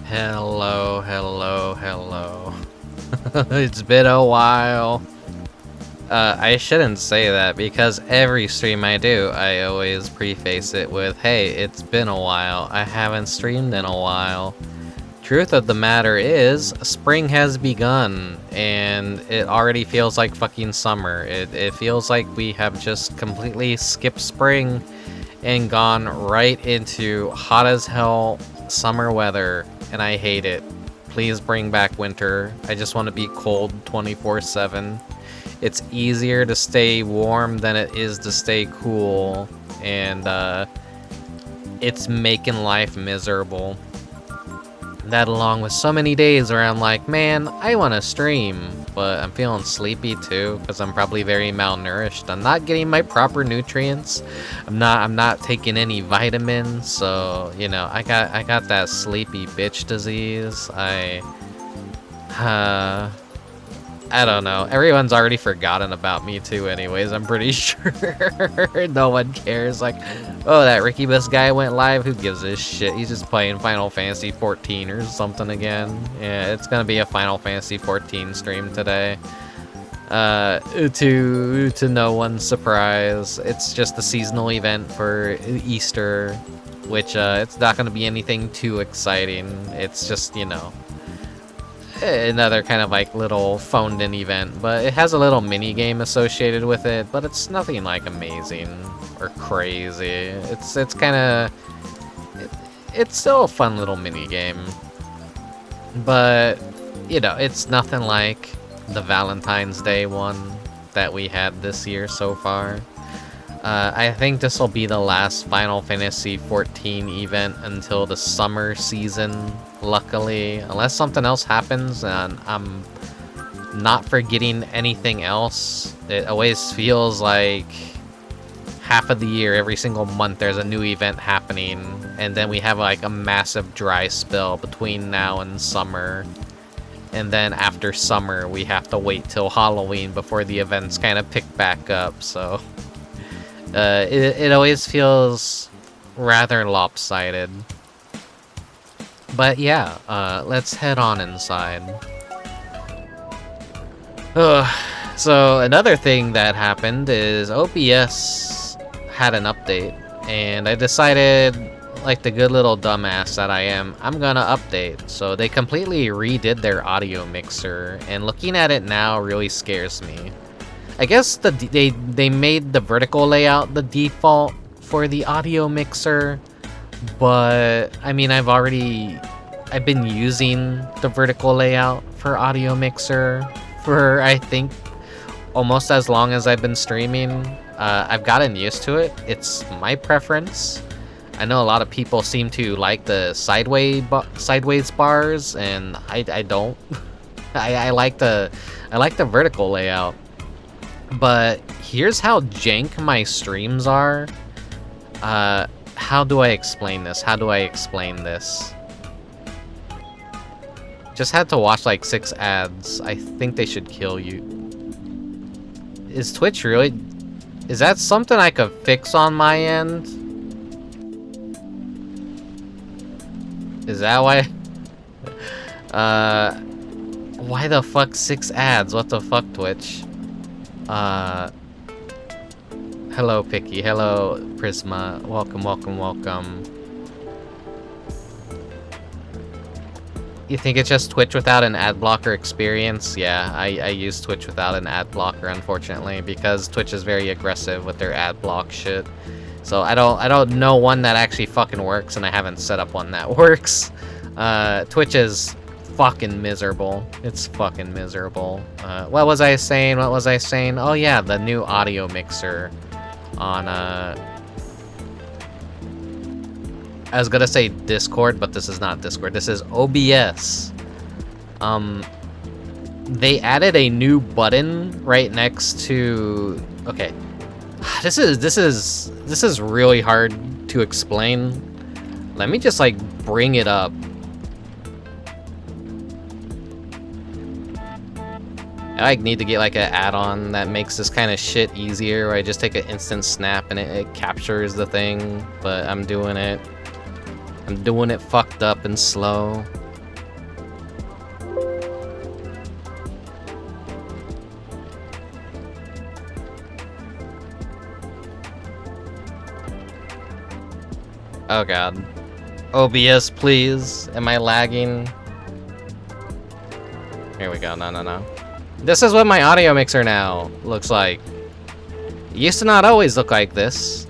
Hello, hello, hello. It's been a while. I shouldn't say that because every stream I do, I always preface it with, hey, it's been a while. I haven't streamed in a while. Truth of the matter is, spring has begun, and it already feels like fucking summer. It feels like we have just completely skipped spring and gone right into hot as hell summer weather, and I hate it. Please bring back winter. I just want to be cold 24/7. It's easier to stay warm than it is to stay cool, and it's making life miserable. That along with so many days where I'm like, man, I want to stream, but I'm feeling sleepy too because I'm probably very malnourished. I'm not getting my proper nutrients. I'm not taking any vitamins, so you know, I got that sleepy bitch disease. I don't know. Everyone's already forgotten about me too anyways, I'm pretty sure. No one cares. Like, oh, that Rickubus guy went live? Who gives a shit? He's just playing Final Fantasy 14 or something again. Yeah, it's gonna be a Final Fantasy 14 stream today. To no one's surprise, it's just a seasonal event for Easter, which it's not gonna be anything too exciting. It's just, you know, another kind of like little phoned-in event, but it has a little mini game associated with it, but it's nothing like amazing or crazy. It's kind of it's still a fun little mini game, but you know, it's nothing like the Valentine's Day one that we had this year so far. I think this will be the last Final Fantasy 14 event until the summer season, luckily. Unless something else happens and I'm not forgetting anything else. It always feels like half of the year, every single month, there's a new event happening. And then we have like a massive dry spell between now and summer. And then after summer, we have to wait till Halloween before the events kind of pick back up, so... it always feels rather lopsided. But yeah, let's head on inside. So another thing that happened is OBS had an update, and I decided, like the good little dumbass that I am, I'm gonna update. So they completely redid their audio mixer, and looking at it now really scares me. I guess they made the vertical layout the default for the audio mixer, but I mean, I've been using the vertical layout for audio mixer for, I think, almost as long as I've been streaming. I've gotten used to it. It's my preference. I know a lot of people seem to like the sideways bars, and I don't. I like the vertical layout. But here's how jank my streams are. How do I explain this? Just had to watch like 6 ads. I think they should kill you. Is Twitch really... Is that something I could fix on my end? Is that why... Why the fuck 6 ads? What the fuck, Twitch? Hello, Picky. Hello, Prisma. Welcome. You think it's just Twitch without an ad blocker experience? Yeah, I use Twitch without an ad blocker, unfortunately, because Twitch is very aggressive with their ad block shit. So I don't know one that actually fucking works, and I haven't set up one that works. Twitch is fucking miserable. It's fucking miserable. What was I saying? Oh yeah, the new audio mixer on I was gonna say Discord, but this is not Discord. This is OBS. They added a new button right next to... Okay. This is really hard to explain. Let me just like bring it up. I like need to get like an add-on that makes this kind of shit easier, where I just take an instant snap and it captures the thing, but I'm doing it fucked up and slow. Oh god. OBS, please. Am I lagging? Here we go. No. This is what my audio mixer now looks like. It used to not always look like this.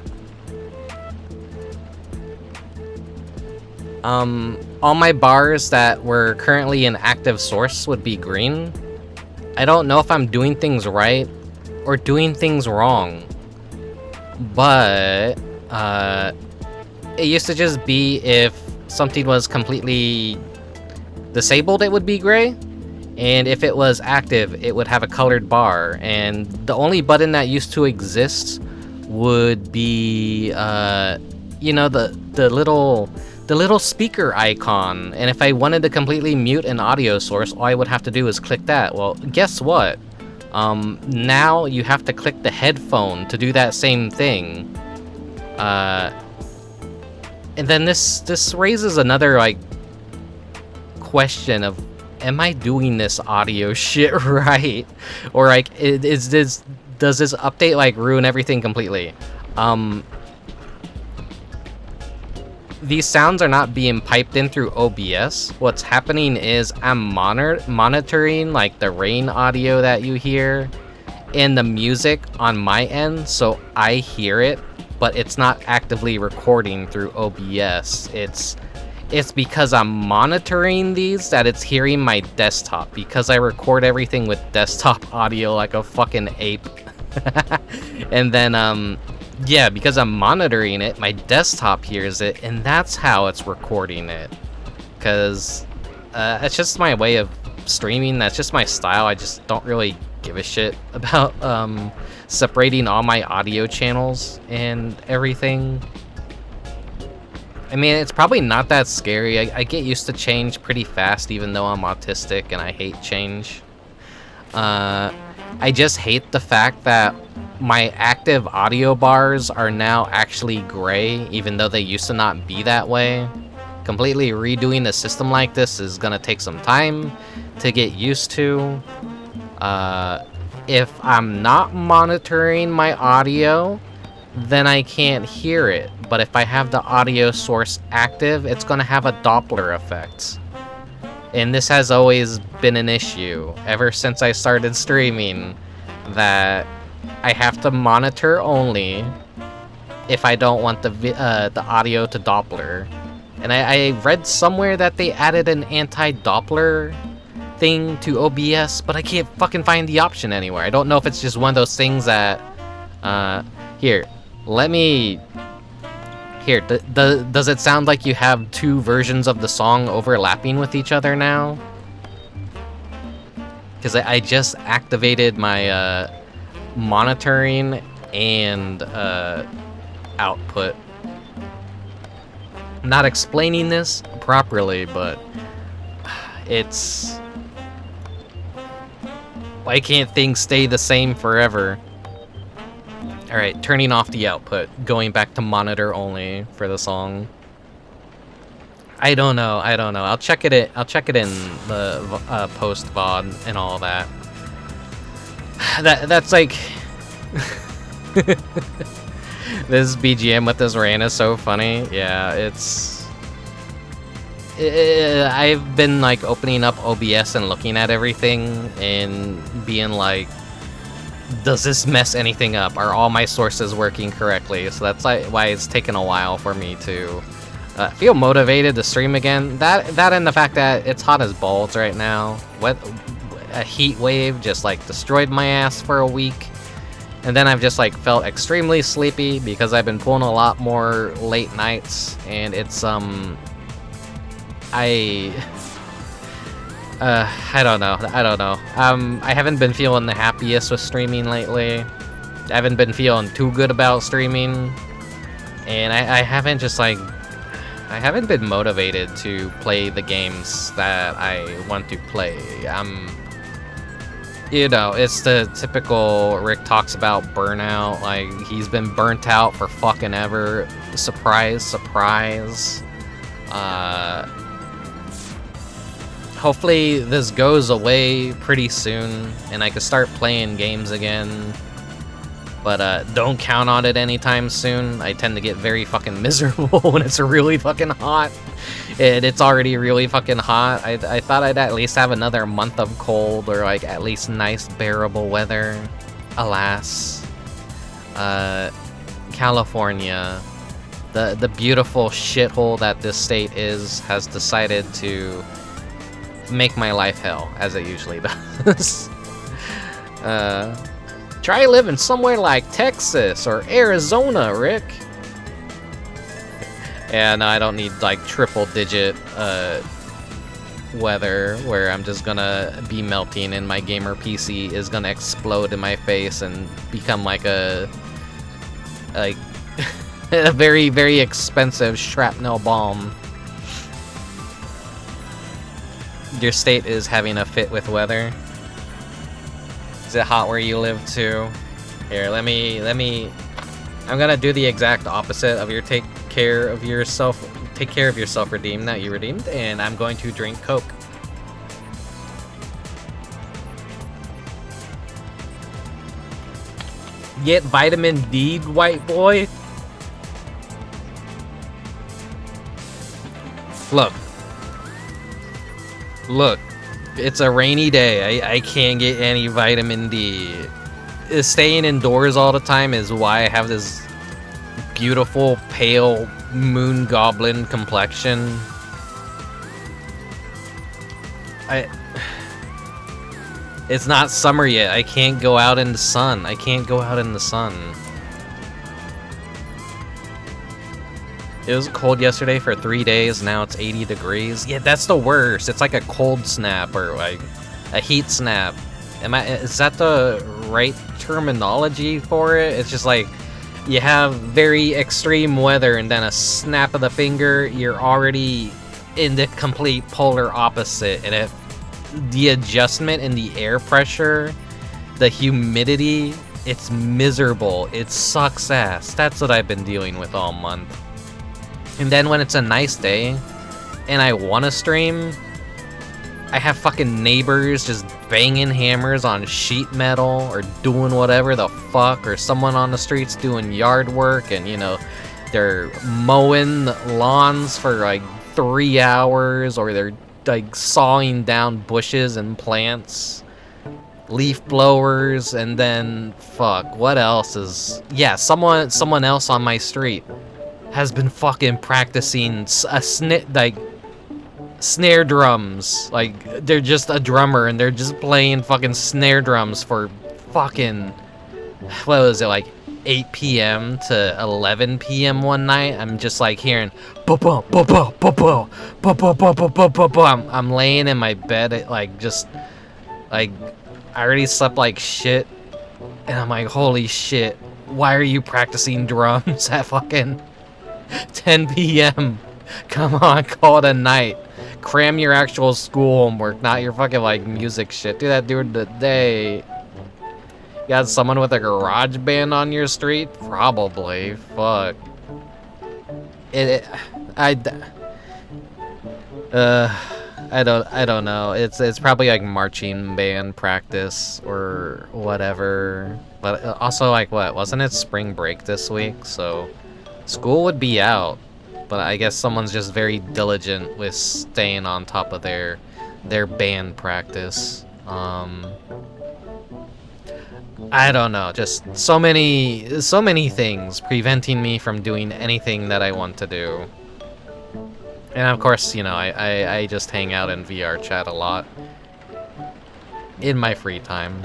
all my bars that were currently in active source would be green. I don't know if I'm doing things right or doing things wrong, but it used to just be if something was completely disabled, it would be gray, and if it was active, it would have a colored bar. And the only button that used to exist would be you know, the little speaker icon, and if I wanted to completely mute an audio source, all I would have to do is click that. Well, guess what? Now you have to click the headphone to do that same thing. And then this raises another, like, question of, am I doing this audio shit right? Or, like, does this update, like, ruin everything completely? These sounds are not being piped in through OBS. What's happening is I'm monitoring, like, the rain audio that you hear and the music on my end, so I hear it, but it's not actively recording through OBS. It's because I'm monitoring these that it's hearing my desktop, because I record everything with desktop audio like a fucking ape. And then, yeah, because I'm monitoring it, my desktop hears it, and that's how it's recording it. Because it's just my way of streaming, that's just my style. I just don't really give a shit about separating all my audio channels and everything. I mean, it's probably not that scary. I get used to change pretty fast, even though I'm autistic and I hate change. I just hate the fact that my active audio bars are now actually gray, even though they used to not be that way. Completely redoing a system like this is gonna take some time to get used to. If I'm not monitoring my audio, then I can't hear it. But if I have the audio source active, it's gonna have a Doppler effect. And this has always been an issue ever since I started streaming, that I have to monitor only if I don't want the audio to Doppler. And I read somewhere that they added an anti-Doppler thing to OBS, but I can't fucking find the option anywhere. I don't know if it's just one of those things that here, let me... Here, does it sound like you have two versions of the song overlapping with each other now? Because I just activated my monitoring and output. I'm not explaining this properly, but it's... Why can't things stay the same forever? Alright, turning off the output, going back to monitor only for the song. I don't know. I'll check it in the post VOD and all that. That's like this BGM with this rain is so funny. Yeah, I've been like opening up OBS and looking at everything and being like, does this mess anything up? Are all my sources working correctly? So that's like why it's taken a while for me to feel motivated to stream again. That and the fact that it's hot as balls right now. A heat wave just like destroyed my ass for a week. And then I've just like felt extremely sleepy because I've been pulling a lot more late nights, and it's I don't know. I haven't been feeling the happiest with streaming lately. I haven't been feeling too good about streaming. And I haven't been motivated to play the games that I want to play. You know, it's the typical Rick talks about burnout. Like, he's been burnt out for fucking ever. Surprise, surprise. Hopefully this goes away pretty soon and I can start playing games again. But don't count on it anytime soon. I tend to get very fucking miserable when it's really fucking hot. And it's already really fucking hot. I thought I'd at least have another month of cold, or like at least nice bearable weather. Alas. California. the beautiful shithole that this state is has decided to make my life hell, as it usually does. Try living somewhere like Texas or Arizona, Rick. Yeah, no, I don't need like triple-digit weather where I'm just gonna be melting and my gamer PC is gonna explode in my face and become like a very, very expensive shrapnel bomb. Your state is having a fit with weather. Is it hot where you live too? Here, let me. I'm gonna do the exact opposite of your take care of yourself redeem that you redeemed, and I'm going to drink Coke. Get vitamin D, white boy. Look, it's a rainy day. I can't get any vitamin D. Staying indoors all the time is why I have this beautiful, pale moon goblin complexion. It's not summer yet. I can't go out in the sun. It was cold yesterday for 3 days, now it's 80 degrees. Yeah, that's the worst. It's like a cold snap or like a heat snap. Is that the right terminology for it? It's just like you have very extreme weather and then a snap of the finger, you're already in the complete polar opposite. And the adjustment in the air pressure, the humidity, it's miserable. It sucks ass. That's what I've been dealing with all month. And then when it's a nice day and I want to stream, I have fucking neighbors just banging hammers on sheet metal or doing whatever the fuck, or someone on the streets doing yard work and, you know, they're mowing lawns for like 3 hours, or they're like sawing down bushes and plants, leaf blowers, and then fuck, what else is... Yeah, someone else on my street has been fucking practicing snare drums. Like, they're just a drummer and they're just playing fucking snare drums for fucking, what was it, like 8 p.m. to 11 p.m. one night. I'm just like hearing I'm laying in my bed, like, just like, I already slept like shit, and I'm like, holy shit, why are you practicing drums at fucking 10 p.m. Come on, call it a night. Cram your actual school homework, not your fucking, like, music shit. Do that during the day. You got someone with a garage band on your street? Probably. Fuck. I don't know. It's probably like marching band practice or whatever. But also, like, what? Wasn't it spring break this week? So school would be out, but I guess someone's just very diligent with staying on top of their band practice. I don't know, just so many things preventing me from doing anything that I want to do. And of course, you know, I just hang out in VR chat a lot in my free time,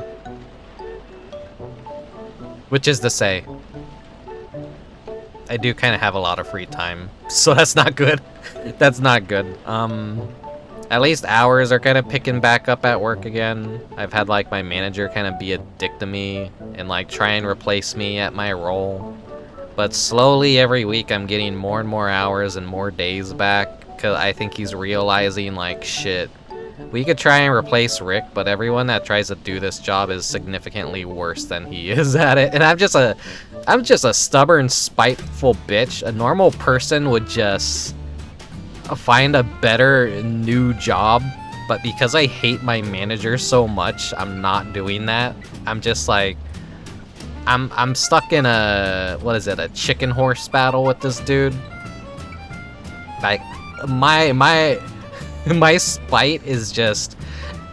which is to say, I do kind of have a lot of free time, so that's not good. That's not good. At least hours are kind of picking back up at work again. I've had, like, my manager kind of be a dick to me and, like, try and replace me at my role. But slowly every week I'm getting more and more hours and more days back, because I think he's realizing, like, shit, we could try and replace Rick, but everyone that tries to do this job is significantly worse than he is at it. And I'm just a stubborn, spiteful bitch. A normal person would just find a better new job, but because I hate my manager so much, I'm not doing that. I'm just like, I'm stuck in a, what is it, a chicken horse battle with this dude. Like, my spite is just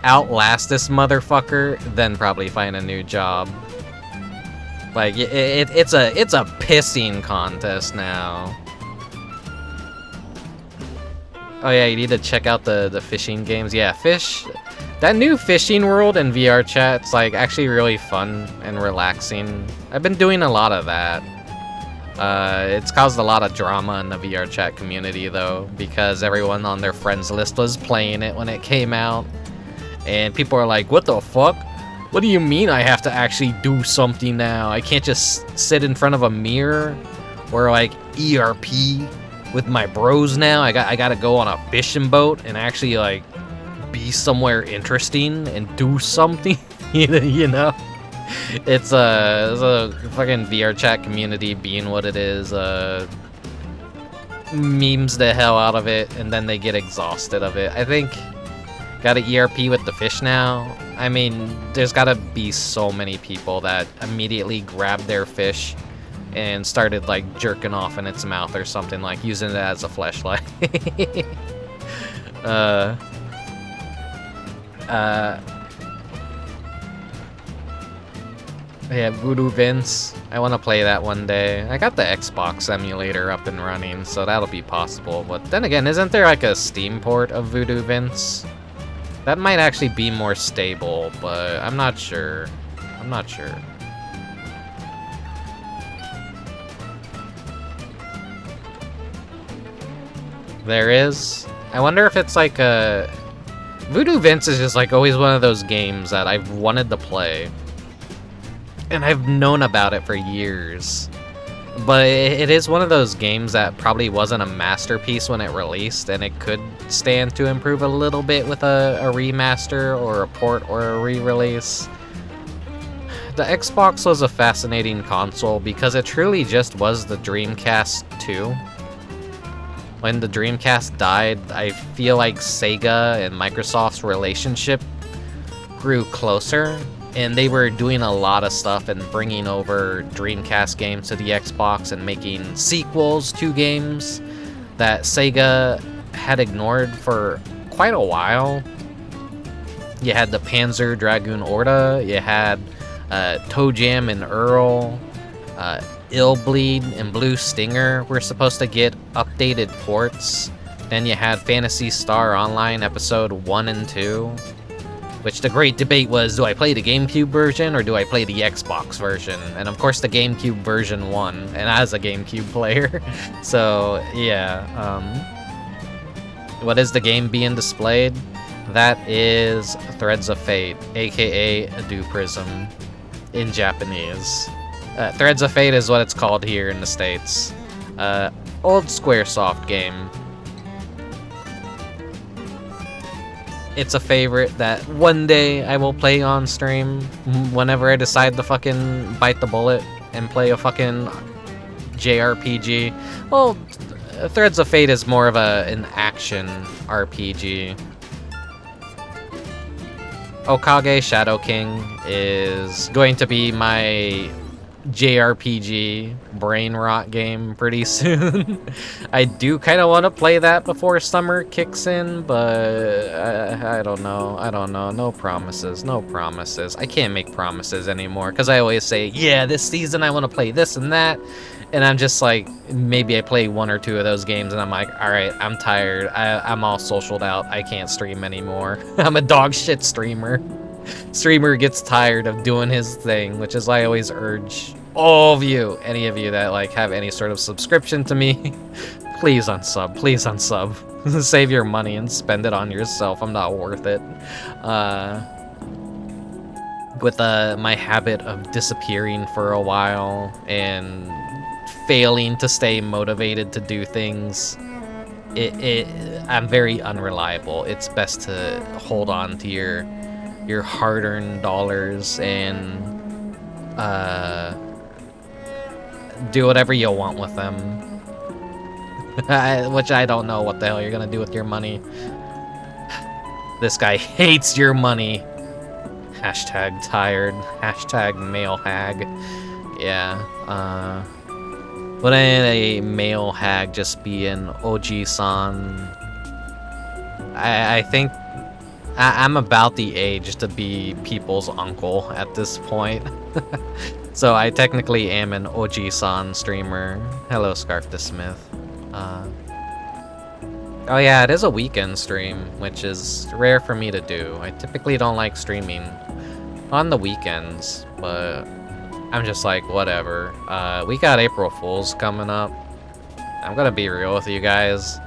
outlast this motherfucker, then probably find a new job. Like, it's a pissing contest now. Oh yeah, you need to check out the fishing games. Yeah, that new fishing world in VR chat's like actually really fun and relaxing. I've been doing a lot of that. It's caused a lot of drama in the VR chat community though, because everyone on their friends list was playing it when it came out. And people are like, what the fuck? What do you mean I have to actually do something now? I can't just sit in front of a mirror or like ERP with my bros now. I gotta go on a fishing boat and actually like be somewhere interesting and do something. You know? It's a fucking VR chat community being what it is, memes the hell out of it and then they get exhausted of it. I think got an ERP with the fish now. I mean, there's gotta be so many people that immediately grabbed their fish and started like jerking off in its mouth or something, like using it as a fleshlight. Yeah, Voodoo Vince. I want to play that one day. I got the Xbox emulator up and running, so that'll be possible. But then again, isn't there like a Steam port of Voodoo Vince? That might actually be more stable, but I'm not sure. I'm not sure. There is. I wonder if it's like a... Voodoo Vince is just like always one of those games that I've wanted to play. And I've known about it for years. But it is one of those games that probably wasn't a masterpiece when it released, and it could stand to improve a little bit with a remaster or a port or a re-release. The Xbox was a fascinating console because it truly just was the Dreamcast 2. When the Dreamcast died, I feel like Sega and Microsoft's relationship grew closer, and they were doing a lot of stuff and bringing over Dreamcast games to the Xbox and making sequels to games that Sega had ignored for quite a while. You had the Panzer Dragoon Orta, you had Toe Jam and Earl, Illbleed and Blue Stinger were supposed to get updated ports. Then you had Phantasy Star Online Episode 1 and 2. Which the great debate was, do I play the GameCube version or do I play the Xbox version? And of course the GameCube version won, and I was a GameCube player. So, yeah. What is the game being displayed? That is Threads of Fate, aka Do Prism, in Japanese. Threads of Fate is what it's called here in the States. Old Squaresoft game. It's a favorite that one day I will play on stream whenever I decide to fucking bite the bullet and play a fucking JRPG. Well, Threads of Fate is more of an action RPG. Okage Shadow King is going to be my JRPG brain rot game pretty soon. I do kind of want to play that before summer kicks in, but I don't know. No promises. I can't make promises anymore because I always say, yeah, this season I want to play this and that, and I'm just like, maybe I play one or two of those games and I'm like, all right, I'm tired. I'm all socialed out. I can't stream anymore. I'm a dog shit streamer. Streamer gets tired of doing his thing, which is why I always urge all of you, any of you that like have any sort of subscription to me, please unsub. Save your money and spend it on yourself. I'm not worth it. With my habit of disappearing for a while and failing to stay motivated to do things, I'm very unreliable. It's best to hold on to your hard-earned dollars and do whatever you want with them. Which I don't know what the hell you're gonna do with your money. This guy hates your money. Hashtag tired. Hashtag male hag. Yeah. Wouldn't a male hag just be an OG-san? I think I'm about the age to be people's uncle at this point. So I technically am an OG-san streamer. Hello, Scarf the Smith. Oh yeah, it is a weekend stream, which is rare for me to do. I typically don't like streaming on the weekends, but I'm just like, whatever. We got April Fools coming up. I'm gonna be real with you guys.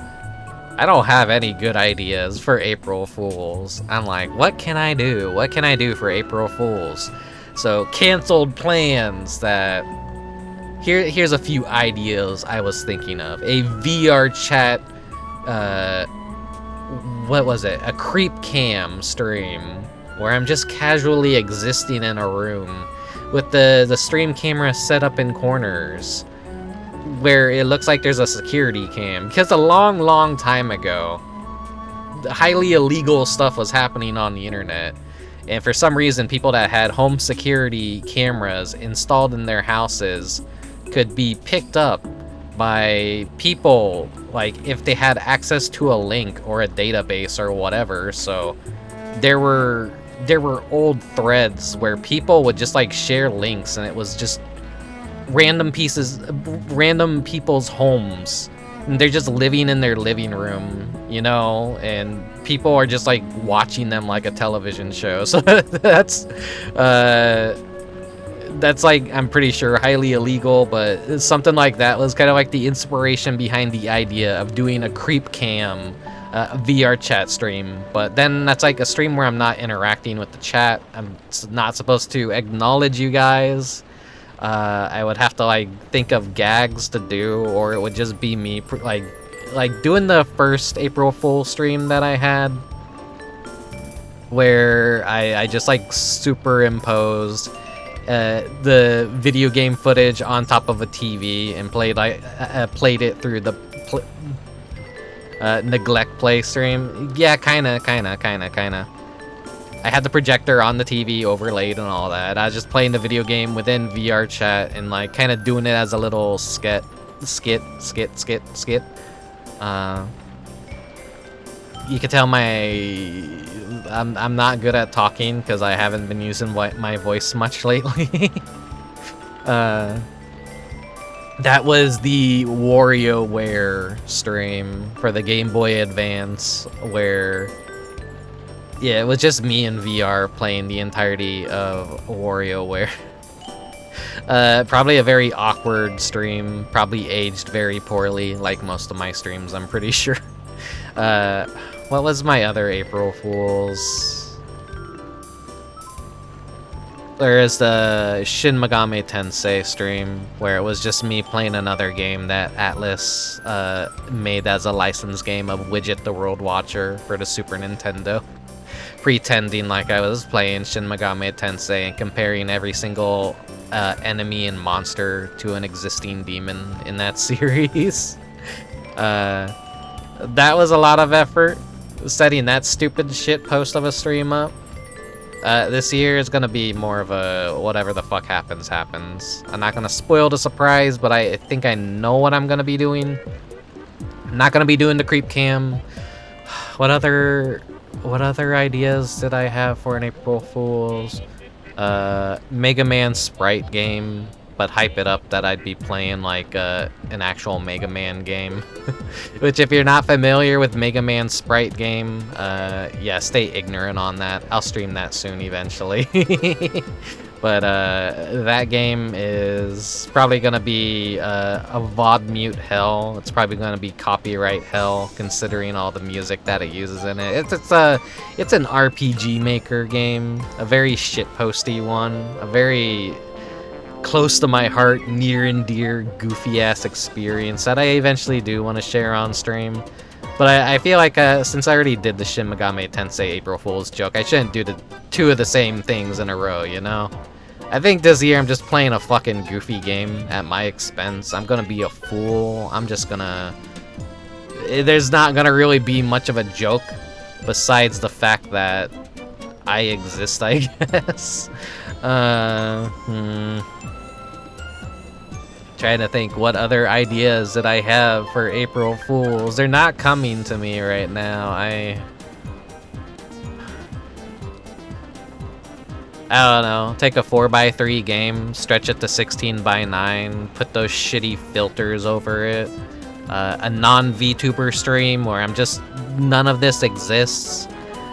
I don't have any good ideas for April Fools. I'm like, what can I do? What can I do for April Fools? So, canceled plans that... Here's a few ideas I was thinking of. A VR chat... what was it? A creep cam stream where I'm just casually existing in a room with the stream camera set up in corners where it looks like there's a security cam. Because a long time ago, highly illegal stuff was happening on the internet. And for some reason, people that had home security cameras installed in their houses could be picked up by people, like, if they had access to a link or a database or whatever. So there were old threads where people would just like share links, and it was just random people's homes, and they're just living in their living room, you know, and people are just like watching them like a television show. So that's like, I'm pretty sure, highly illegal, but something like that was kind of like the inspiration behind the idea of doing a creep cam VR chat stream. But then that's like a stream where I'm not interacting with the chat. I'm not supposed to acknowledge you guys. I would have to like think of gags to do, or it would just be me like doing the first April Fool stream that I had, where I just like superimposed the video game footage on top of a TV and played it through the neglect play stream. Yeah, kinda. I had the projector on the TV overlaid and all that. I was just playing the video game within VR chat and like kind of doing it as a little skit. You can tell I'm not good at talking because I haven't been using my voice much lately. That was the WarioWare stream for the Game Boy Advance, where, yeah, it was just me in VR playing the entirety of WarioWare. Probably a very awkward stream, probably aged very poorly, like most of my streams, I'm pretty sure. What was my other April Fools? There is the Shin Megami Tensei stream, where it was just me playing another game that Atlas made as a licensed game of Widget the World Watcher for the Super Nintendo. Pretending like I was playing Shin Megami Tensei and comparing every single enemy and monster to an existing demon in that series. That was a lot of effort, setting that stupid shit post of a stream up. This year is gonna be more of a whatever the fuck happens, happens. I'm not gonna spoil the surprise, but I think I know what I'm gonna be doing. I'm not gonna be doing the creep cam. What other ideas did I have for an April Fool's? Mega Man sprite game, but hype it up that I'd be playing like an actual Mega Man game. Which, if you're not familiar with Mega Man sprite game, yeah, stay ignorant on that. I'll stream that soon eventually. But that game is probably gonna be a VOD mute hell. It's probably gonna be copyright hell, considering all the music that it uses in it. It's an RPG Maker game, a very shitposty one, a very close to my heart, near and dear, goofy ass experience that I eventually do want to share on stream. But I feel like since I already did the Shin Megami Tensei April Fool's joke, I shouldn't do the two of the same things in a row, you know? I think this year I'm just playing a fucking goofy game at my expense. I'm gonna be a fool. I'm just gonna... There's not gonna really be much of a joke besides the fact that I exist, I guess. Trying to think what other ideas that I have for April Fools. They're not coming to me right now. I don't know. Take a 4x3 game, stretch it to 16:9, put those shitty filters over it. a non-VTuber stream where I'm just, none of this exists.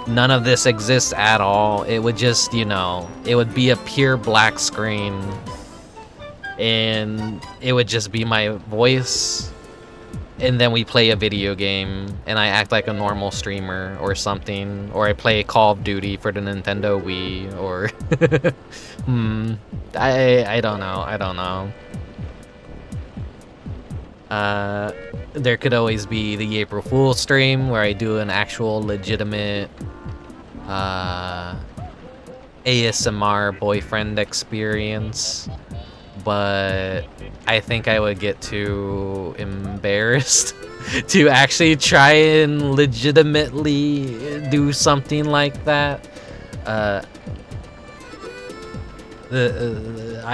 None of this exists at all. It would just, you know, it would be a pure black screen. And it would just be my voice. And then we play a video game, and I act like a normal streamer or something. Or I play Call of Duty for the Nintendo Wii, or... I don't know. There could always be the April Fool's stream, where I do an actual legitimate ASMR boyfriend experience. But I think I would get too embarrassed to actually try and legitimately do something like that. I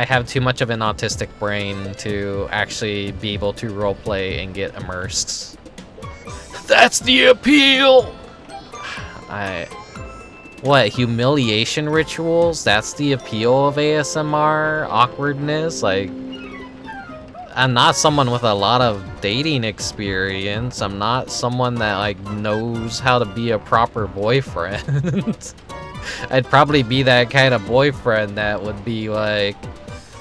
have too much of an autistic brain to actually be able to roleplay and get immersed. That's the appeal! What, humiliation rituals? That's the appeal of ASMR? Awkwardness? Like, I'm not someone with a lot of dating experience. I'm not someone that, like, knows how to be a proper boyfriend. I'd probably be that kind of boyfriend that would be like,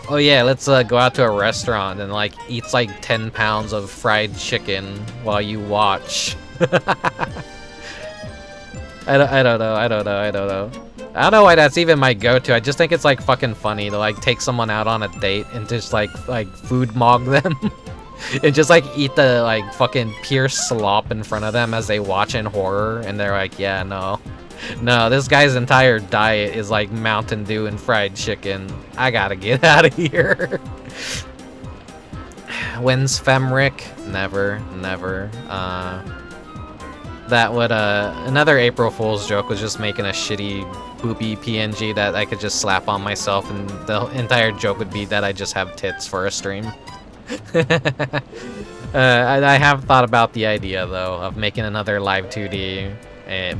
oh yeah, let's go out to a restaurant and, like, eats, like, 10 pounds of fried chicken while you watch. I don't know. I don't know why that's even my go-to. I just think it's like fucking funny to like take someone out on a date and just like food mog them and just like eat the like fucking pure slop in front of them as they watch in horror, and they're like, yeah, no, this guy's entire diet is like Mountain Dew and fried chicken. I gotta get out of here. When's Femric? Never. That would, another April Fool's joke was just making a shitty boopy PNG that I could just slap on myself, and the entire joke would be that I just have tits for a stream. I have thought about the idea, though, of making another live 2D,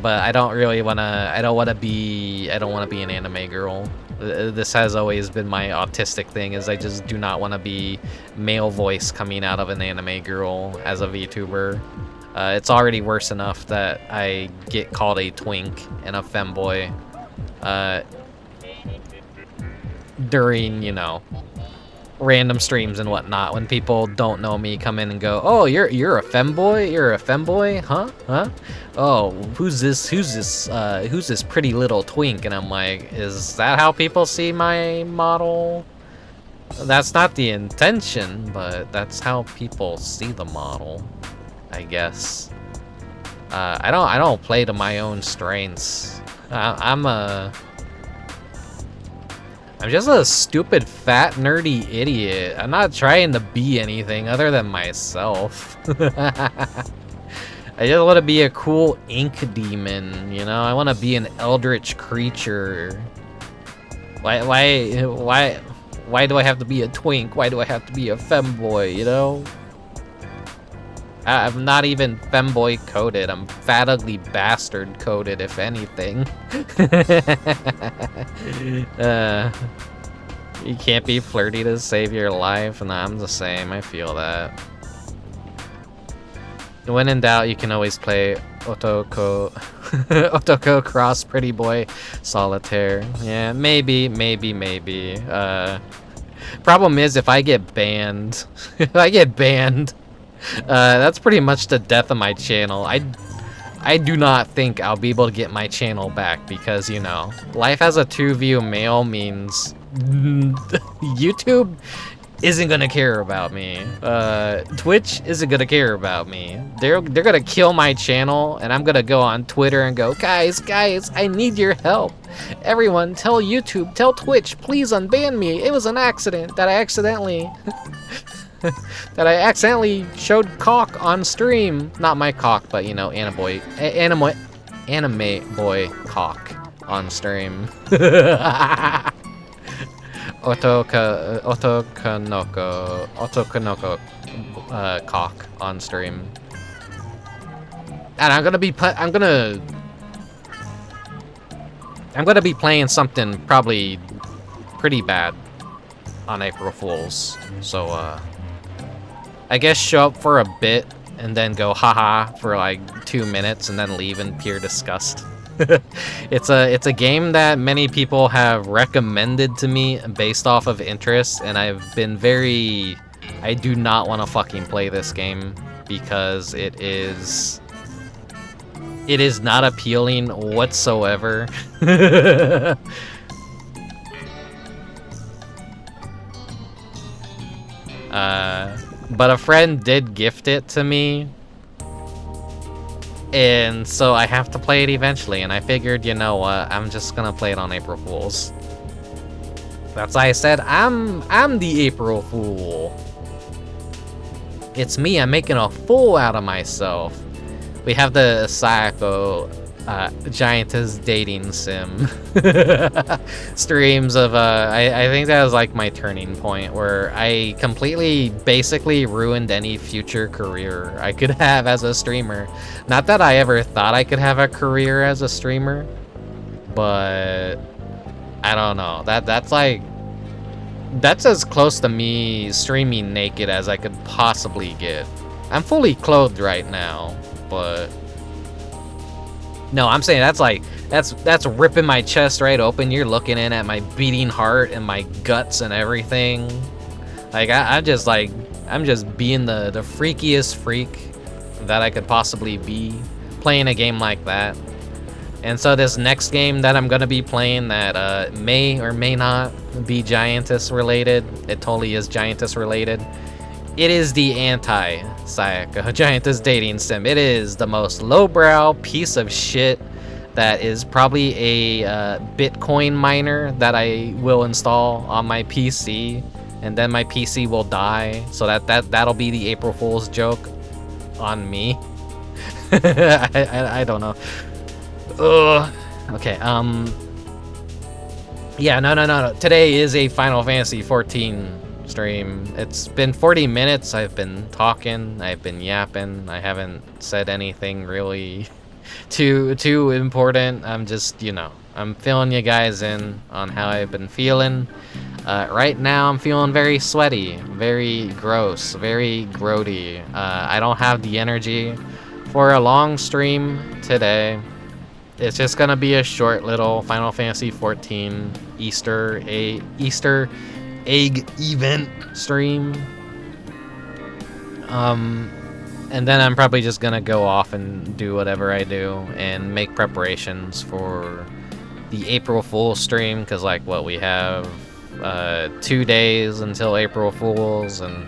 but I don't really wanna, I don't wanna be an anime girl. This has always been my autistic thing, is I just do not want to be male voice coming out of an anime girl as a VTuber. It's already worse enough that I get called a twink and a femboy during, you know, random streams and whatnot, when people don't know me come in and go, oh, you're a femboy? You're a femboy? Huh? Oh, who's this pretty little twink? And I'm like, is that how people see my model? That's not the intention, but that's how people see the model, I guess. I don't play to my own strengths. I'm just a stupid, fat, nerdy idiot. I'm not trying to be anything other than myself. I just want to be a cool ink demon, you know? I want to be an eldritch creature. Why do I have to be a twink? Why do I have to be a femboy, you know? I'm not even femboy coded. I'm fat ugly bastard coded, if anything. You can't be flirty to save your life. Nah, I'm the same. I feel that. When in doubt, you can always play Otoko Cross Pretty Boy Solitaire. Yeah, maybe. Problem is, if I get banned, that's pretty much the death of my channel. I do not think I'll be able to get my channel back, because, you know, life as a 2-view male means YouTube isn't gonna care about me. Twitch isn't gonna care about me. They're gonna kill my channel, and I'm gonna go on Twitter and go, guys, I need your help. Everyone, tell YouTube, tell Twitch, please unban me. It was an accident that I accidentally showed cock on stream. Not my cock, but, you know, anime boy cock on stream. Otokonoko cock on stream. And I'm gonna be playing something probably pretty bad on April Fools. So I guess show up for a bit and then go haha for like 2 minutes and then leave in pure disgust. It's a game that many people have recommended to me based off of interest, and I've been very... I do not want to fucking play this game because it is not appealing whatsoever. But a friend did gift it to me, and so I have to play it eventually, and I figured, you know what, I'm just gonna play it on April Fool's. That's why I said I'm the April Fool. It's me, I'm making a fool out of myself. We have the Sayako Giantess dating sim streams of I think that was like my turning point where I completely basically ruined any future career I could have as a streamer. Not that I ever thought I could have a career as a streamer, but I don't know. That's as close to me streaming naked as I could possibly get. I'm fully clothed right now, but no, I'm saying that's ripping my chest right open. You're looking in at my beating heart and my guts and everything. Like I'm just being the freakiest freak that I could possibly be playing a game like that. And so this next game that I'm gonna be playing that may or may not be Giantess related. It totally is Giantess related. It is the anti-Sayaka Giantess dating sim. It is the most lowbrow piece of shit that is probably a Bitcoin miner that I will install on my PC, and then my PC will die. So that'll be the April Fool's joke on me. I don't know. Ugh. Okay. Yeah. No. Today is a Final Fantasy 14 stream. It's been 40 minutes. I've been talking, I've been yapping, I haven't said anything really too important. I'm just, you know, I'm filling you guys in on how I've been feeling. Right now I'm feeling very sweaty, very gross, very grody. I don't have the energy for a long stream today. It's just gonna be a short little Final Fantasy 14 Easter egg event stream. And then I'm probably just gonna go off and do whatever I do and make preparations for the April Fool's stream, because like what we have 2 days until April Fool's, and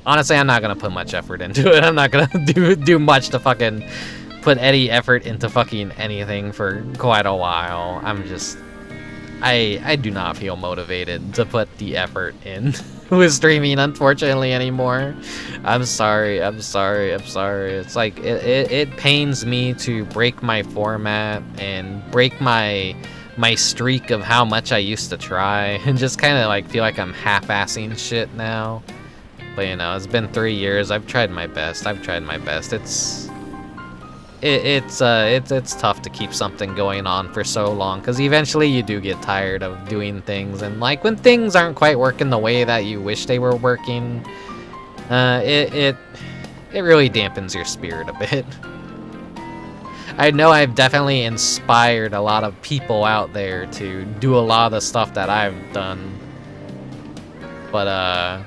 honestly I'm not gonna put much effort into it. I'm not gonna do much to fucking put any effort into fucking anything for quite a while. I'm just I do not feel motivated to put the effort in with streaming, unfortunately, anymore. I'm sorry. It's like, it pains me to break my format and break my streak of how much I used to try, and just kind of like feel like I'm half-assing shit now. But you know, it's been 3 years. I've tried my best. It's tough to keep something going on for so long, because eventually you do get tired of doing things, and like when things aren't quite working the way that you wish they were working, it really dampens your spirit a bit. I know I've definitely inspired a lot of people out there to do a lot of the stuff that I've done, but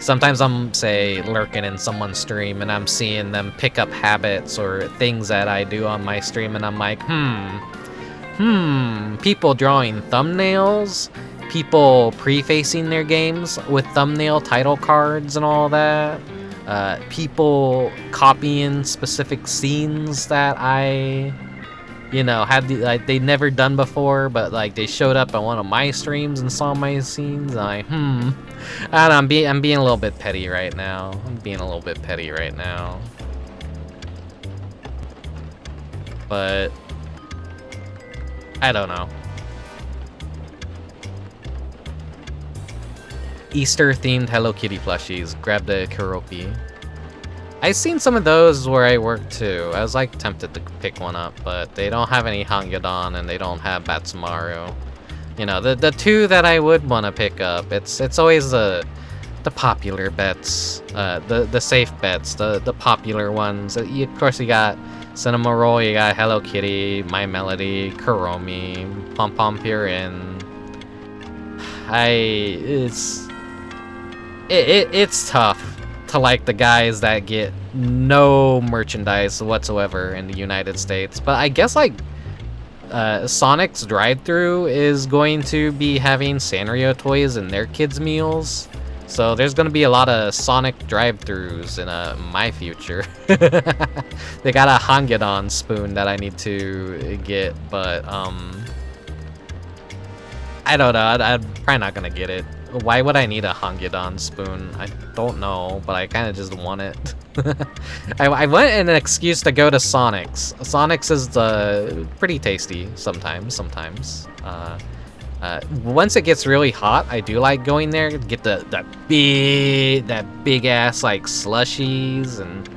sometimes I'm, say, lurking in someone's stream and I'm seeing them pick up habits or things that I do on my stream, and I'm like, people drawing thumbnails, people prefacing their games with thumbnail title cards and all that, people copying specific scenes that I, you know, had they'd never done before, but like they showed up on one of my streams and saw my scenes, and I don't know, I'm being a little bit petty right now. But I don't know. Easter themed Hello Kitty plushies. Grab the Karopi. I've seen some of those where I work too. I was like tempted to pick one up, but they don't have any Hangyodan and they don't have Batsumaru. You know, the two that I would want to pick up, it's always the the popular bets, the safe bets, the popular ones. Of course, you got Cinema Roll, you got Hello Kitty, My Melody, Kuromi, Pom Pom Purin. It's tough to like the guys that get no merchandise whatsoever in the United States, but I guess like Sonic's drive-thru is going to be having Sanrio toys in their kids' meals, so there's going to be a lot of Sonic drive-thrus in my future. They got a Hangedon spoon that I need to get, but I don't know. I'm probably not gonna get it. Why would I need a Hangedon spoon? I don't know, but I kind of just want it. I want an excuse to go to Sonic's. Sonic's is pretty tasty sometimes. Once it gets really hot, I do like going there to get that big ass like slushies, and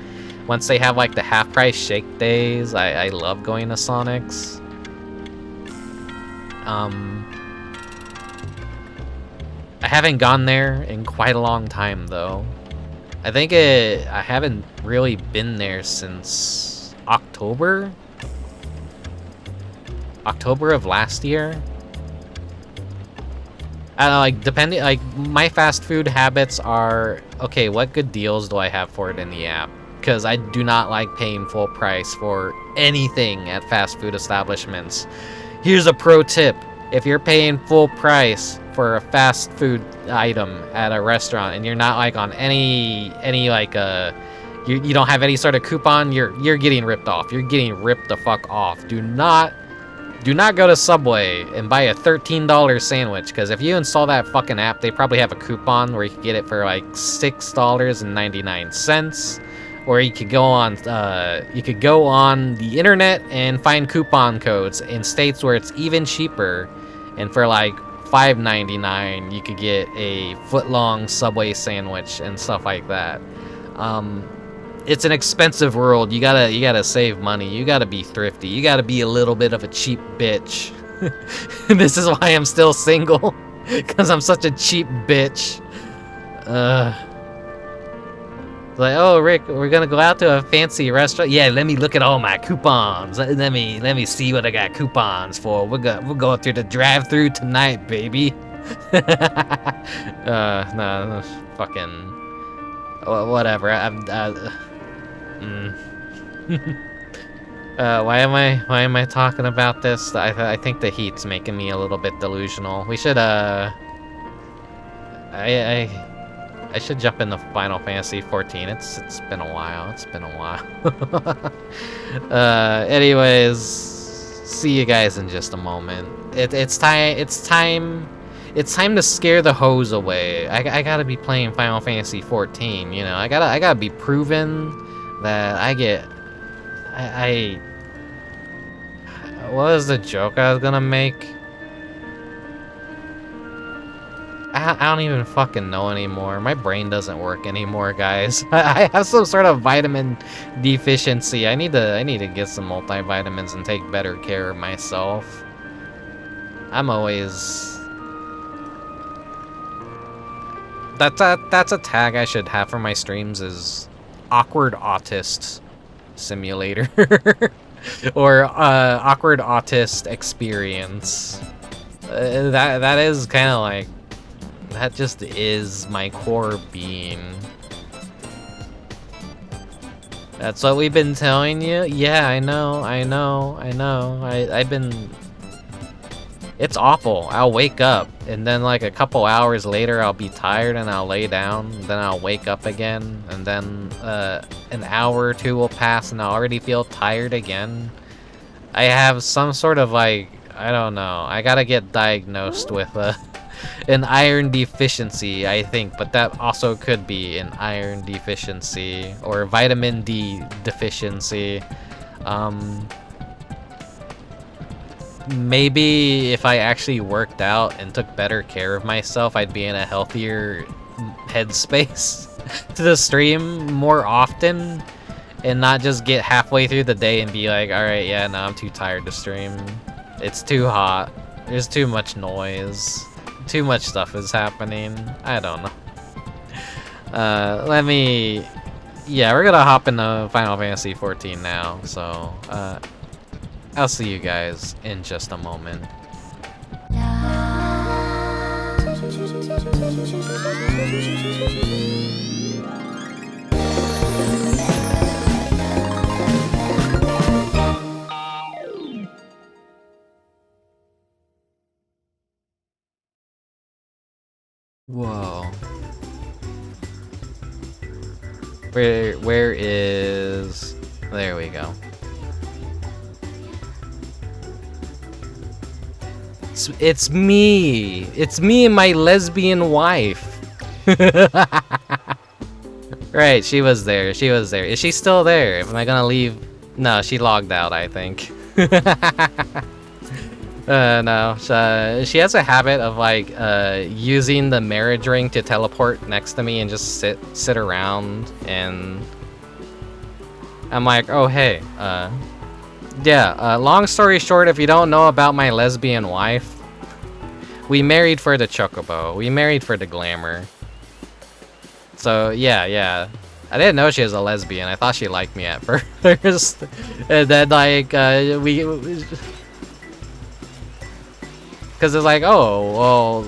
once they have like the half price shake days, I love going to Sonic's. I haven't gone there in quite a long time though. I think I haven't really been there since October of last year. I don't know, like depending, like my fast food habits are, okay, what good deals do I have for it in the app? Because I do not like paying full price for anything at fast food establishments. Here's a pro tip. If you're paying full price for a fast food item at a restaurant and you're not like on any like you don't have any sort of coupon, you're getting ripped off. You're getting ripped the fuck off. Do not go to Subway and buy a $13 sandwich, because if you install that fucking app, they probably have a coupon where you can get it for like $6.99. Or you could go on the internet and find coupon codes in states where it's even cheaper, and for like $5.99 you could get a foot-long Subway sandwich and stuff like that. It's an expensive world. You gotta save money. You gotta be thrifty. You gotta be a little bit of a cheap bitch. This is why I'm still single, because I'm such a cheap bitch. Like, oh Rick, we're gonna go out to a fancy restaurant. Yeah, let me look at all my coupons. Let me see what I got coupons for. We'll go through the drive-thru tonight, baby. No, fucking whatever. Why am I talking about this? I think the heat's making me a little bit delusional. We should I should jump into Final Fantasy 14. It's been a while. Anyways, see you guys in just a moment. It's time to scare the hoes away. I gotta be playing Final Fantasy 14. You know, I gotta be proven that what was the joke I was gonna make? I don't even fucking know anymore. My brain doesn't work anymore, guys. I have some sort of vitamin deficiency. I need to get some multivitamins and take better care of myself. I'm always... That's a tag I should have for my streams, is awkward autist simulator. Or awkward autist experience. That is kind of like... That just is my core being. That's what we've been telling you? Yeah, I know. I've been... It's awful. I'll wake up, and then like a couple hours later I'll be tired and I'll lay down, then I'll wake up again, and then an hour or two will pass and I'll already feel tired again. I have some sort of like, I don't know, I gotta get diagnosed with an iron deficiency, I think, but that also could be an iron deficiency or vitamin D deficiency. Maybe if I actually worked out and took better care of myself, I'd be in a healthier headspace to stream more often and not just get halfway through the day and be like, alright, yeah, no, I'm too tired to stream. It's too hot. There's too much noise. Too much stuff is happening. I don't know. Let me... Yeah, we're gonna hop into Final Fantasy 14 now, so, I'll see you guys in just a moment. Whoa. Where is... There we go. It's me! It's me and my lesbian wife! Right, she was there, she was there. Is she still there? Am I gonna leave? No, she logged out, I think. No, she has a habit of, like, using the marriage ring to teleport next to me and just sit around, and I'm like, oh, hey, yeah, long story short, if you don't know about my lesbian wife, we married for the chocobo, we married for the glamour. So, yeah. I didn't know she was a lesbian, I thought she liked me at first, and then, like, because it's like, oh, well,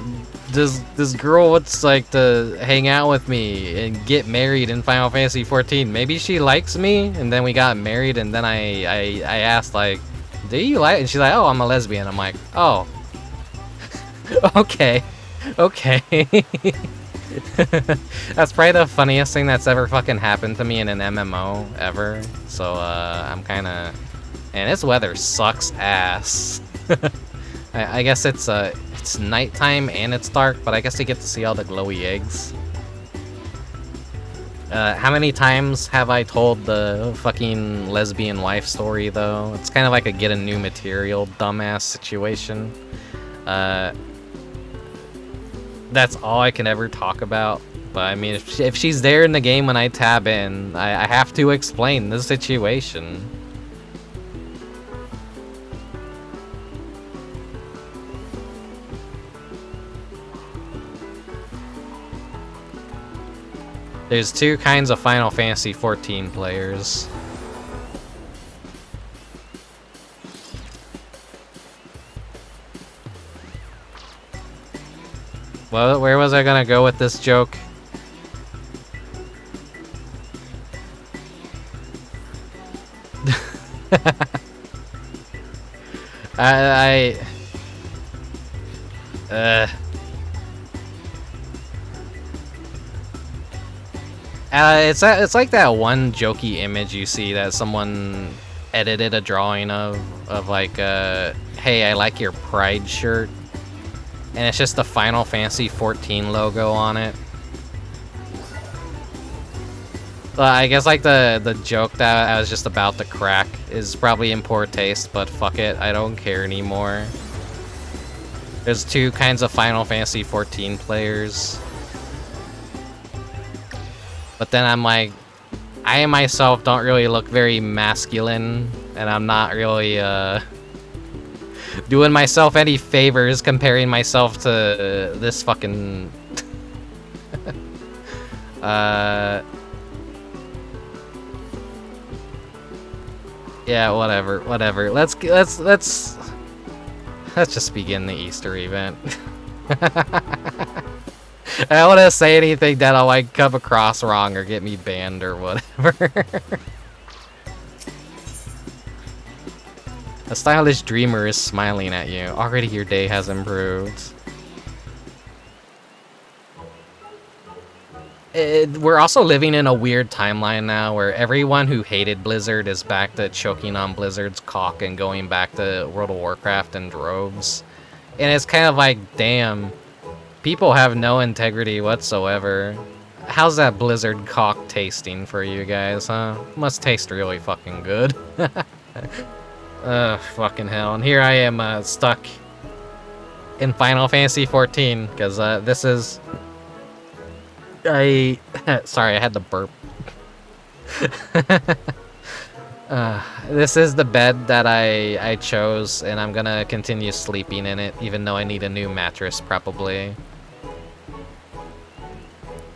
this girl wants, like, to hang out with me and get married in Final Fantasy 14. Maybe she likes me, and then we got married, and then I asked, like, do you like? And she's like, oh, I'm a lesbian. I'm like, oh, okay. That's probably the funniest thing that's ever fucking happened to me in an MMO ever. So I'm kind of, and this weather sucks ass. I guess it's nighttime and it's dark, but I guess you get to see all the glowy eggs. How many times have I told the fucking lesbian wife story, though? It's kind of like a get a new material dumbass situation. That's all I can ever talk about. But I mean, if she's there in the game when I tab in, I have to explain the situation. There's two kinds of Final Fantasy 14 players. Well, where was I gonna go with this joke? It's like that one jokey image you see that someone edited a drawing of like, hey, I like your Pride shirt, and it's just the Final Fantasy 14 logo on it. I guess like the joke that I was just about to crack is probably in poor taste, but fuck it, I don't care anymore. There's two kinds of Final Fantasy 14 players. But then I'm like, I myself don't really look very masculine, and I'm not really doing myself any favors comparing myself to this fucking yeah, whatever. Let's just begin the Easter event. I don't want to say anything that'll like come across wrong or get me banned or whatever. A stylish dreamer is smiling at you. Already your day has improved. We're also living in a weird timeline now where everyone who hated Blizzard is back to choking on Blizzard's cock and going back to World of Warcraft in droves. And it's kind of like, damn, people have no integrity whatsoever. How's that Blizzard cock tasting for you guys, huh? Must taste really fucking good. Fucking hell. And here I am stuck in Final Fantasy 14, because this is... sorry, I had to burp. This is the bed that I chose, and I'm gonna continue sleeping in it, even though I need a new mattress, probably.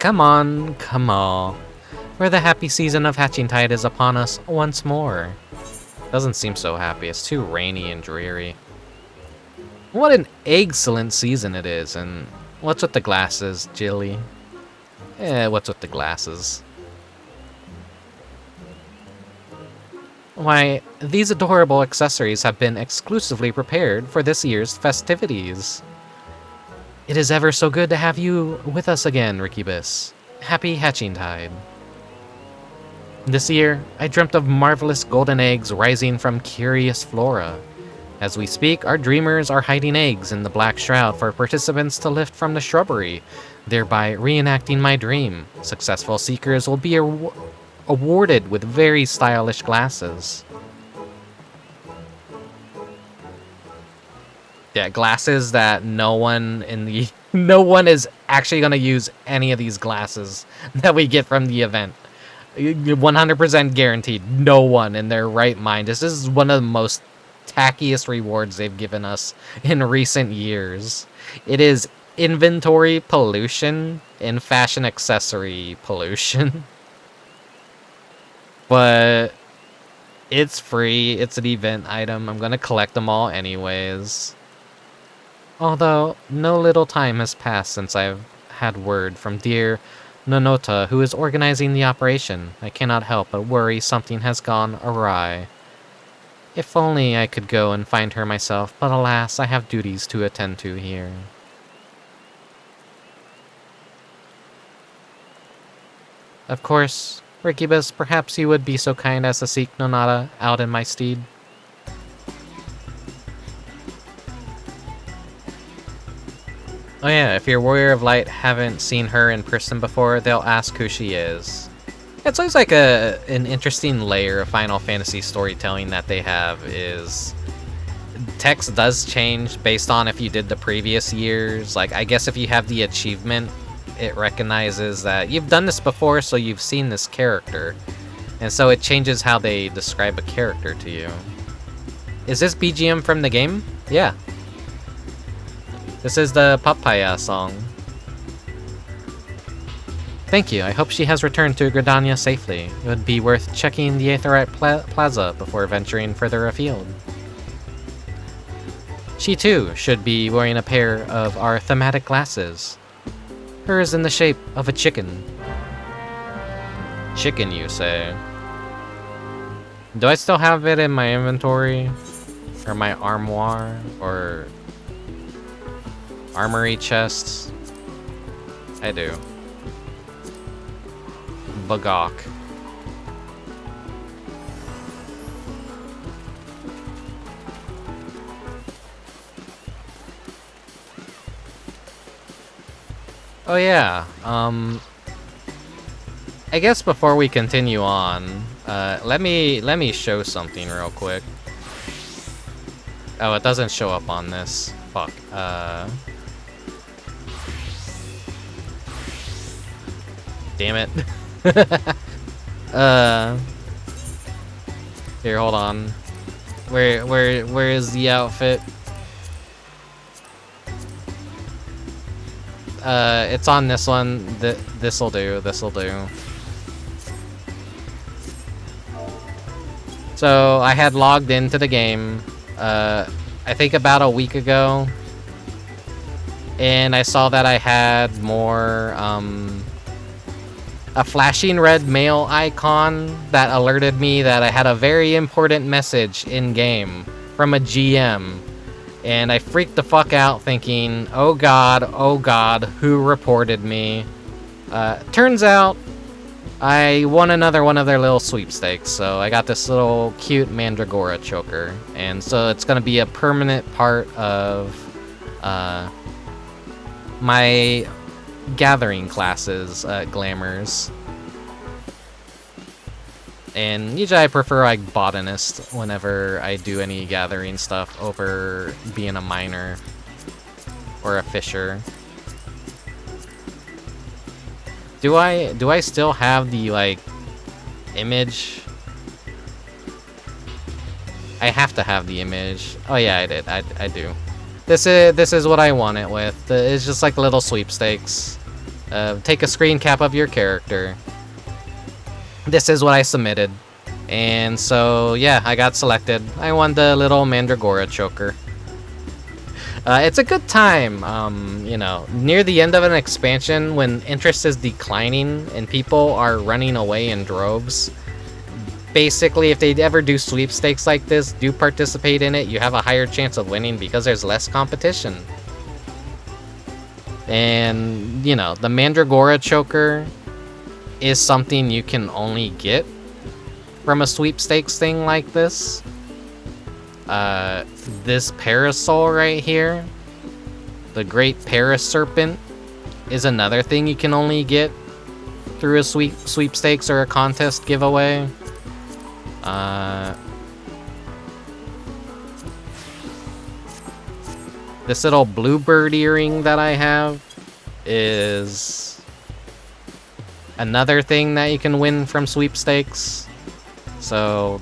Come on, come on. Where the happy season of hatching tide is upon us once more. Doesn't seem so happy. It's too rainy and dreary. What an excellent season it is, and what's with the glasses, Jilly? What's with the glasses? Why, these adorable accessories have been exclusively prepared for this year's festivities. It is ever so good to have you with us again, Rickubus. Happy hatching tide. This year, I dreamt of marvelous golden eggs rising from curious flora. As we speak, our dreamers are hiding eggs in the black shroud for participants to lift from the shrubbery, thereby reenacting my dream. Successful seekers will be awarded with very stylish glasses. Yeah, glasses that no one is actually gonna use any of these glasses that we get from the event. 100% guaranteed. No one in their right mind. This is one of the most tackiest rewards they've given us in recent years. It is inventory pollution and fashion accessory pollution. But it's free. It's an event item. I'm gonna collect them all anyways. Although, no little time has passed since I've had word from dear Nonota, who is organizing the operation. I cannot help but worry something has gone awry. If only I could go and find her myself, but alas, I have duties to attend to here. Of course, Rickubus, perhaps you would be so kind as to seek Nonata out in my stead. Oh yeah, if your Warrior of Light haven't seen her in person before, they'll ask who she is. It's always like an interesting layer of Final Fantasy storytelling that they have is text does change based on if you did the previous years. Like, I guess if you have the achievement, it recognizes that you've done this before, so you've seen this character. And so it changes how they describe a character to you. Is this BGM from the game? Yeah. This is the Papaya song. Thank you. I hope she has returned to Gridania safely. It would be worth checking the Aetherite Plaza before venturing further afield. She too should be wearing a pair of our thematic glasses. Hers in the shape of a chicken. Chicken, you say? Do I still have it in my inventory? Or my armoire? Or armory chests? I do. Bagok. Oh yeah, I guess before we continue on, let me show something real quick. Oh, it doesn't show up on this. Fuck. Damn it. Here, hold on. Where is the outfit? It's on this one. This'll do. This'll do. So I had logged into the game, I think about a week ago, and I saw that I had more, a flashing red mail icon that alerted me that I had a very important message in-game from a GM. And I freaked the fuck out thinking, oh god, who reported me? Turns out, I won another one of their little sweepstakes, so I got this little cute Mandragora choker. And so it's gonna be a permanent part of, my gathering classes, glamours. And usually I prefer like botanist whenever I do any gathering stuff over being a miner or a fisher. Do I still have the like image? I have to have the image. Oh yeah, I did. I do. This is what I want it with. It's just like little sweepstakes. take a screen cap of your character. This is what I submitted. And so, yeah, I got selected. I won the little Mandragora choker. It's a good time, you know, near the end of an expansion when interest is declining and people are running away in droves. Basically, if they ever do sweepstakes like this, do participate in it, you have a higher chance of winning because there's less competition. And, you know, the Mandragora choker is something you can only get from a sweepstakes thing like this. This parasol right here, the Great Paraserpent, is another thing you can only get through a sweepstakes or a contest giveaway. This little bluebird earring that I have is another thing that you can win from sweepstakes. So,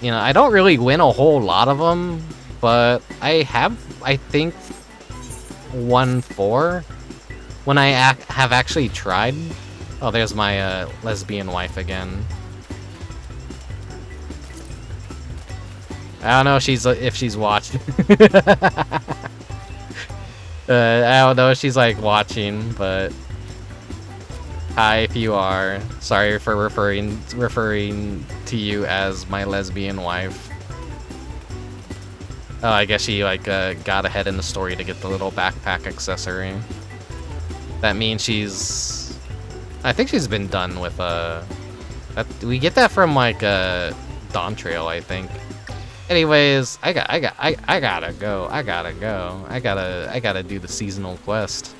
you know, I don't really win a whole lot of them, but I have, I think, won 4 when I have actually tried. Oh, there's my lesbian wife again. I don't know if she's watching. I don't know if she's like watching, but hi if you are. Sorry for referring to you as my lesbian wife. Oh, I guess she like got ahead in the story to get the little backpack accessory. That means she's, I think she's been done with we get that from like Dawn Trail, I think. Anyways, I gotta go. I gotta do the seasonal quest.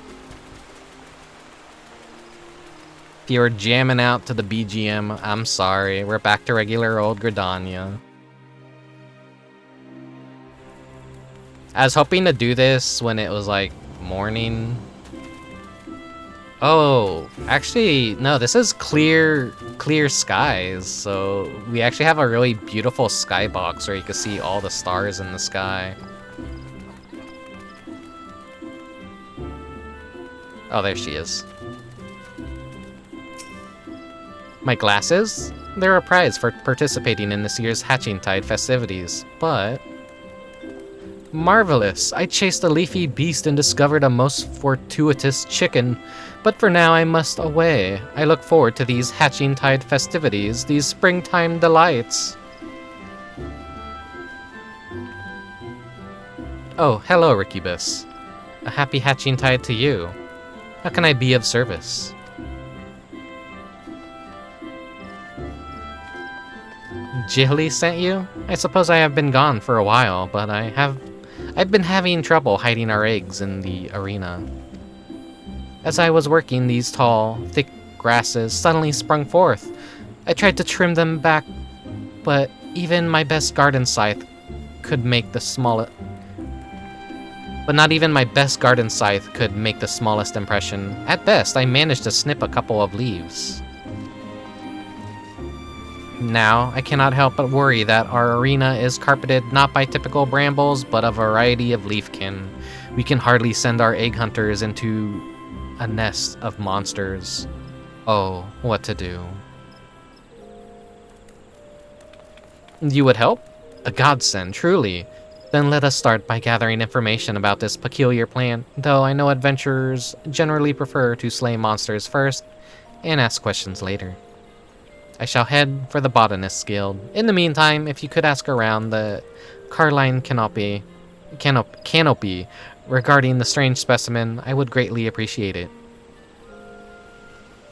If you're jamming out to the BGM, I'm sorry. We're back to regular old Gridania. I was hoping to do this when it was like morning. Oh, actually, no, this is clear skies, so we actually have a really beautiful skybox where you can see all the stars in the sky. Oh, there she is. My glasses? They're a prize for participating in this year's Hatching Tide festivities, but... Marvelous! I chased a leafy beast and discovered a most fortuitous chicken, but for now I must away. I look forward to these Hatching Tide festivities, these springtime delights. Oh, hello, Rickubus. A happy Hatching Tide to you. How can I be of service? Jihli sent you? I suppose I have been gone for a while, but I've been having trouble hiding our eggs in the arena. As I was working, these tall, thick grasses suddenly sprung forth. I tried to trim them back, but even my best garden scythe could make the smallest... But not even my best garden scythe could make the smallest impression. At best, I managed to snip a couple of leaves. Now, I cannot help but worry that our arena is carpeted not by typical brambles, but a variety of leafkin. We can hardly send our egg hunters into a nest of monsters. Oh, what to do? You would help? A godsend, truly. Then let us start by gathering information about this peculiar plant, though I know adventurers generally prefer to slay monsters first and ask questions later. I shall head for the Botanist's Guild. In the meantime, if you could ask around the Carline canopy regarding the strange specimen, I would greatly appreciate it.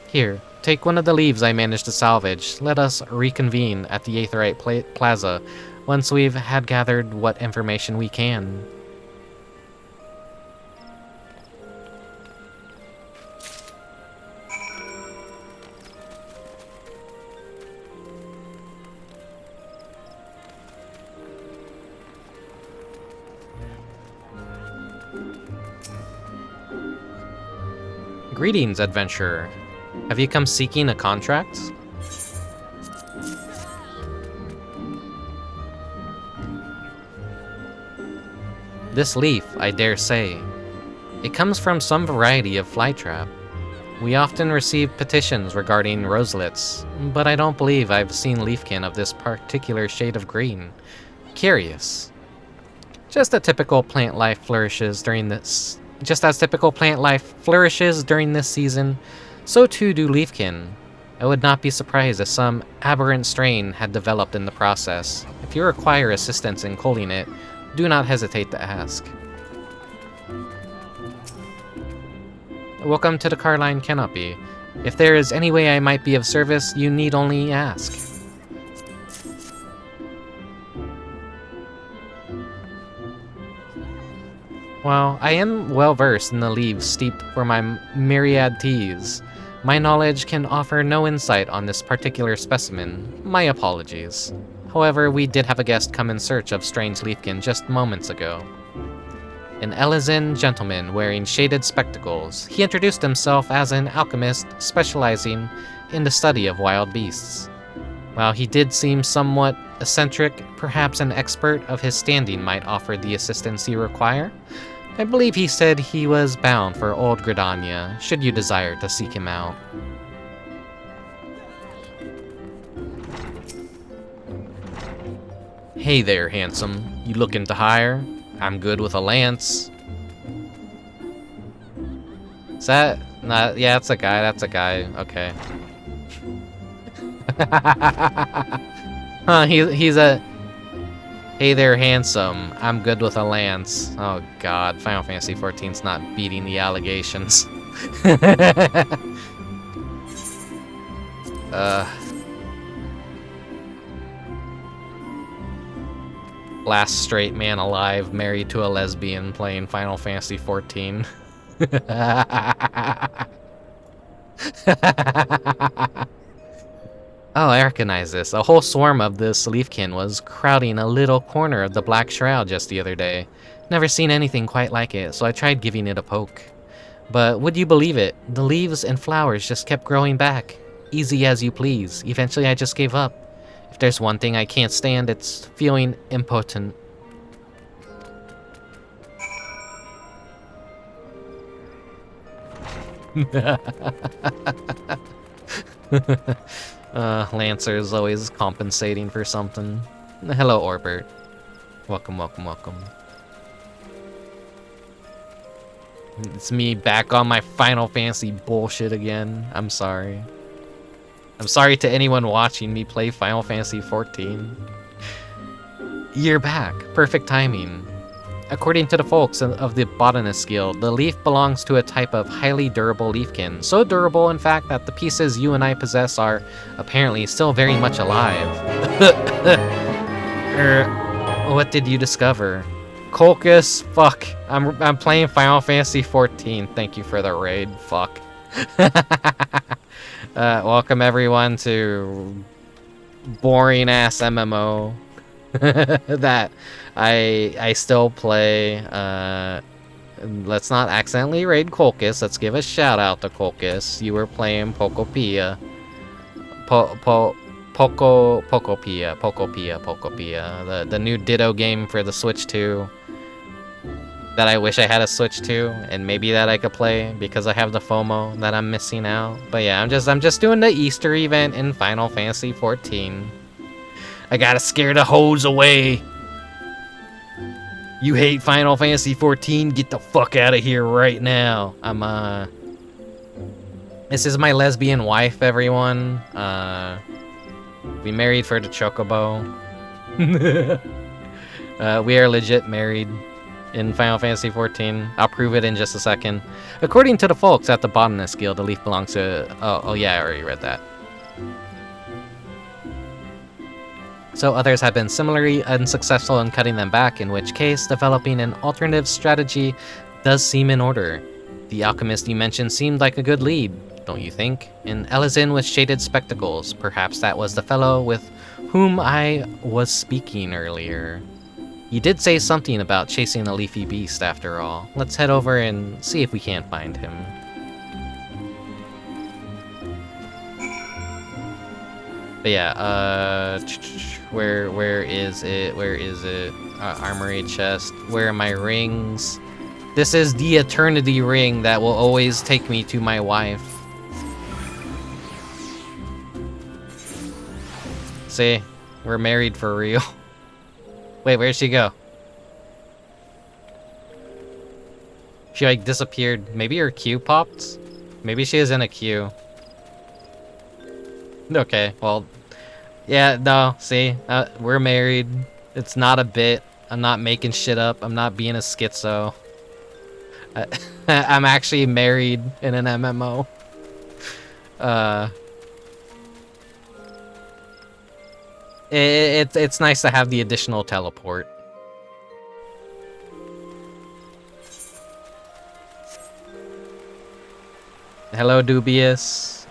Here, take one of the leaves I managed to salvage. Let us reconvene at the Aetheryte Plaza once we've had gathered what information we can. Greetings, adventurer. Have you come seeking a contract? This leaf, I dare say. It comes from some variety of flytrap. We often receive petitions regarding roselets, but I don't believe I've seen leafkin of this particular shade of green. Curious. Just as typical plant life flourishes during this season, so too do leafkin. I would not be surprised if some aberrant strain had developed in the process. If you require assistance in culling it, do not hesitate to ask. Welcome to the Carline Canopy. If there is any way I might be of service, you need only ask. While I am well versed in the leaves steeped for my myriad teas, my knowledge can offer no insight on this particular specimen. My apologies. However, we did have a guest come in search of strange leafkin just moments ago. An Elizin gentleman wearing shaded spectacles. He introduced himself as an alchemist specializing in the study of wild beasts. While he did seem somewhat eccentric, perhaps an expert of his standing might offer the assistance you require. I believe he said he was bound for Old Gridania, should you desire to seek him out. Hey there, handsome. You looking to hire? I'm good with a lance. Is that... Not, yeah, that's a guy, okay. He's a... Hey there, handsome. I'm good with a lance. Oh god, Final Fantasy XIV's not beating the allegations. Last straight man alive, married to a lesbian, playing Final Fantasy XIV. Oh, I recognize this. A whole swarm of this leafkin was crowding a little corner of the Black Shroud just the other day. Never seen anything quite like it, so I tried giving it a poke. But would you believe it? The leaves and flowers just kept growing back. Easy as you please. Eventually I just gave up. If there's one thing I can't stand, it's feeling impotent. Lancer is always compensating for something. Hello, Orbert. Welcome, welcome, welcome. It's me back on my Final Fantasy bullshit again. I'm sorry. I'm sorry to anyone watching me play Final Fantasy XIV. You're back. Perfect timing. According to the folks of the Botanist Guild, the leaf belongs to a type of highly durable leafkin. So durable, in fact, that the pieces you and I possess are apparently still very much alive. What did you discover? Colchis? Fuck. I'm playing Final Fantasy XIV. Thank you for the raid. Fuck. Welcome everyone to boring ass MMO that I still play. Let's not accidentally raid Colchis. Let's give a shout out to Colchis. You were playing Pokopia. Pokopia. The new Ditto game for the Switch 2. That I wish I had a Switch 2, and maybe that I could play because I have the FOMO that I'm missing out. But yeah, I'm just doing the Easter event in Final Fantasy XIV. I gotta scare the hoes away. You hate Final Fantasy XIV? Get the fuck out of here right now. This is my lesbian wife, everyone. We married for the chocobo. We are legit married in Final Fantasy XIV. I'll prove it in just a second. According to the folks at the Botanist Guild, the leaf belongs to... Oh yeah, I already read that. So others have been similarly unsuccessful in cutting them back, in which case, developing an alternative strategy does seem in order. The alchemist you mentioned seemed like a good lead, don't you think? An Elizin with shaded spectacles. Perhaps that was the fellow with whom I was speaking earlier. You did say something about chasing a leafy beast after all. Let's head over and see if we can't find him. But yeah, where is it? Armory chest. Where are my rings? This is the eternity ring that will always take me to my wife. See? We're married for real. Wait, where'd she go? She like disappeared. Maybe her queue popped? Maybe she is in a queue. Okay, well, yeah, no, see, we're married. It's not a bit. I'm not making shit up. I'm not being a schizo. I'm actually married in an MMO. It's nice to have the additional teleport. Hello, Dubious.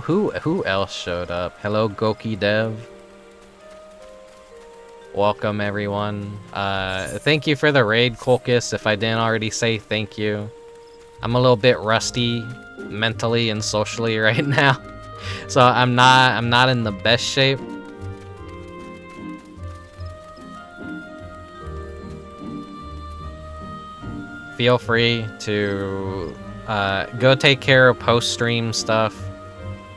Who else showed up? Hello, Goki Dev. Welcome, everyone. Thank you for the raid, Kolkus, if I didn't already say thank you. I'm a little bit rusty mentally and socially right now. So I'm not in the best shape. Feel free to go take care of post-stream stuff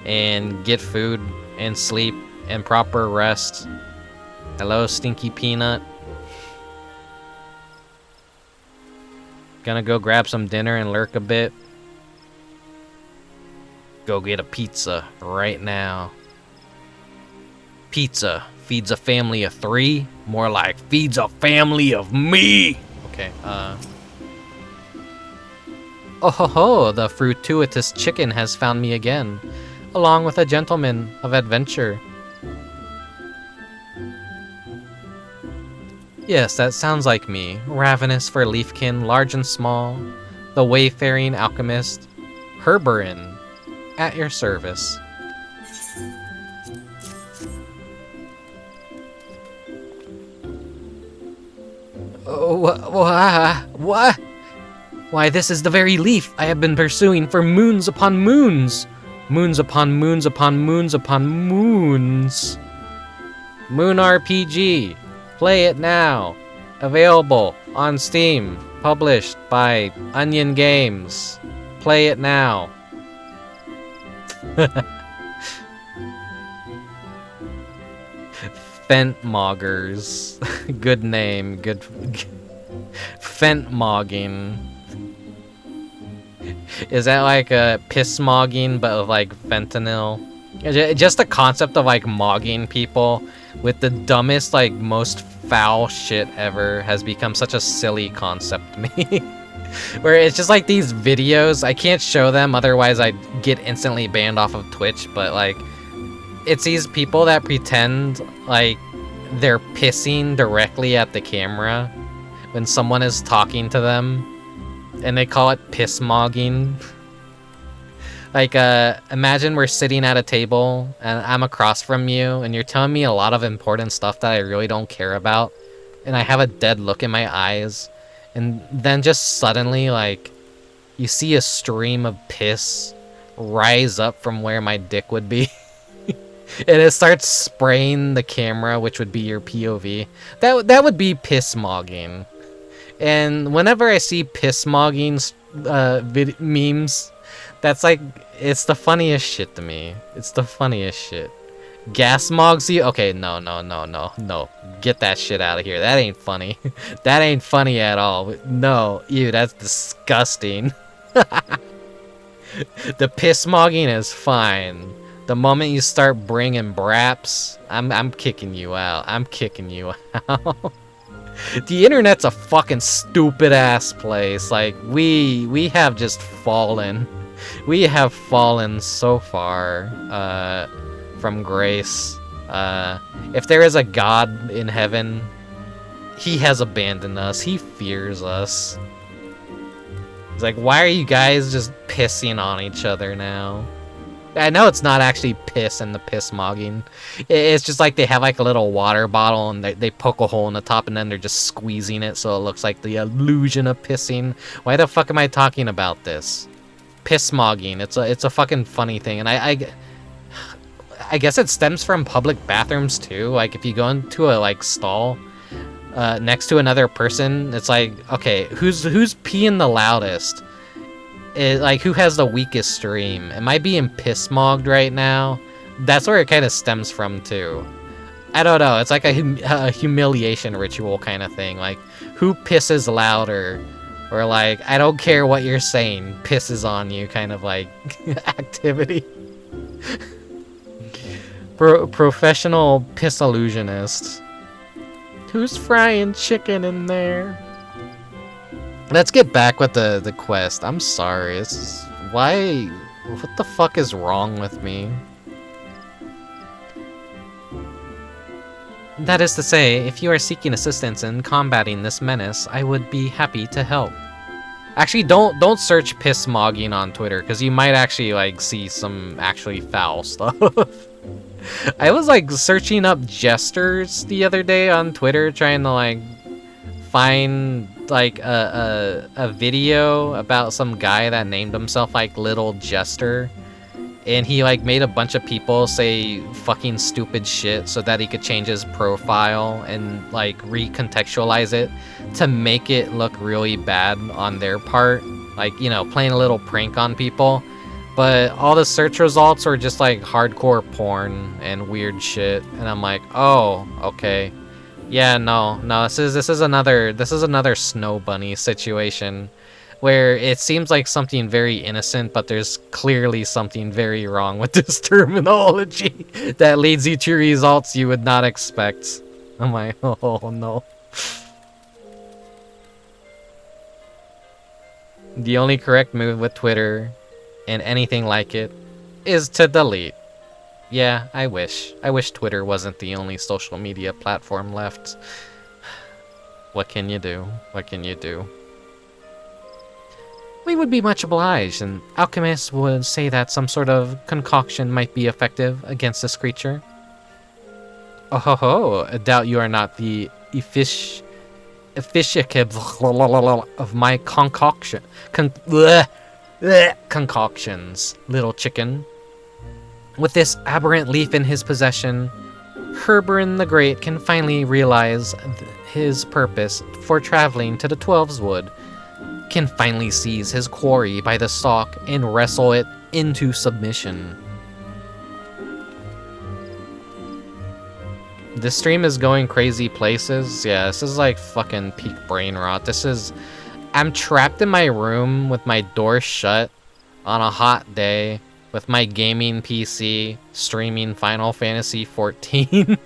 and get food and sleep and proper rest. Hello, Stinky Peanut. Gonna go grab some dinner and lurk a bit. Go get a pizza right now. Pizza feeds a family of 3. More like feeds a family of me. Okay, Oh ho ho, the fruitous chicken has found me again, along with a gentleman of adventure. Yes, that sounds like me, ravenous for leafkin, large and small, the wayfaring alchemist, Herberin, at your service. What? Why, this is the very leaf I have been pursuing for moons upon moons. Moons upon moons upon moons upon moons. Moon RPG. Play it now. Available on Steam. Published by Onion Games. Play it now. Fentmoggers. Good name. Good. Fentmogging. Is that like a piss-mogging, but with like fentanyl? Just the concept of like mogging people with the dumbest, like most foul shit ever has become such a silly concept to me. Where it's just like these videos, I can't show them, otherwise I'd get instantly banned off of Twitch, but like, it's these people that pretend like they're pissing directly at the camera when someone is talking to them. And they call it piss-mogging. Like, imagine we're sitting at a table, and I'm across from you, and you're telling me a lot of important stuff that I really don't care about, and I have a dead look in my eyes, and then just suddenly, like, you see a stream of piss rise up from where my dick would be, and it starts spraying the camera, which would be your POV. That would be piss-mogging. And whenever I see piss-mogging memes, that's like, it's the funniest shit to me. It's the funniest shit. Gas mogs you? Okay, no. Get that shit out of here. That ain't funny. That ain't funny at all. No, ew, that's disgusting. The piss-mogging is fine. The moment you start bringing braps, I'm kicking you out. I'm kicking you out. The internet's a fucking stupid ass place. Like, we have just fallen. We have fallen so far from grace. If there is a God in heaven, he has abandoned us. He fears us. He's like, why are you guys just pissing on each other now? I know it's not actually piss and the piss-mogging. It's just like they have like a little water bottle and they poke a hole in the top and then they're just squeezing it so it looks like the illusion of pissing. Why the fuck am I talking about this? Piss-mogging. It's a fucking funny thing, and I guess it stems from public bathrooms too. Like if you go into a like stall next to another person, it's like, okay, who's peeing the loudest? Like, who has the weakest stream? Am I being piss-mogged right now? That's where it kind of stems from too. I don't know. It's like a humiliation ritual kind of thing. Like, who pisses louder? Or like, I don't care what you're saying, pisses on you kind of like activity. Professional piss illusionist. Who's frying chicken in there? Let's get back with the quest. I'm sorry. Why? What the fuck is wrong with me? That is to say, if you are seeking assistance in combating this menace, I would be happy to help. Actually, don't search piss mogging on Twitter, because you might actually like see some actually foul stuff. I was like searching up jesters the other day on Twitter, trying to like find like a video about some guy that named himself like Little Jester. And he like made a bunch of people say fucking stupid shit so that he could change his profile and like recontextualize it to make it look really bad on their part. Like, you know, playing a little prank on people. But all the search results were just like hardcore porn and weird shit. And I'm like, oh, okay. Yeah, no, this is another Snow Bunny situation. Where it seems like something very innocent, but there's clearly something very wrong with this terminology that leads you to results you would not expect. I'm like, oh no. The only correct move with Twitter, and anything like it, is to delete. Yeah, I wish. I wish Twitter wasn't the only social media platform left. What can you do? What can you do? We would be much obliged, and alchemists would say that some sort of concoction might be effective against this creature. Oh ho ho, I doubt you are not the efficient of my concoctions, little chicken. With this aberrant leaf in his possession, Herberin the Great can finally realize his purpose for traveling to the Twelves Wood. Can finally seize his quarry by the stalk and wrestle it into submission. This stream is going crazy places. Yeah, this is like fucking peak brain rot. I'm trapped in my room with my door shut on a hot day with my gaming PC streaming Final Fantasy XIV.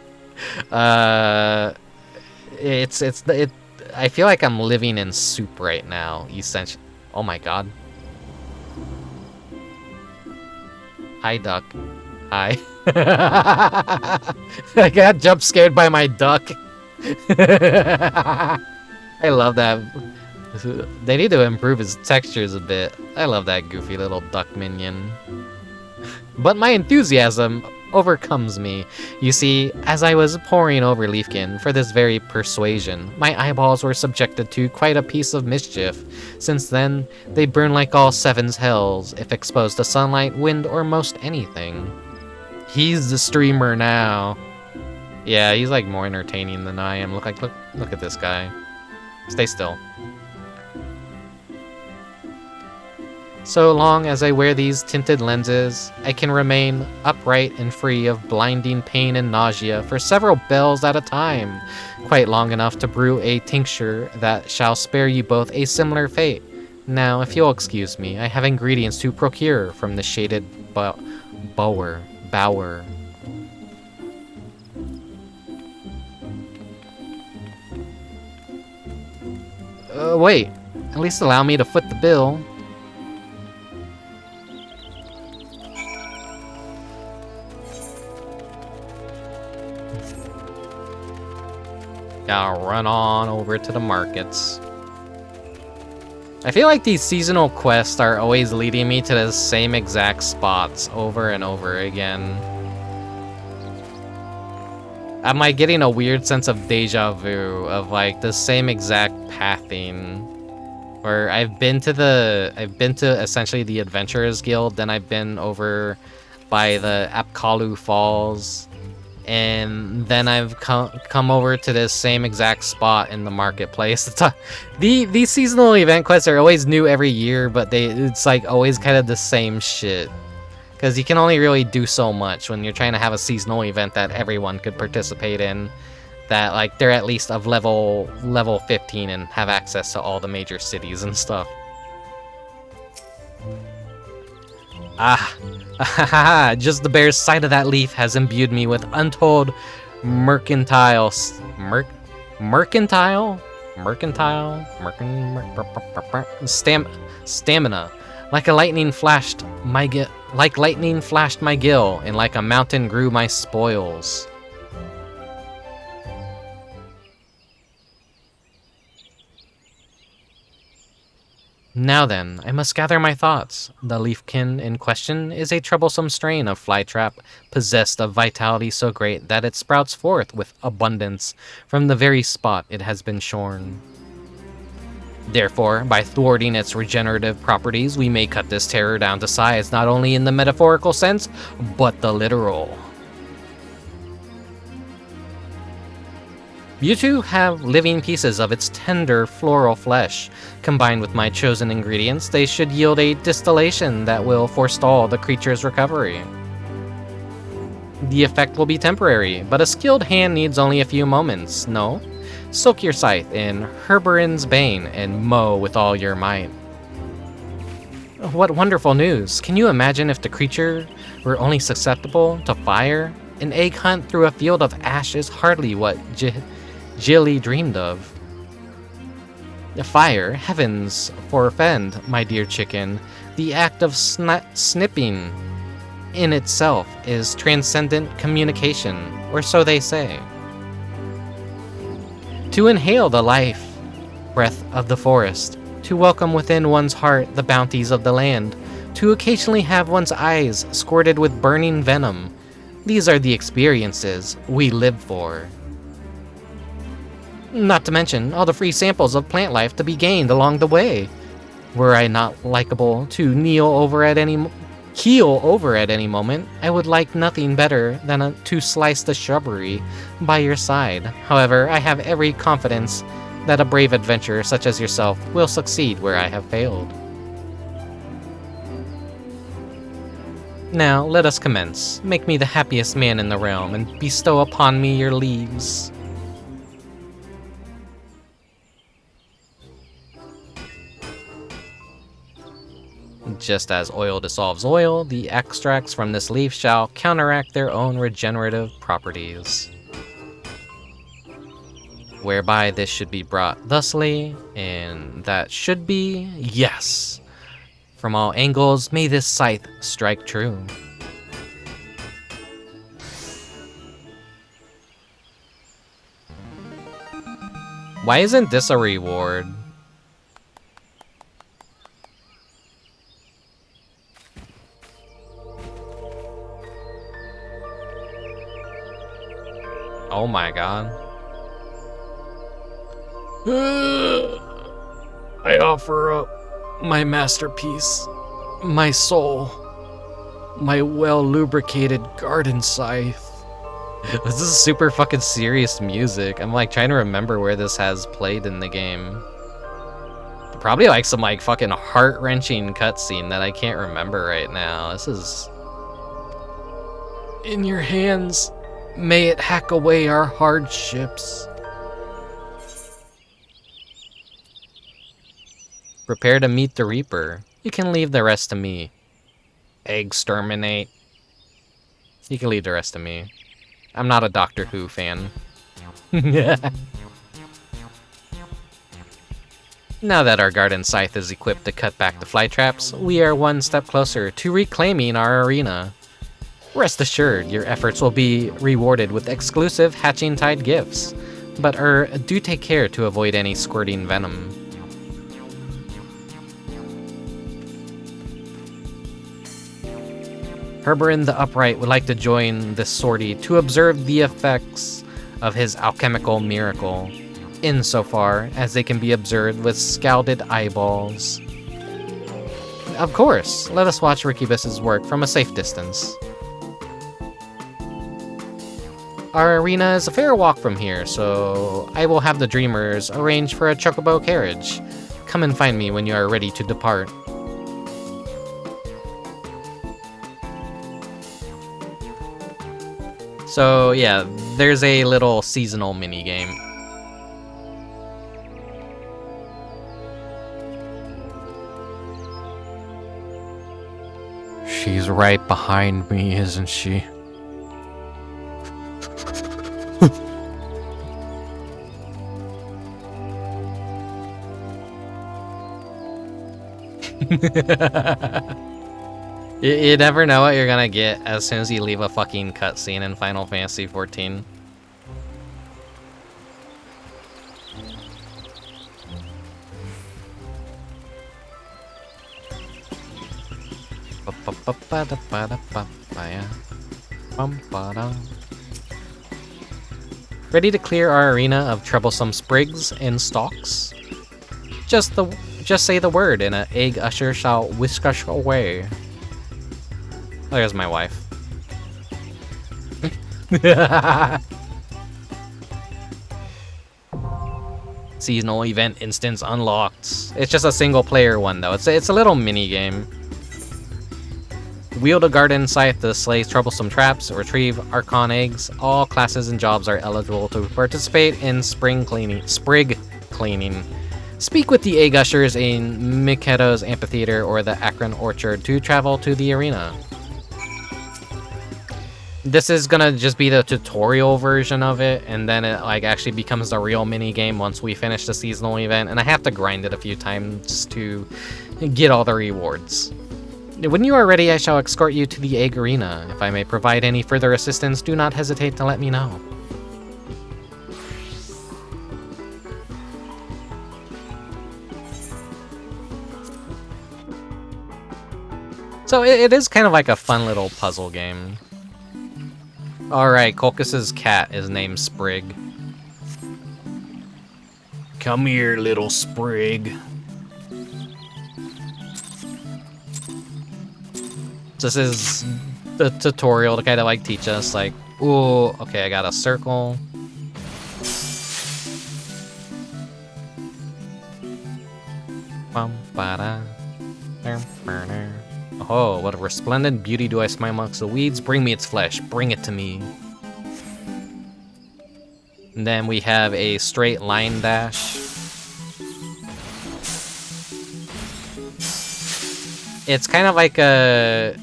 I feel like I'm living in soup right now, essentially. Oh my god. Hi, duck. Hi. I got jump scared by my duck. I love that. They need to improve his textures a bit. I love that goofy little duck minion. But my enthusiasm overcomes me. You see, as I was poring over Leafkin for this very persuasion, my eyeballs were subjected to quite a piece of mischief. Since then, they burn like all Seven's hells, if exposed to sunlight, wind, or most anything. He's the streamer now. Yeah, he's like more entertaining than I am. Look at this guy. Stay still. So long as I wear these tinted lenses, I can remain upright and free of blinding pain and nausea for several bells at a time, quite long enough to brew a tincture that shall spare you both a similar fate. Now, if you'll excuse me, I have ingredients to procure from the shaded bower. Wait, at least allow me to foot the bill. I'll run on over to the markets. I feel like these seasonal quests are always leading me to the same exact spots over and over again. I'm like getting a weird sense of deja vu of like the same exact pathing. Where I've been to essentially the Adventurers Guild, then I've been over by the Apkalu Falls. And then I've come over to this same exact spot in the marketplace. These seasonal event quests are always new every year, but it's like always kind of the same shit. Because you can only really do so much when you're trying to have a seasonal event that everyone could participate in. That, like, they're at least of level 15 and have access to all the major cities and stuff. Just the bare sight of that leaf has imbued me with untold stamina. Like lightning flashed my gill, and like a mountain grew my spoils. Now then, I must gather my thoughts. The leafkin in question is a troublesome strain of flytrap, possessed of vitality so great that it sprouts forth with abundance from the very spot it has been shorn. Therefore, by thwarting its regenerative properties, we may cut this terror down to size not only in the metaphorical sense, but the literal. You two have living pieces of its tender floral flesh. Combined with my chosen ingredients, they should yield a distillation that will forestall the creature's recovery. The effect will be temporary, but a skilled hand needs only a few moments, no? Soak your scythe in Herberon's Bane and mow with all your might. What wonderful news! Can you imagine if the creature were only susceptible to fire? An egg hunt through a field of ash is hardly what Jilly dreamed of. The fire, heavens forfend, my dear chicken. The act of snipping in itself is transcendent communication, or so they say. To inhale the life breath of the forest, to welcome within one's heart the bounties of the land, to occasionally have one's eyes squirted with burning venom, these are the experiences we live for. Not to mention all the free samples of plant life to be gained along the way. Were I not likable to keel over at any moment, I would like nothing better than to slice the shrubbery by your side. However, I have every confidence that a brave adventurer such as yourself will succeed where I have failed. Now, let us commence. Make me the happiest man in the realm, and bestow upon me your leaves. Just as oil dissolves oil, the extracts from this leaf shall counteract their own regenerative properties. Whereby this should be brought thusly, and that should be, yes. From all angles, may this scythe strike true. Why isn't this a reward? Oh my god. I offer up my masterpiece, my soul, my well-lubricated garden scythe. This is super fucking serious music. I'm like trying to remember where this has played in the game. Probably like some like fucking heart-wrenching cutscene that I can't remember right now. This is... In your hands, may it hack away our hardships. Prepare to meet the Reaper. You can leave the rest to me. Exterminate. You can leave the rest to me. I'm not a Doctor Who fan. Now that our garden scythe is equipped to cut back the fly traps, we are one step closer to reclaiming our arena. Rest assured, your efforts will be rewarded with exclusive Hatching Tide gifts, but do take care to avoid any squirting venom. Herberon the Upright would like to join this sortie to observe the effects of his alchemical miracle, insofar as they can be observed with scalded eyeballs. Of course, let us watch Rickubus's work from a safe distance. Our arena is a fair walk from here, so I will have the Dreamers arrange for a chocobo carriage. Come and find me when you are ready to depart. So yeah, there's a little seasonal mini game. She's right behind me, isn't she? You never know what you're gonna get as soon as you leave a fucking cutscene in Final Fantasy XIV. Ready to clear our arena of troublesome sprigs and stalks? Just say the word, and an egg usher shall whisk us away. Oh, there's my wife. Seasonal event instance unlocked. It's just a single player one though. It's a little mini game. Wield a garden scythe to slay troublesome traps, retrieve Archon eggs. All classes and jobs are eligible to participate in sprig cleaning. Speak with the egg ushers in Mikedo's Amphitheater or the Akron Orchard to travel to the arena. This is gonna just be the tutorial version of it, and then it like actually becomes the real mini game once we finish the seasonal event, and I have to grind it a few times to get all the rewards. When you are ready, I shall escort you to the egg arena. If I may provide any further assistance, do not hesitate to let me know. So it is kind of like a fun little puzzle game. Alright, Colchus's cat is named Sprig. Come here, little Sprig. This is the tutorial to kind of like teach us like, ooh, okay, I got a circle. Oh, what a resplendent beauty do I smile amongst the weeds. Bring me its flesh, bring it to me. And then we have a straight line dash. It's kind of like a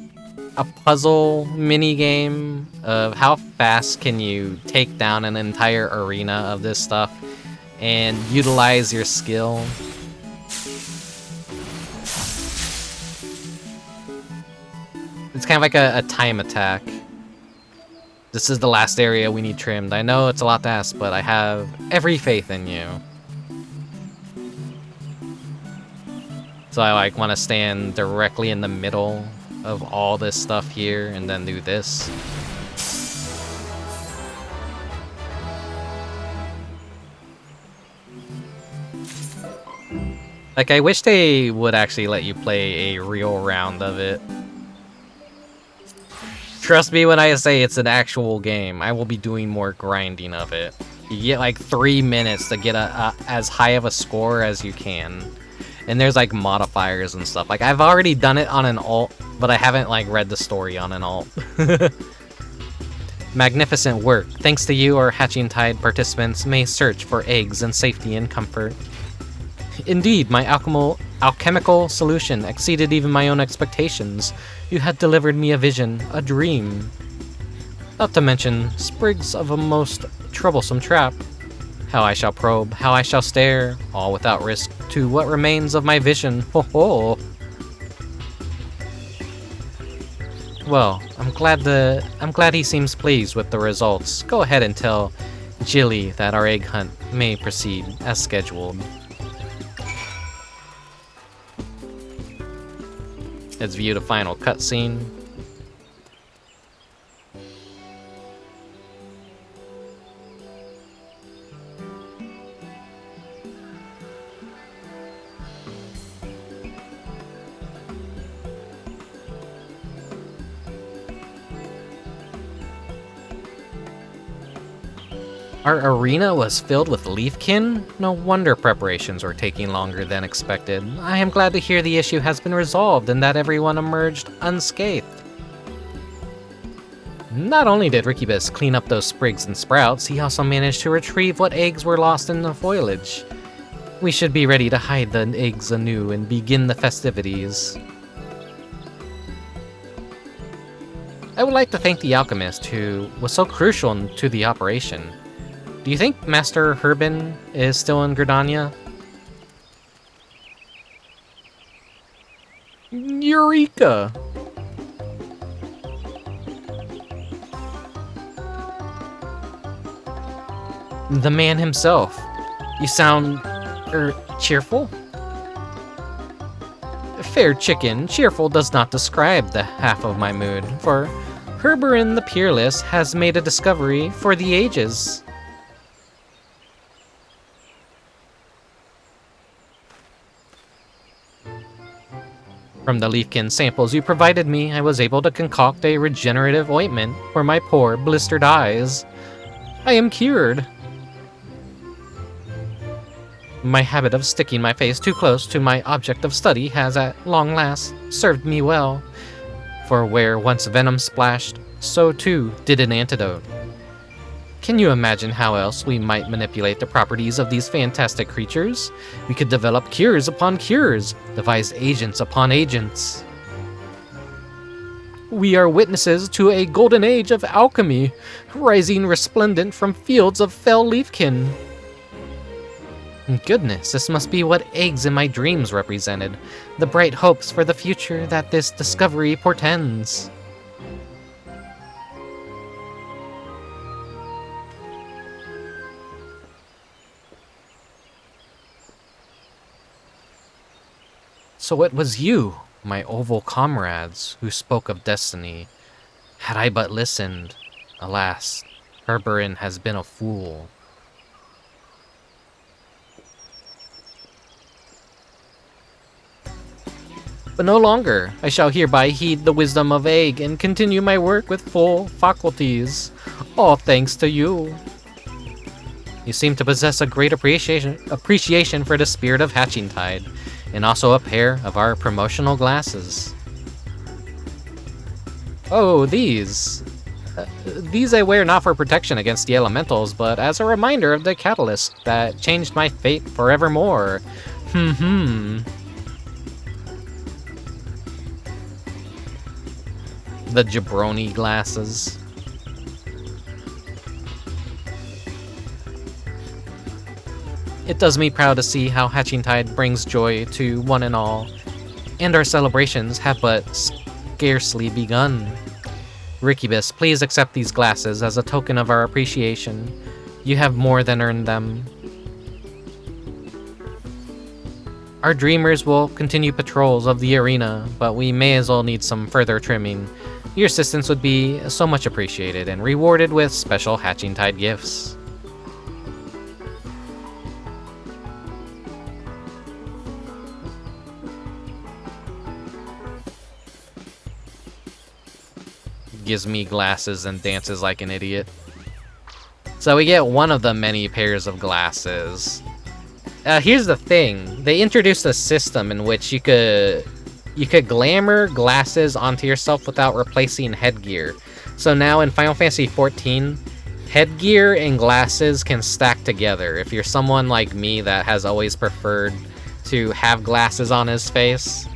puzzle mini game of how fast can you take down an entire arena of this stuff and utilize your skill. It's kind of like a time attack. This is the last area we need trimmed. I know it's a lot to ask, but I have every faith in you. So I like want to stand directly in the middle of all this stuff here and then do this. Like, I wish they would actually let you play a real round of it. Trust me when I say it's an actual game. I will be doing more grinding of it. You get like 3 minutes to get as high of a score as you can. And there's like modifiers and stuff. Like, I've already done it on an alt, but I haven't like read the story on an alt. Magnificent work. Thanks to you, our Hatching Tide participants may search for eggs in safety and comfort. Indeed, my alchemical solution exceeded even my own expectations. You had delivered me a vision, a dream. Not to mention sprigs of a most troublesome trap. How I shall probe, how I shall stare, all without risk to what remains of my vision. Ho ho! Well, I'm glad he seems pleased with the results. Go ahead and tell Jilly that our egg hunt may proceed as scheduled. Let's view the final cutscene. Our arena was filled with leafkin? No wonder preparations were taking longer than expected. I am glad to hear the issue has been resolved and that everyone emerged unscathed. Not only did Rickubus clean up those sprigs and sprouts, he also managed to retrieve what eggs were lost in the foliage. We should be ready to hide the eggs anew and begin the festivities. I would like to thank the alchemist who was so crucial to the operation. Do you think Master Herbin is still in Gridania? Eureka! The man himself. You sound, cheerful? Fair chicken, cheerful does not describe the half of my mood, for Herberin the Peerless has made a discovery for the ages. From the leafkin samples you provided me, I was able to concoct a regenerative ointment for my poor, blistered eyes. I am cured. My habit of sticking my face too close to my object of study has at long last served me well, for where once venom splashed, so too did an antidote. Can you imagine how else we might manipulate the properties of these fantastic creatures? We could develop cures upon cures, devise agents upon agents. We are witnesses to a golden age of alchemy, rising resplendent from fields of fell leafkin. Goodness, this must be what eggs in my dreams represented, the bright hopes for the future that this discovery portends. So it was you, my oval comrades, who spoke of destiny. Had I but listened. Alas, Herberin has been a fool. But no longer. I shall hereby heed the wisdom of Egg and continue my work with full faculties. All thanks to you. You seem to possess a great appreciation for the spirit of Hatchingtide, and also a pair of our promotional glasses. Oh, these. These I wear not for protection against the elementals, but as a reminder of the catalyst that changed my fate forevermore. The jabroni glasses. It does me proud to see how Hatchingtide brings joy to one and all, and our celebrations have but scarcely begun. Rickubus, please accept these glasses as a token of our appreciation. You have more than earned them. Our dreamers will continue patrols of the arena, but we may as well need some further trimming. Your assistance would be so much appreciated and rewarded with special Hatchingtide gifts. Gives me glasses and dances like an idiot. So we get one of the many pairs of glasses. Here's the thing. They introduced a system in which you could glamour glasses onto yourself without replacing headgear. So now in Final Fantasy XIV, headgear and glasses can stack together. If you're someone like me that has always preferred to have glasses on his face,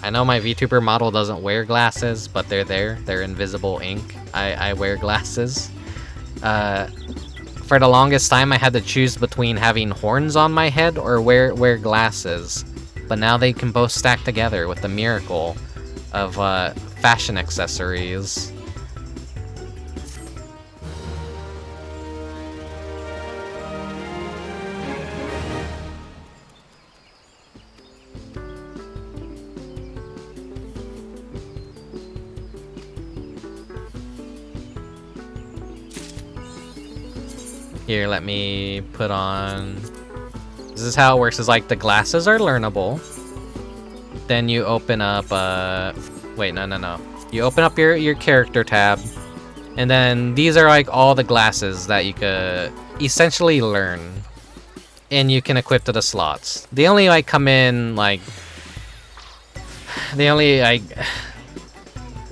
I know my Vtuber model doesn't wear glasses, but they're there. They're invisible ink. I wear glasses. For the longest time, I had to choose between having horns on my head or wear glasses. But now they can both stack together with the miracle of fashion accessories. Here, let me put on... This is how it works, is like the glasses are learnable. Then you open up, wait, no. You open up your character tab. And then these are like all the glasses that you could essentially learn. And you can equip to the slots. They only like come in like... They only like...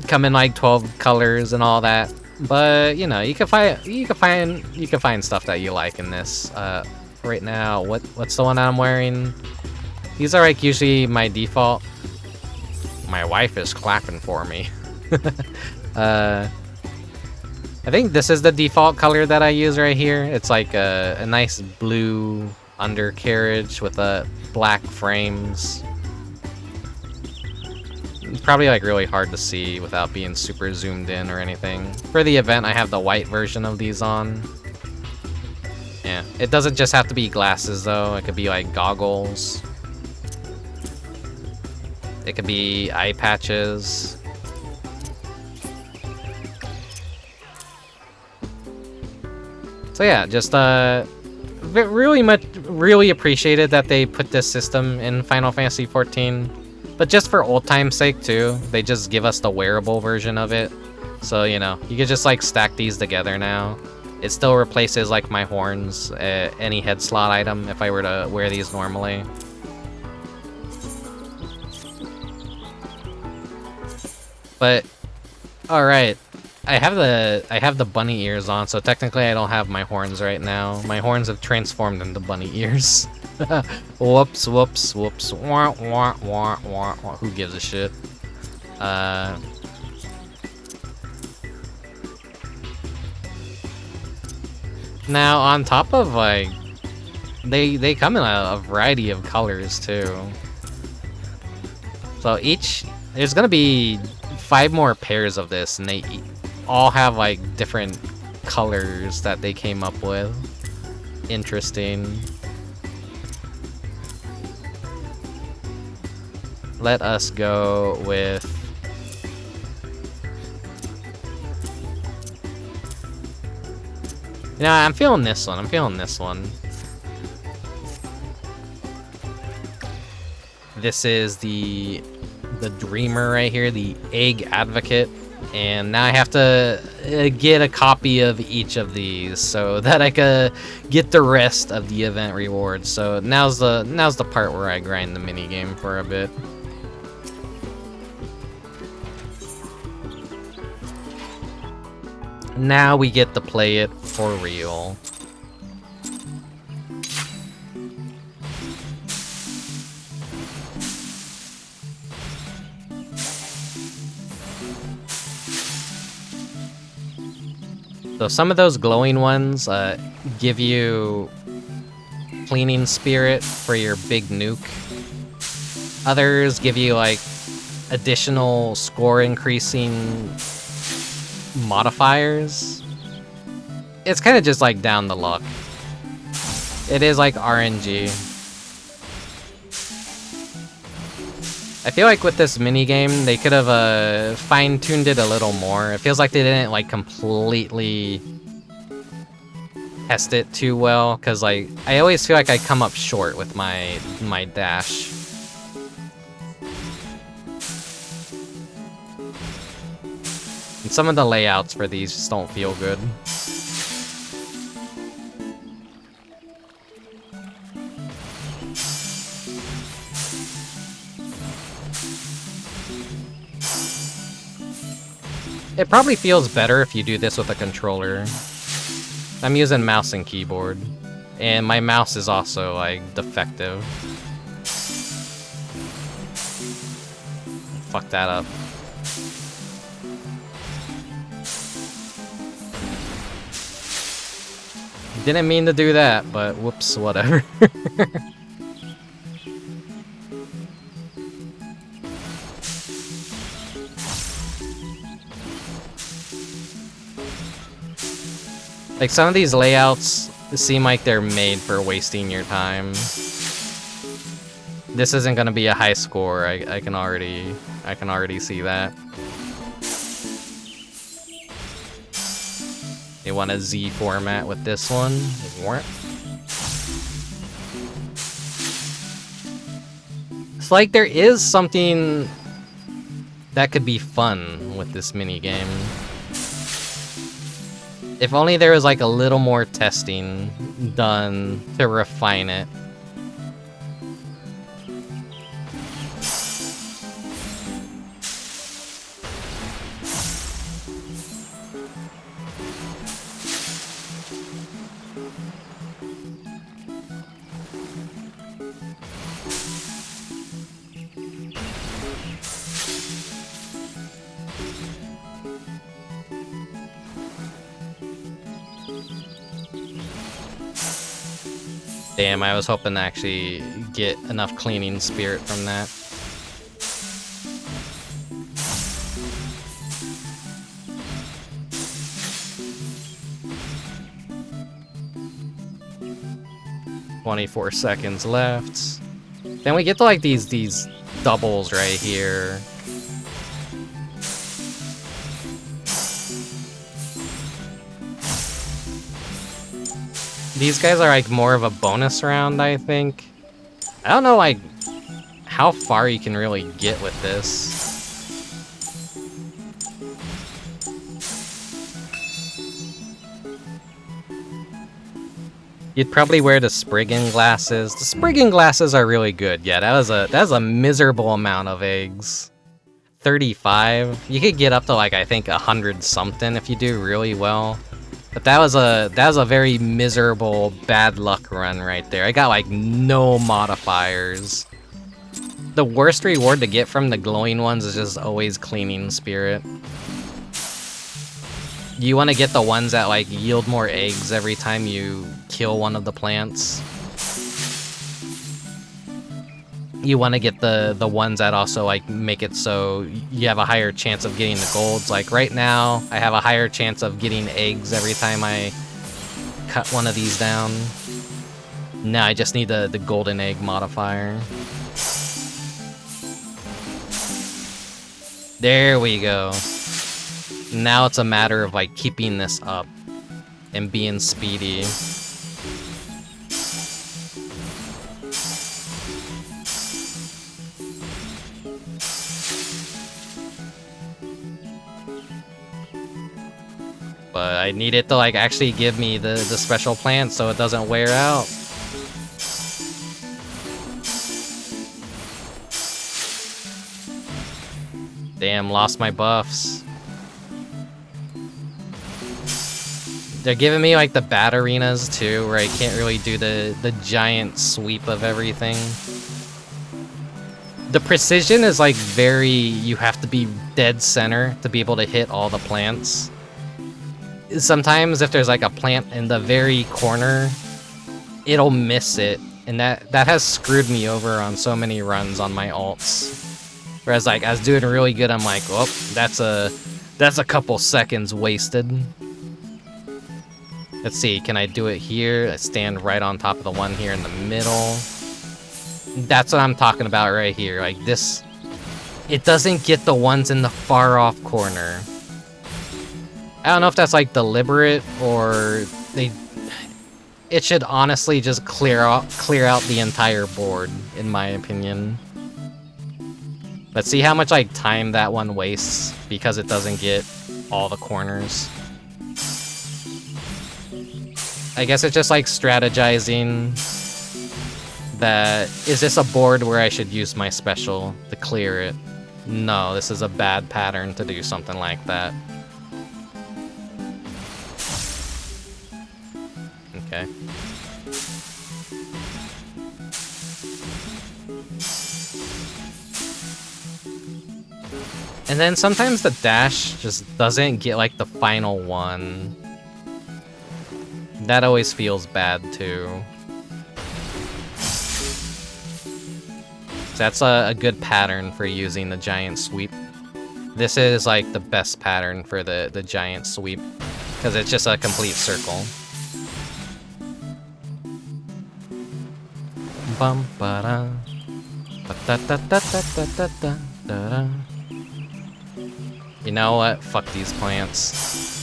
come in like 12 colors and all that. But you know, you can find stuff that you like in this. Right now, what's the one I'm wearing? These are like usually my default. My wife is clapping for me. I think this is the default color that I use right here. It's like a nice blue undercarriage with black frames. It's probably like really hard to see without being super zoomed in or anything. For the event, I have the white version of these on. Yeah, it doesn't just have to be glasses though. It could be like goggles. It could be eye patches. So yeah, just really appreciated that they put this system in Final Fantasy XIV. But just for old time's sake too, they just give us the wearable version of it. So, you know, you could just like stack these together now. It still replaces like my horns, any head slot item if I were to wear these normally. But alright. I have the bunny ears on, so technically I don't have my horns right now. My horns have transformed into bunny ears. Whoops, whoops, whoops. Wah, wah, wah, wah, wah. Who gives a shit? Now, on top of, like, they come in a variety of colors, too. So there's gonna be 5 more pairs of this, and they all have, like, different colors that they came up with. Interesting. Let us go with... Yeah, I'm feeling this one. This is the Dreamer right here, the Egg Advocate. And now I have to get a copy of each of these so that I could get the rest of the event rewards. So now's the part where I grind the minigame for a bit. Now we get to play it for real. So some of those glowing ones give you cleaning spirit for your big nuke. Others give you like additional score increasing modifiers. It's kind of just like down the luck. It is like RNG. I feel like with this minigame, they could have fine-tuned it a little more. It feels like they didn't like completely test it too well, because like I always feel like I come up short with my dash. And some of the layouts for these just don't feel good. It probably feels better if you do this with a controller. I'm using mouse and keyboard, and my mouse is also like defective. Fuck that up. Didn't mean to do that, but whoops, whatever. Like, some of these layouts seem like they're made for wasting your time. This isn't gonna be a high score. I can already see that. They want a Z format with this one. It's like there is something that could be fun with this minigame. If only there was like a little more testing done to refine it. Damn, I was hoping to actually get enough cleaning spirit from that. "24 seconds left." Then we get to like these doubles right here. These guys are like more of a bonus round, I think. I don't know like how far you can really get with this. You'd probably wear the Spriggan glasses. The Spriggan glasses are really good. Yeah, that was a miserable amount of eggs. 35. You could get up to like I think 100 something if you do really well. But that was a very miserable bad luck run right there. I got like no modifiers. The worst reward to get from the glowing ones is just always cleaning spirit. You want to get the ones that like yield more eggs every time you kill one of the plants. You want to get the ones that also like make it so you have a higher chance of getting the golds. Like right now, I have a higher chance of getting eggs every time I cut one of these down. Now I just need the golden egg modifier. There we go. Now it's a matter of like keeping this up and being speedy. But I need it to like actually give me the special plant so it doesn't wear out. Damn, lost my buffs. They're giving me like the bat arenas too, where I can't really do the giant sweep of everything. The precision is like very, you have to be dead center to be able to hit all the plants. Sometimes if there's like a plant in the very corner, it'll miss it. And that has screwed me over on so many runs on my ults. Whereas like I was doing really good, I'm like, oh, that's a couple seconds wasted. Let's see, can I do it here? I stand right on top of the one here in the middle. That's what I'm talking about right here. Like this, it doesn't get the ones in the far off corner. I don't know if that's like deliberate or it should honestly just clear out the entire board, in my opinion. Let's see how much like time that one wastes because it doesn't get all the corners. I guess it's just like strategizing that, is this a board where I should use my special to clear it? No, this is a bad pattern to do something like that. Okay. And then sometimes the dash just doesn't get like the final one. That always feels bad too. So that's a good pattern for using the giant sweep. This is like the best pattern for the giant sweep, because it's just a complete circle. Bum ba da da da da da da da da. You know what? Fuck these plants.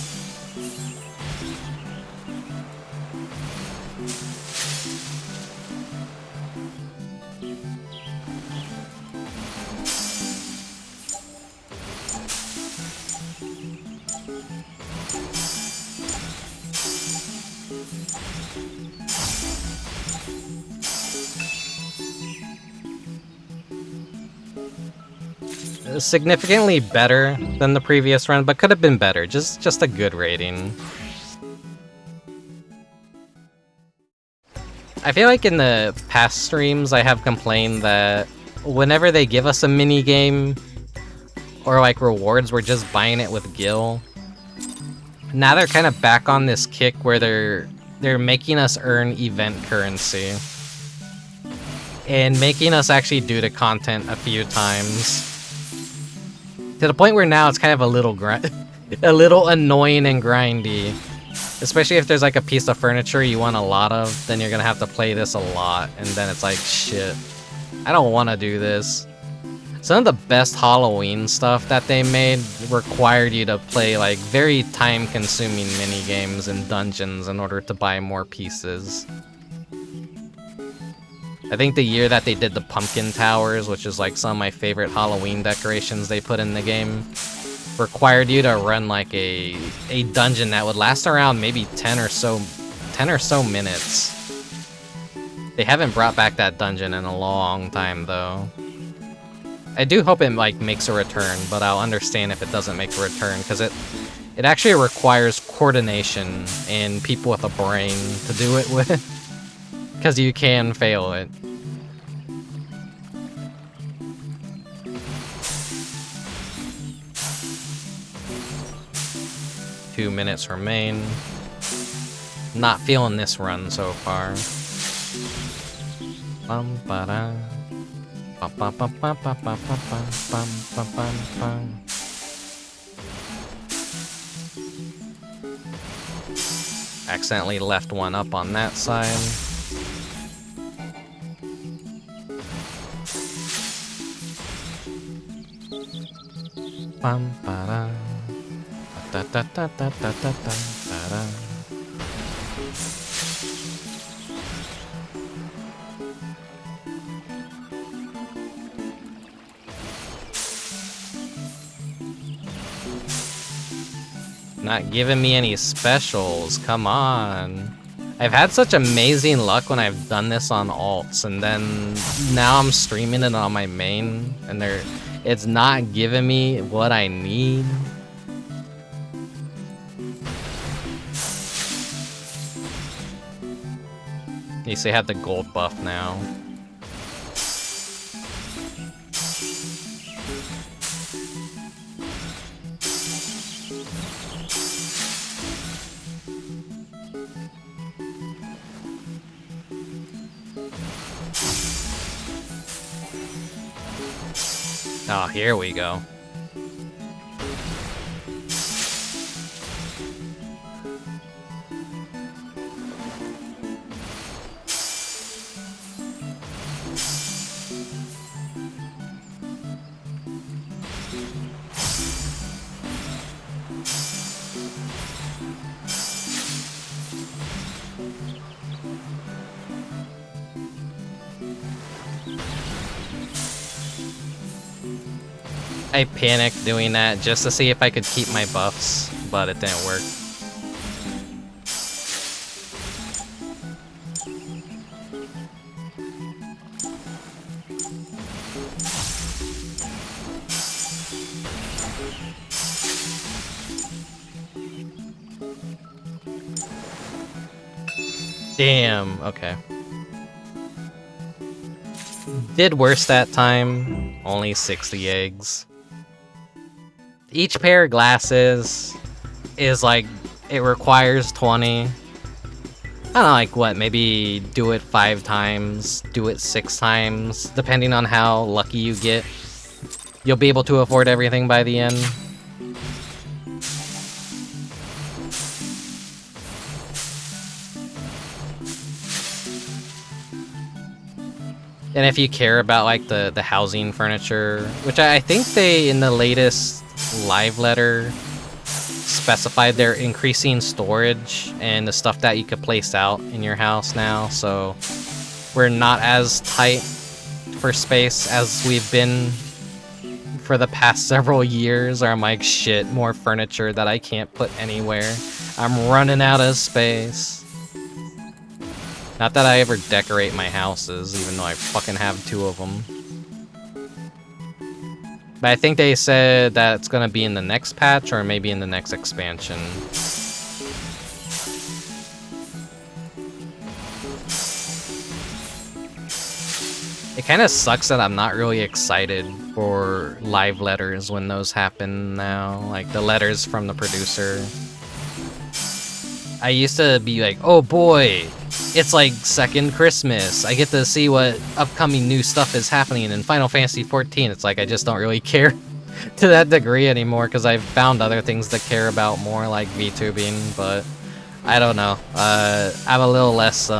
Significantly better than the previous run, but could have been better. Just a good rating. I feel like in the past streams I have complained that whenever they give us a mini game or like rewards, we're just buying it with Gil. Now they're kind of back on this kick where they're they're making us earn event currency. And making us actually do the content a few times. To the point where now it's kind of a little a little annoying and grindy. Especially if there's like a piece of furniture you want a lot of, then you're gonna have to play this a lot, and then it's like, shit, I don't want to do this. Some of the best Halloween stuff that they made required you to play like very time-consuming mini-games and dungeons in order to buy more pieces. I think the year that they did the pumpkin towers, which is like some of my favorite Halloween decorations they put in the game, required you to run like a dungeon that would last around maybe 10 or so minutes. They haven't brought back that dungeon in a long time though. I do hope it like makes a return, but I'll understand if it doesn't make a return, because it actually requires coordination and people with a brain to do it with, because you can fail it. Two minutes remain. Not feeling this run so far. Bum ba da. Bum bum bum bum bum bum bum bum bum bum. Accidentally left one up on that side. Bum ba da. Da da da da da da da da. Not giving me any specials, come on. I've had such amazing luck when I've done this on alts, and then now I'm streaming it on my main, and it's not giving me what I need. At least they have the gold buff now. Oh, here we go. I panicked doing that just to see if I could keep my buffs, but it didn't work. Damn, okay. Did worse that time, only 60 eggs. Each pair of glasses is like, it requires 20. I don't know, like what, maybe do it 5 times, do it 6 times, depending on how lucky you get. You'll be able to afford everything by the end. And if you care about like the housing furniture, which I think they, in the latest live letter, specified they're increasing storage and the stuff that you could place out in your house now, so we're not as tight for space as we've been for the past several years, or I'm like, shit, more furniture that I can't put anywhere. I'm running out of space. Not that I ever decorate my houses, even though I fucking have 2 of them. But I think they said that it's gonna be in the next patch, or maybe in the next expansion. It kind of sucks that I'm not really excited for live letters when those happen now, like the letters from the producer. I used to be like, oh boy, it's like second Christmas. I get to see what upcoming new stuff is happening in Final Fantasy XIV. It's like I just don't really care to that degree anymore because I've found other things to care about more, like VTubing, but I don't know. I'm a little less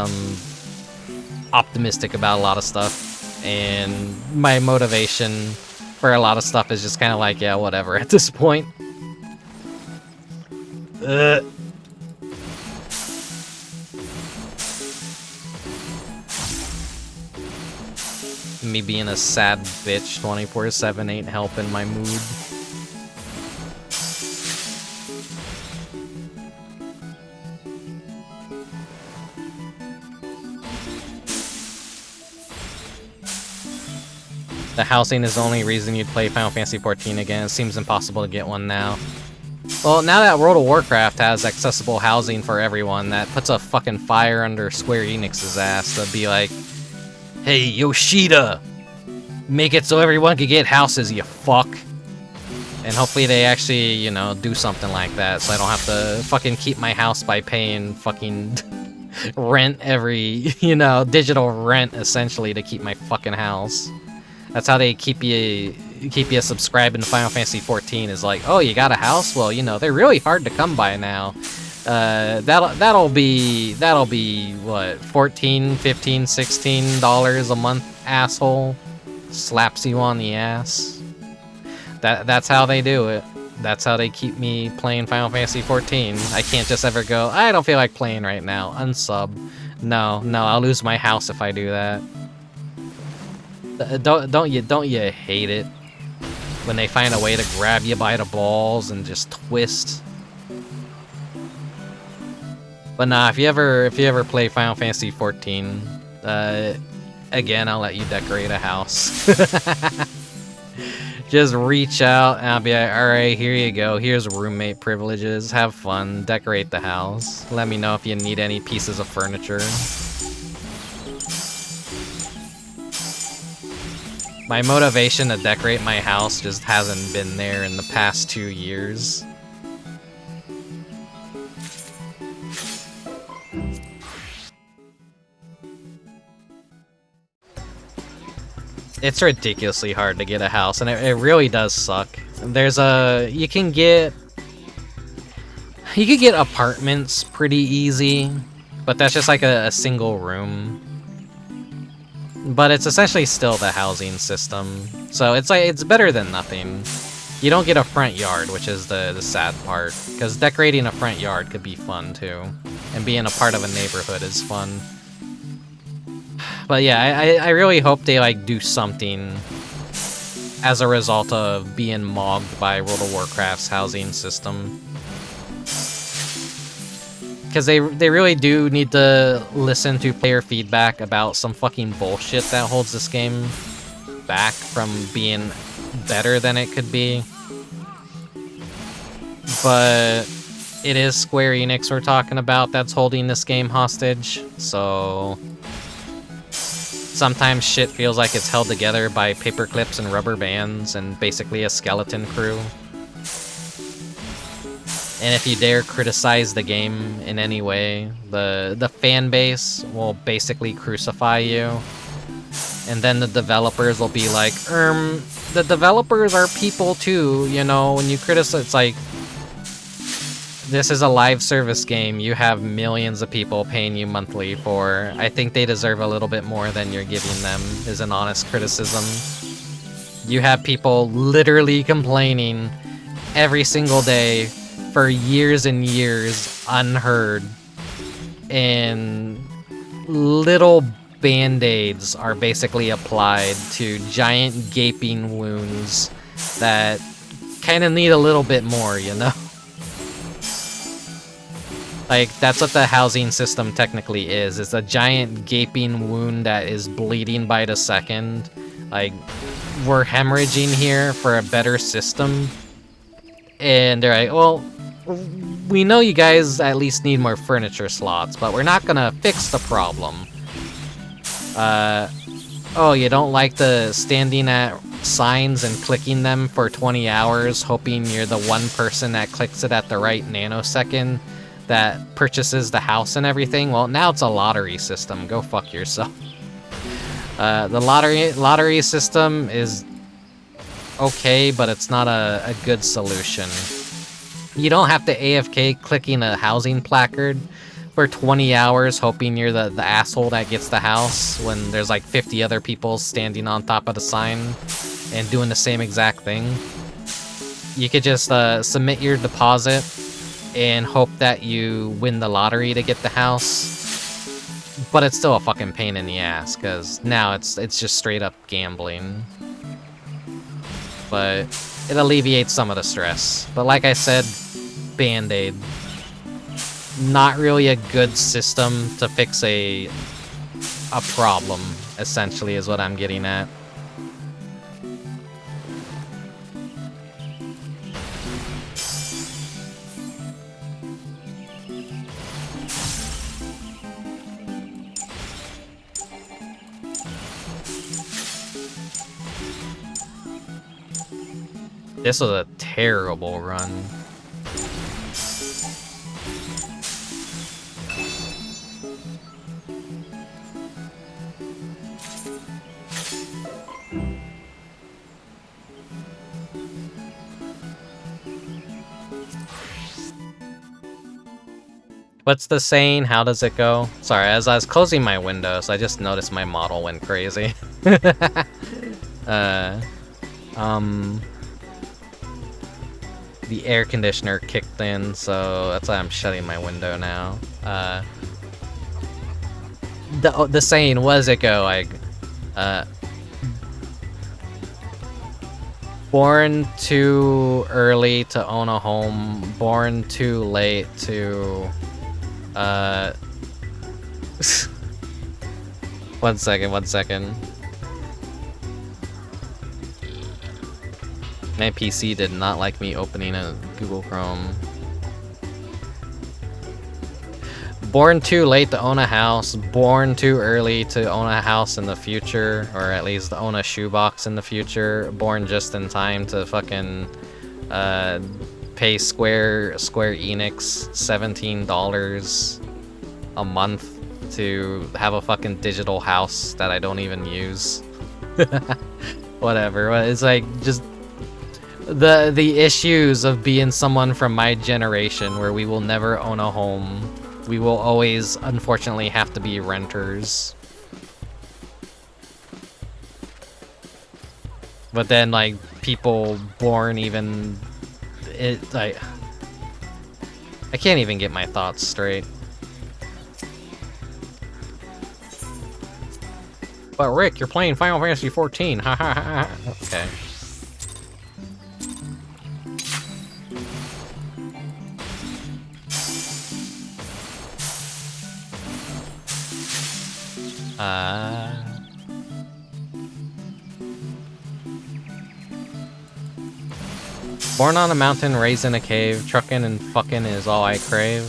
optimistic about a lot of stuff, and my motivation for a lot of stuff is just kind of like, yeah, whatever at this point. Me being a sad bitch 24/7 ain't helping my mood. The housing is the only reason you'd play Final Fantasy XIV again. It seems impossible to get one now. Well, now that World of Warcraft has accessible housing for everyone, that puts a fucking fire under Square Enix's ass to be like, hey, Yoshida, make it so everyone can get houses, you fuck. And hopefully they actually, you know, do something like that so I don't have to fucking keep my house by paying fucking rent every, you know, digital rent essentially to keep my fucking house. That's how they keep you subscribing to Final Fantasy XIV, is like, oh, you got a house? Well, you know, they're really hard to come by now. That'll be what, $14, $15, $16 a month, asshole. Slaps you on the ass. That's how they do it. That's how they keep me playing Final Fantasy XIV. I can't just ever go, I don't feel like playing right now, unsub. No, I'll lose my house if I do that. Don't you hate it when they find a way to grab you by the balls and just twist? But nah, if you ever play Final Fantasy XIV, again, I'll let you decorate a house. Just reach out and I'll be like, alright, here you go. Here's roommate privileges. Have fun. Decorate the house. Let me know if you need any pieces of furniture. My motivation to decorate my house just hasn't been there in the past 2 years. It's ridiculously hard to get a house, and it really does suck. There's you can get apartments pretty easy, but that's just like a single room. But it's essentially still the housing system, so it's better than nothing. You don't get a front yard, which is the sad part, because decorating a front yard could be fun too, and being a part of a neighborhood is fun. But yeah, I really hope they like do something as a result of being mogged by World of Warcraft's housing system. Because they really do need to listen to player feedback about some fucking bullshit that holds this game back from being better than it could be. But it is Square Enix we're talking about that's holding this game hostage, so sometimes shit feels like it's held together by paper clips and rubber bands and basically a skeleton crew. And if you dare criticize the game in any way, the fan base will basically crucify you. And then the developers will be like, the developers are people too, you know, when you criticize, it's like, this is a live service game you have millions of people paying you monthly for. I think they deserve a little bit more than you're giving them, is an honest criticism. You have people literally complaining every single day for years and years unheard, and little band-aids are basically applied to giant gaping wounds that kind of need a little bit more, you know? Like, that's what the housing system technically is. It's a giant gaping wound that is bleeding by the second. Like, we're hemorrhaging here for a better system. And they're like, well, we know you guys at least need more furniture slots, but we're not gonna fix the problem. Oh, you don't like the standing at signs and clicking them for 20 hours, hoping you're the one person that clicks it at the right nanosecond? that purchases the house and everything. Well, now it's a lottery system. Go fuck yourself. The lottery system is okay, but it's not a good solution. You don't have to AFK clicking a housing placard for 20 hours hoping you're the asshole that gets the house when there's like 50 other people standing on top of the sign and doing the same exact thing. You could just submit your deposit and hope that you win the lottery to get the house. But it's still a fucking pain in the ass, because now it's just straight up gambling. But it alleviates some of the stress. But like I said, Band-Aid. Not really a good system to fix a problem, essentially, is what I'm getting at. This was a terrible run. What's the saying? How does it go? Sorry, as I was closing my windows, I just noticed my model went crazy. The air conditioner kicked in, so that's why I'm shutting my window now. The saying was it go like, born too early to own a home, born too late to, one second. My PC did not like me opening a Google Chrome. Born too late to own a house, born too early to own a house in the future, or at least own a shoebox in the future, born just in time to fucking pay Square Enix $17 a month to have a fucking digital house that I don't even use. Whatever, it's like just the issues of being someone from my generation where we will never own a home. We will always, unfortunately, have to be renters. But then, like, people born even... I can't even get my thoughts straight. But Rick, you're playing Final Fantasy XIV. Ha ha ha. Okay. Born on a mountain, raised in a cave, truckin' and fucking is all I crave.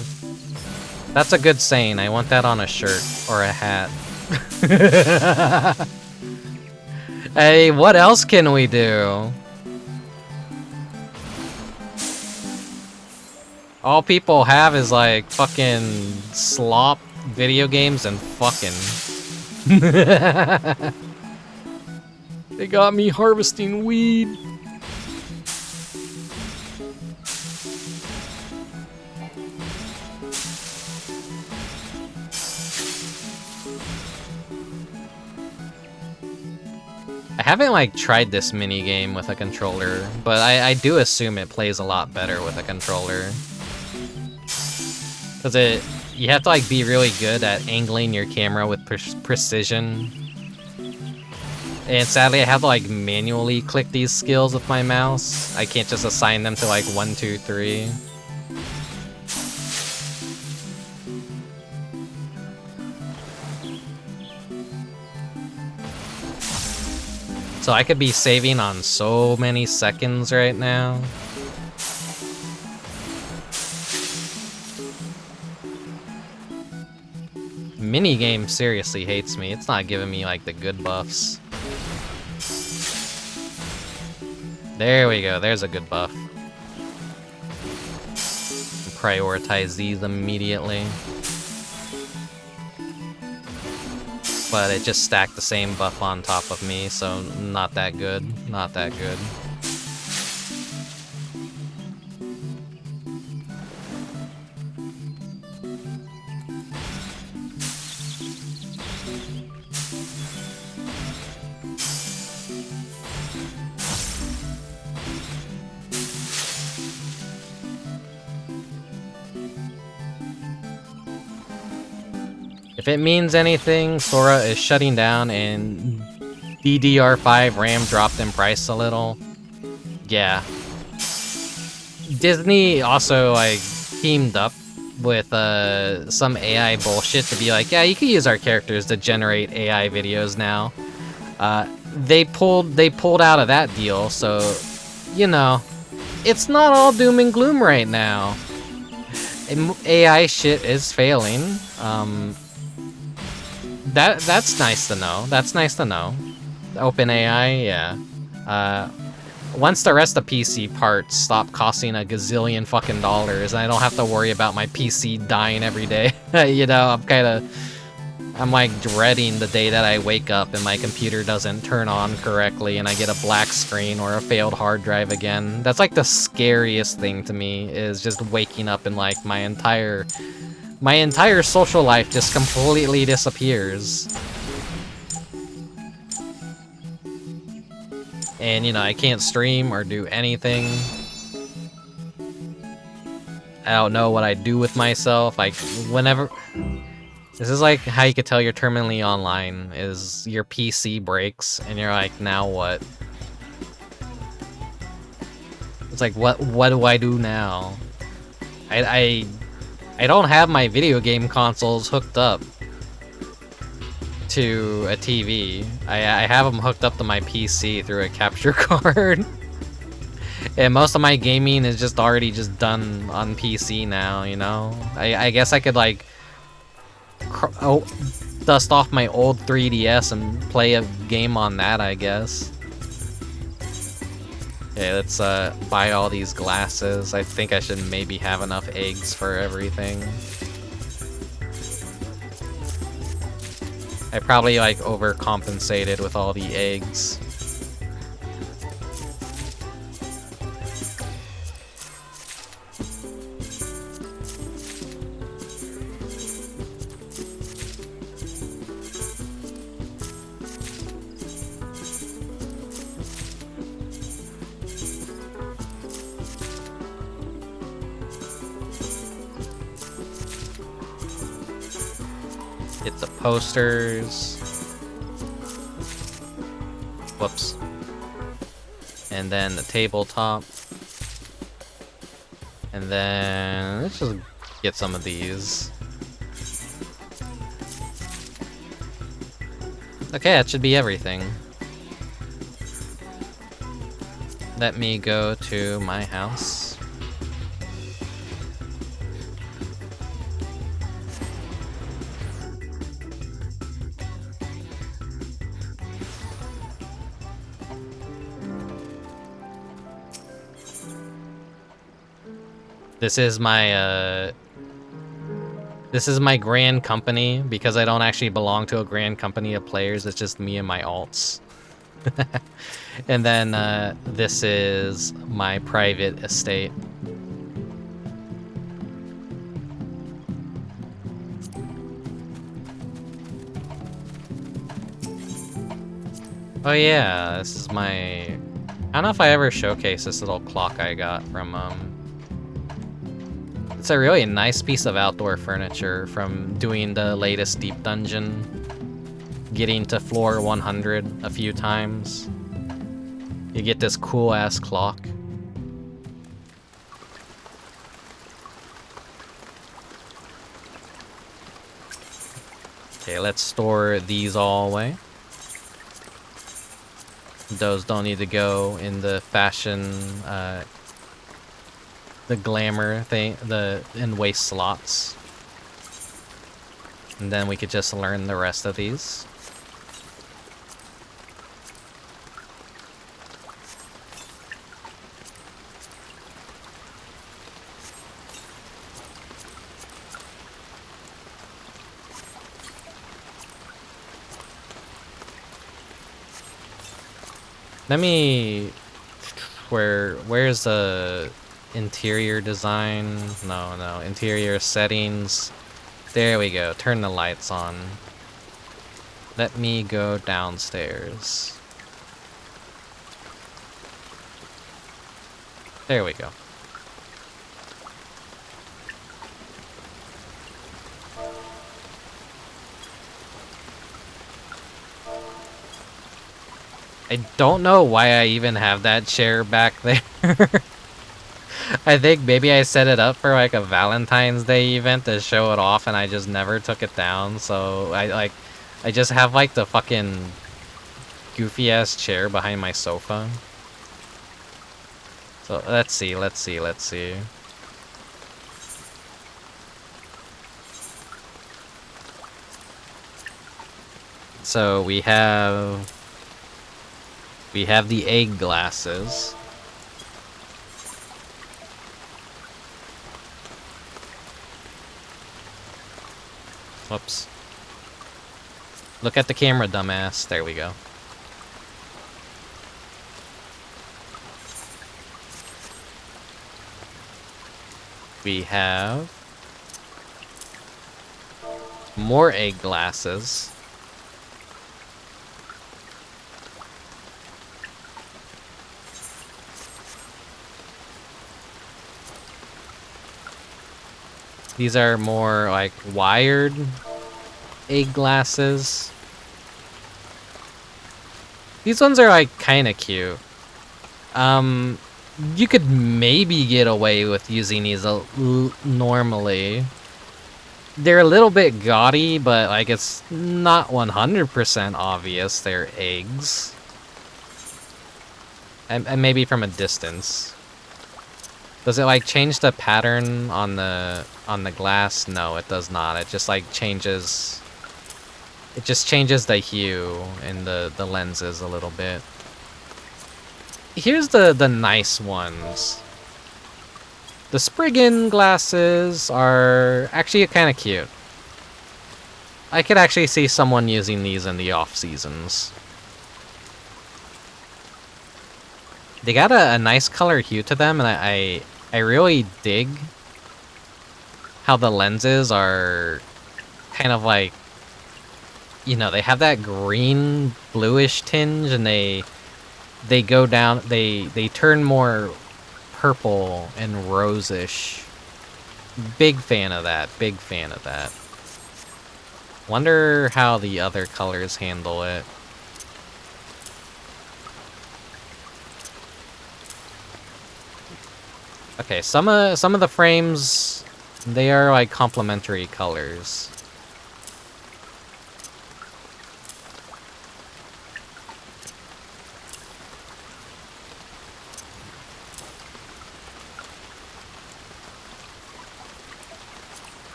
That's a good saying. I want that on a shirt or a hat. Hey, what else can we do? All people have is like fucking slop, video games, and fucking. They got me harvesting weed. I haven't like tried this mini game with a controller, but I do assume it plays a lot better with a controller. Cause you have to like be really good at angling your camera with precision. And sadly, I have to like manually click these skills with my mouse. I can't just assign them to like 1, 2, 3. So I could be saving on so many seconds right now. Minigame seriously hates me. It's not giving me like the good buffs. There we go. There's a good buff. I'm prioritize these immediately. But it just stacked the same buff on top of me, so not that good. Not that good. If it means anything, Sora is shutting down and DDR5 RAM dropped in price a little. Yeah. Disney also like teamed up with some AI bullshit to be like, yeah, you can use our characters to generate AI videos now. They pulled out of that deal, so you know, it's not all doom and gloom right now. AI shit is failing. That's nice to know. That's nice to know. OpenAI, yeah. Once the rest of PC parts stop costing a gazillion fucking dollars, and I don't have to worry about my PC dying every day, you know, I'm like dreading the day that I wake up and my computer doesn't turn on correctly and I get a black screen or a failed hard drive again. That's like the scariest thing to me, is just waking up and like my entire social life just completely disappears. And, you know, I can't stream or do anything. I don't know what I do with myself. Like, whenever... This is like how you could tell you're terminally online, is your PC breaks, and you're like, now what? It's like, what do I do now? I don't have my video game consoles hooked up to a TV. I have them hooked up to my PC through a capture card. And most of my gaming is just already just done on PC now, you know? I guess I could like dust off my old 3DS and play a game on that, I guess. Okay, let's buy all these glasses. I think I should maybe have enough eggs for everything. I probably like overcompensated with all the eggs. Get the posters. Whoops. And then the tabletop. And then let's just get some of these. Okay, that should be everything. Let me go to my house. This is my grand company, because I don't actually belong to a grand company of players. It's just me and my alts. And then this is my private estate. Oh yeah, this is my... I don't know if I ever showcased this little clock I got from It's a really nice piece of outdoor furniture from doing the latest Deep Dungeon, getting to floor 100 a few times. You get this cool-ass clock. Okay, let's store these all away. Those don't need to go in the fashion, the glamour thing, in waste slots. And then we could just learn the rest of these. Let me... Where's the interior design? No, interior settings. There we go, turn the lights on. Let me go downstairs. There we go. I don't know why I even have that chair back there. I think maybe I set it up for like a Valentine's Day event to show it off and I just never took it down. So I just have like the fucking goofy ass chair behind my sofa. So let's see. So we have the egg glasses. Whoops. Look at the camera, dumbass. There we go. We have more egg glasses. These are more like wired egg glasses. These ones are like kind of cute. You could maybe get away with using these normally. They're a little bit gaudy, but like it's not 100% obvious they're eggs. And maybe from a distance. Does it like change the pattern on the glass? No, it does not. It just like changes. It just changes the hue in the lenses a little bit. Here's the nice ones. The Spriggan glasses are actually kind of cute. I could actually see someone using these in the off seasons. They got a nice color hue to them, and I really dig how the lenses are kind of like, you know, they have that green bluish tinge, and they go down, they turn more purple and rosish. Big fan of that. Wonder how the other colors handle it. Okay, some of the frames, they are like complementary colors.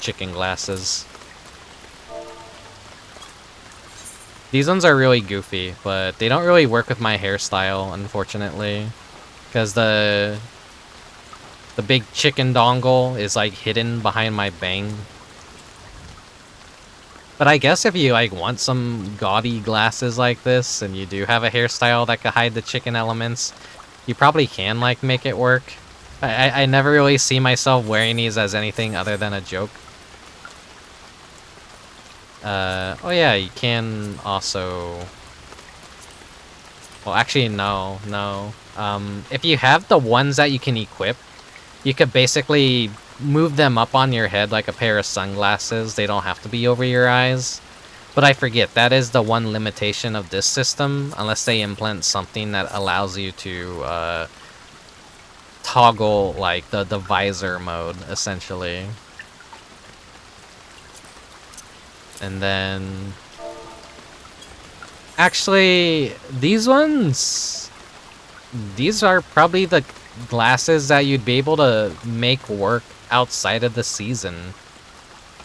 Chicken glasses. These ones are really goofy, but they don't really work with my hairstyle, unfortunately, because the big chicken dongle is like hidden behind my bang. But I guess if you like want some gaudy glasses like this, and you do have a hairstyle that could hide the chicken elements, you probably can like make it work. I never really see myself wearing these as anything other than a joke. Oh yeah, you can also... Well, actually, no. If you have the ones that you can equip, you could basically move them up on your head like a pair of sunglasses. They don't have to be over your eyes. But I forget, that is the one limitation of this system, unless they implement something that allows you to toggle like the visor mode, essentially. And then... Actually, these ones... These are probably the glasses that you'd be able to make work outside of the season.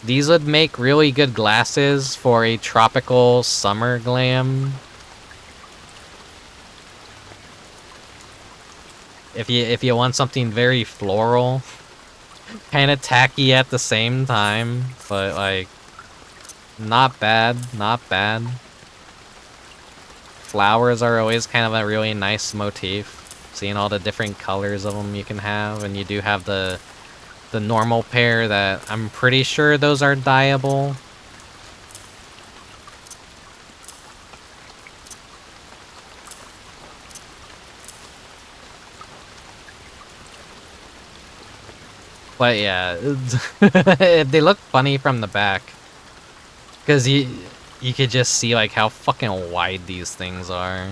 These would make really good glasses for a tropical summer glam. If you want something very floral, kind of tacky at the same time, but like not bad. flowers are always kind of a really nice motif. Seeing all the different colors of them you can have, and you do have the normal pair that I'm pretty sure those are dyeable. But yeah, they look funny from the back. Because you could just see like how fucking wide these things are.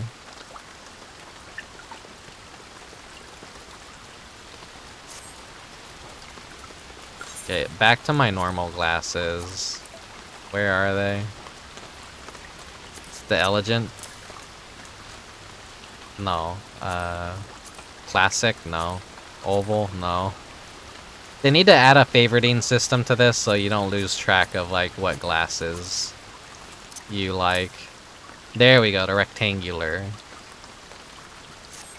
Okay, back to my normal glasses. Where are they? It's the Elegant? No. Classic? No. Oval? No. They need to add a favoriting system to this so you don't lose track of like what glasses you like. There we go, the rectangular.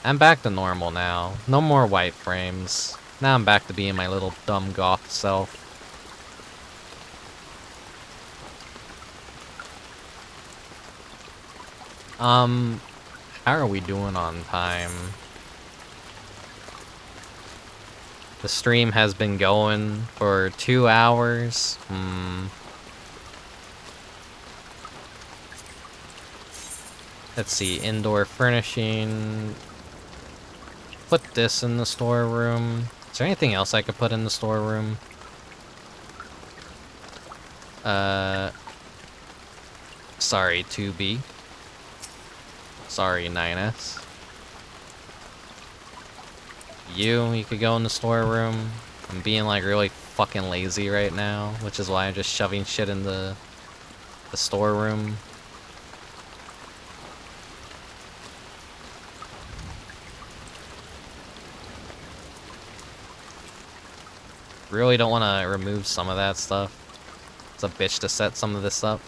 I'm back to normal now. No more white frames. Now I'm back to being my little dumb goth self. How are we doing on time? The stream has been going for 2 hours. Let's see, indoor furnishing. Put this in the storeroom. Is there anything else I could put in the storeroom? Sorry, 2B. Sorry, 9S. You could go in the storeroom. I'm being like really fucking lazy right now, which is why I'm just shoving shit in the storeroom. Really don't want to remove some of that stuff. It's a bitch to set some of this up.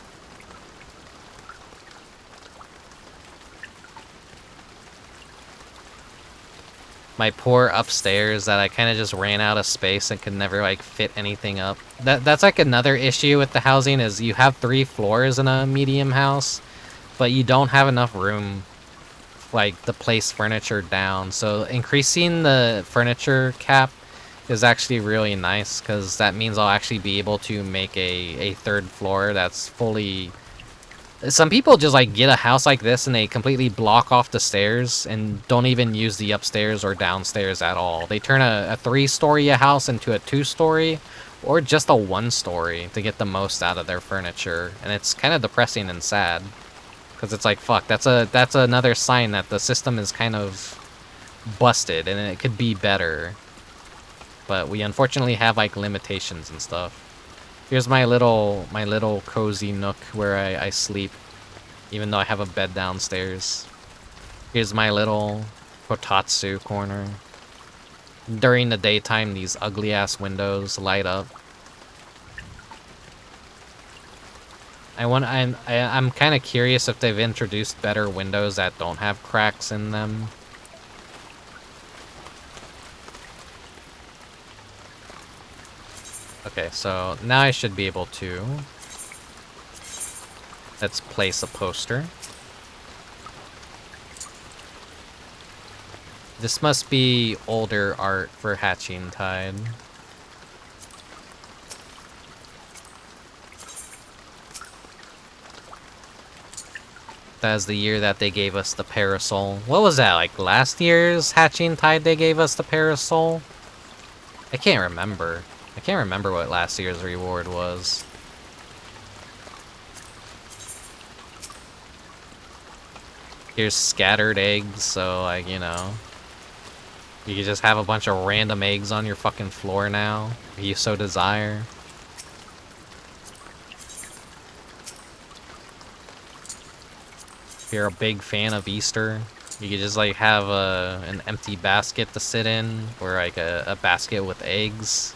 My poor upstairs that I kind of just ran out of space and could never like fit anything up. That's like another issue with the housing is you have 3 floors in a medium house, but you don't have enough room like to place furniture down. So increasing the furniture cap is actually really nice because that means I'll actually be able to make a 3rd floor that's fully... Some people just like get a house like this and they completely block off the stairs and don't even use the upstairs or downstairs at all. They turn a 3-story house into a 2-story or just a 1-story to get the most out of their furniture. And it's kind of depressing and sad because it's like, fuck, that's another sign that the system is kind of busted and it could be better. But we unfortunately have like limitations and stuff. Here's my little cozy nook where I sleep, even though I have a bed downstairs. Here's my little kotatsu corner. During the daytime, these ugly ass windows light up. I'm kind of curious if they've introduced better windows that don't have cracks in them. Okay, so now I should be able to... Let's place a poster. This must be older art for Hatching Tide. That is the year that they gave us the parasol. What was that, like last year's Hatching Tide they gave us the parasol? I can't remember. I can't remember what last year's reward was. Here's scattered eggs, so like, you know, you can just have a bunch of random eggs on your fucking floor now, if you so desire. If you're a big fan of Easter, you could just like have an empty basket to sit in, or like a basket with eggs.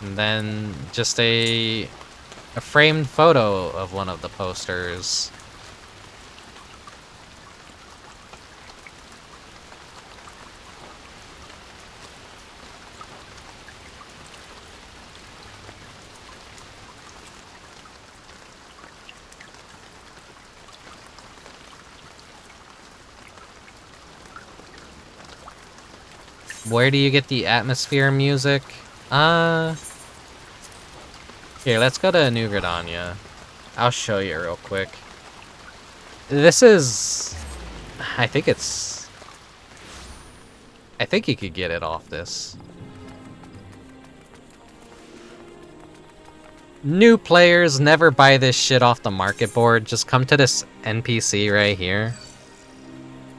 And then just a framed photo of one of the posters. Where do you get the atmosphere music? Here, let's go to New Gridania. I'll show you real quick. This is... I think you could get it off this. New players, never buy this shit off the market board. Just come to this NPC right here.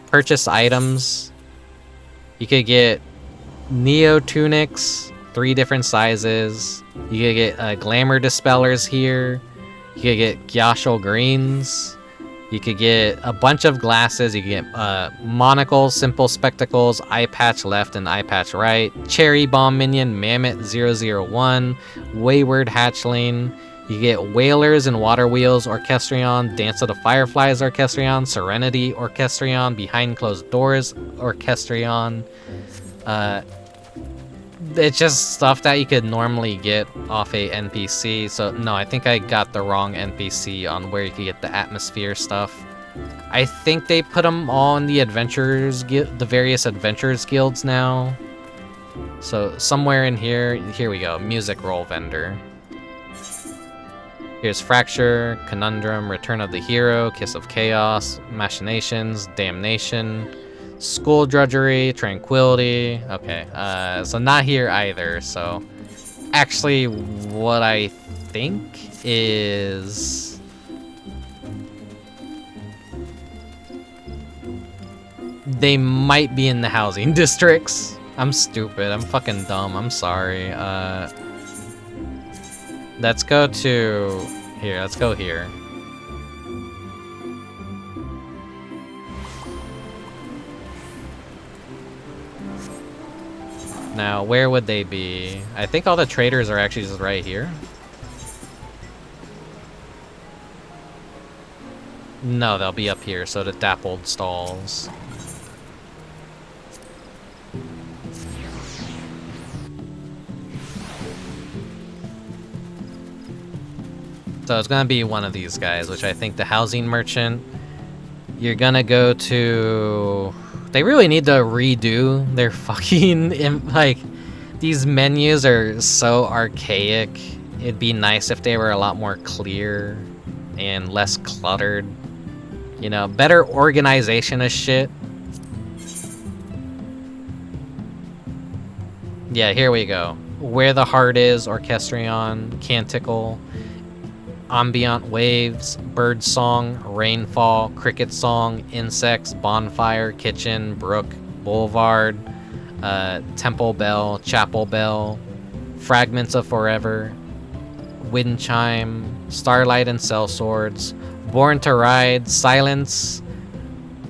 Purchase items. You could get Neo Tunics, 3 different sizes. You could get Glamour Dispellers here. You could get Gyashol Greens. You could get a bunch of glasses. You could get Monocles, Simple Spectacles, Eye Patch Left and Eye Patch Right, Cherry Bomb Minion, Mammoth 001, Wayward Hatchling. You get Whalers and Water Wheels Orchestrion, Dance of the Fireflies Orchestrion, Serenity Orchestrion, Behind Closed Doors Orchestrion. It's just stuff that you could normally get off a NPC. So no, I think I got the wrong NPC on where you could get the atmosphere stuff. I think they put them on the the various adventurers guilds now. So somewhere in here we go, music roll vendor. Here's Fracture, Conundrum, Return of the Hero, Kiss of Chaos, Machinations, Damnation, School Drudgery, Tranquility. Okay, so not here either. So actually what I think is they might be in the housing districts. I'm stupid. I'm fucking dumb. I'm sorry. Let's go to here. Let's go here. Now, where would they be? I think all the traders are actually just right here. No, they'll be up here, so the dappled stalls. So it's gonna be one of these guys, which I think the housing merchant. You're gonna go to... They really need to redo their fucking, like, these menus are so archaic. It'd be nice if they were a lot more clear and less cluttered. You know, better organization of shit. Yeah, here we go. Where the Heart Is, Orchestrion, Canticle, Ambient Waves, Bird Song, Rainfall, Cricket Song, Insects, Bonfire, Kitchen, Brook, Boulevard, Temple Bell, Chapel Bell, Fragments of Forever, Wind Chime, Starlight and Sellswords, Born to Ride, Silence,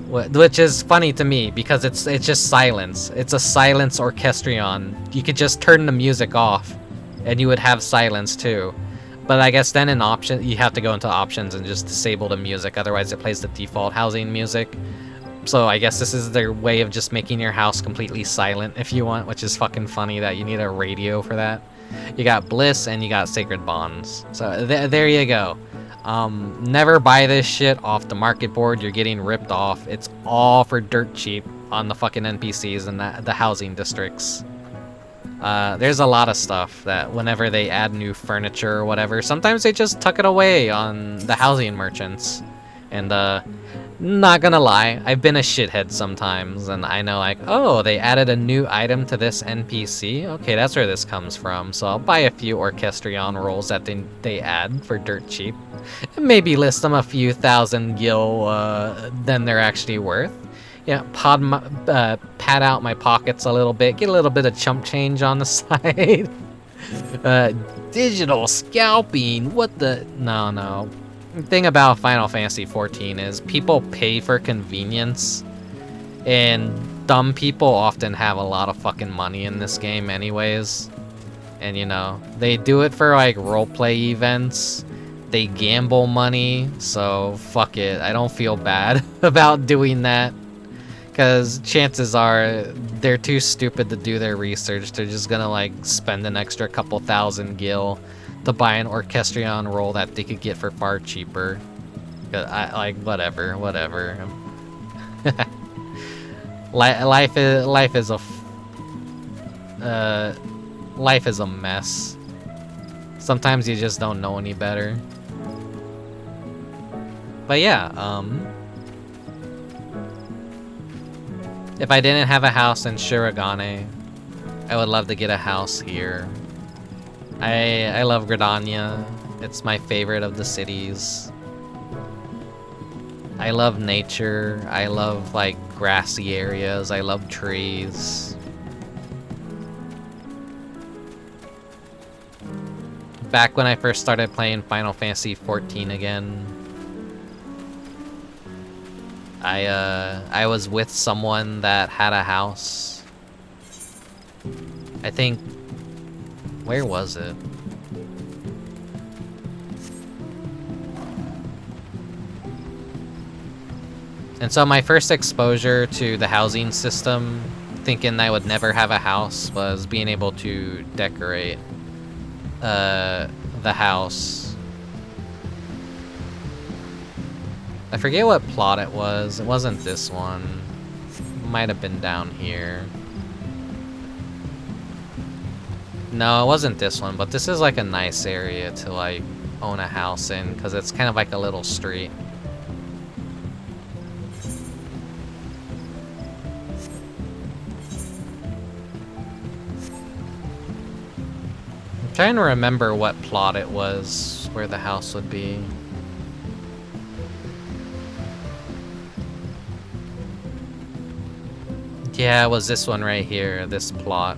which is funny to me because it's just silence. It's a silence orchestrion. You could just turn the music off and you would have silence too. But I guess then in option, you have to go into options and just disable the music. Otherwise, it plays the default housing music. So I guess this is their way of just making your house completely silent if you want, which is fucking funny that you need a radio for that. You got Bliss and you got Sacred Bonds. So there you go. Never buy this shit off the market board. You're getting ripped off. It's all for dirt cheap on the fucking NPCs and the housing districts. There's a lot of stuff that whenever they add new furniture or whatever, sometimes they just tuck it away on the housing merchants. And, not gonna lie, I've been a shithead sometimes, and I know, like, oh, they added a new item to this NPC? Okay, that's where this comes from, so I'll buy a few Orchestrion rolls that they add for dirt cheap. And maybe list them a few thousand gil than they're actually worth. Yeah, pad out my pockets a little bit, get a little bit of chump change on the side. Digital scalping, what the... No. The thing about Final Fantasy XIV is people pay for convenience, and dumb people often have a lot of fucking money in this game anyways. And you know, they do it for like roleplay events, they gamble money, so fuck it, I don't feel bad about doing that. Because chances are they're too stupid to do their research, they're just gonna like spend an extra couple thousand gil to buy an Orchestrion roll that they could get for far cheaper. Like whatever. Life is a life is a mess. Sometimes you just don't know any better. But yeah, if I didn't have a house in Shirogane, I would love to get a house here. I love Gridania. It's my favorite of the cities. I love nature. I love, like, grassy areas. I love trees. Back when I first started playing Final Fantasy XIV again, I was with someone that had a house. I think... Where was it? And so my first exposure to the housing system, thinking I would never have a house, was being able to decorate the house. I forget what plot it was. It wasn't this one. It might have been down here. No, it wasn't this one, but this is like a nice area to like own a house in, because it's kind of like a little street. I'm trying to remember what plot it was where the house would be. Yeah, it was this one right here, this plot.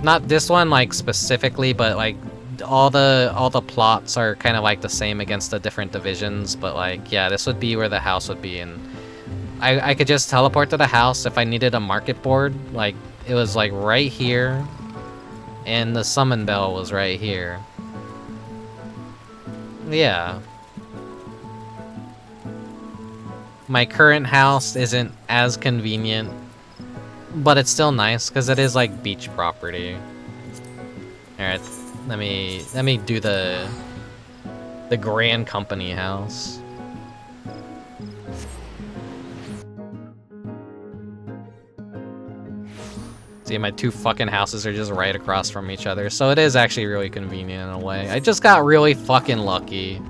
Not this one, like, specifically, but, like, all the plots are kind of, like, the same against the different divisions, but, like, yeah, this would be where the house would be, and I could just teleport to the house if I needed a market board. Like, it was, like, right here, and the summon bell was right here. Yeah. My current house isn't as convenient, but it's still nice because it is like beach property. All right, let me do the Grand Company house. See, my two fucking houses are just right across from each other, so it is actually really convenient in a way. I just got really fucking lucky.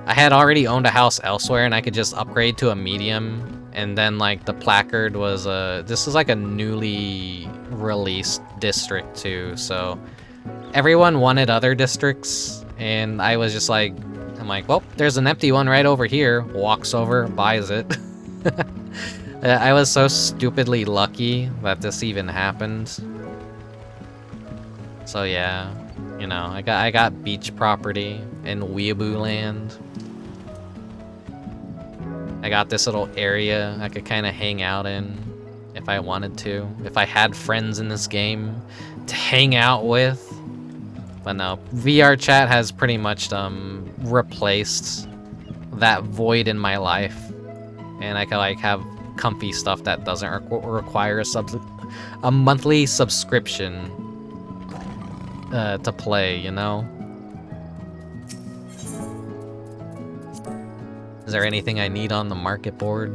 I had already owned a house elsewhere, and I could just upgrade to a medium, and then, like, the placard was this is like a newly released district too, so everyone wanted other districts, and I was just like, I'm like, well, there's an empty one right over here. Walks over, buys it. I was so stupidly lucky that this even happened. So yeah, you know, I got beach property in Weeaboo Land. I got this little area I could kind of hang out in if I wanted to. If I had friends in this game to hang out with. But no, VR chat has pretty much replaced that void in my life. And I can like have comfy stuff that doesn't require a monthly subscription to play, you know? Is there anything I need on the market board?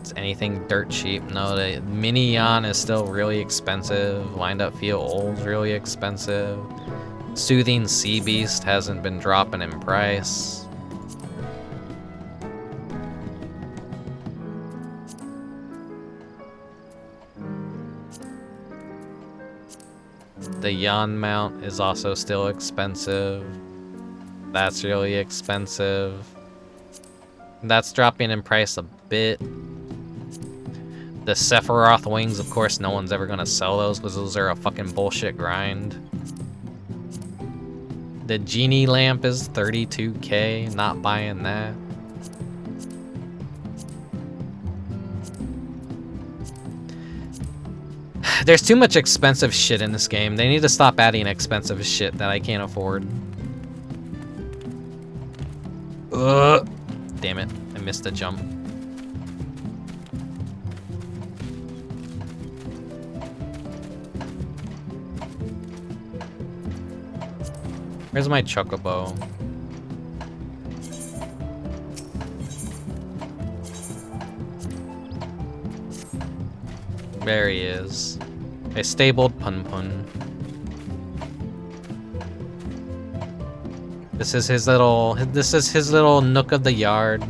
Is anything dirt cheap? No, the Mini Yawn is still really expensive. Wind Up Feel Old is really expensive. Soothing Sea Beast hasn't been dropping in price. The Yawn mount is also still expensive. That's really expensive. That's dropping in price a bit. The Sephiroth wings, of course, no one's ever gonna sell those because those are a fucking bullshit grind. The Genie lamp is 32k, not buying that. There's too much expensive shit in this game. They need to stop adding expensive shit that I can't afford. Damn it, I missed a jump. Where's my chocobo? There he is. A stabled Pun Pun. This is his little nook of the yard.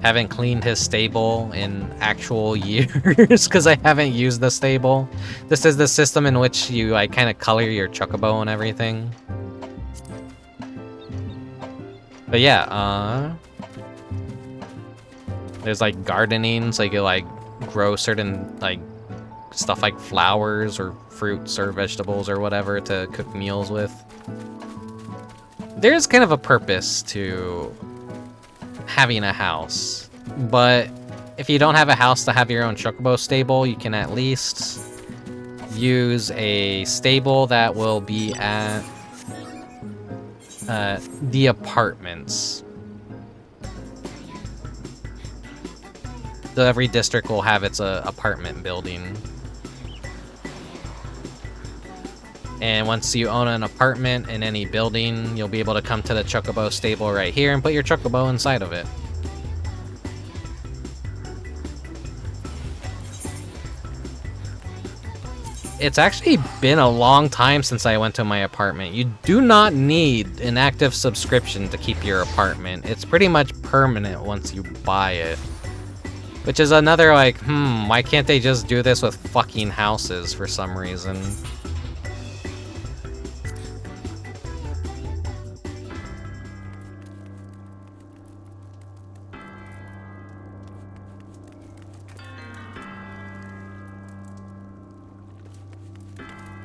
Haven't cleaned his stable in actual years because I haven't used the stable. This is the system in which you like kind of color your chocobo and everything. But yeah, there's like gardening, so you can like grow certain like stuff like flowers or fruits or vegetables or whatever to cook meals with. There's kind of a purpose to having a house, but if you don't have a house to have your own chocobo stable, you can at least use a stable that will be at the apartments. So every district will have its apartment building. And once you own an apartment in any building, you'll be able to come to the chocobo stable right here and put your chocobo inside of it. It's actually been a long time since I went to my apartment. You do not need an active subscription to keep your apartment. It's pretty much permanent once you buy it. Which is another like, why can't they just do this with fucking houses for some reason?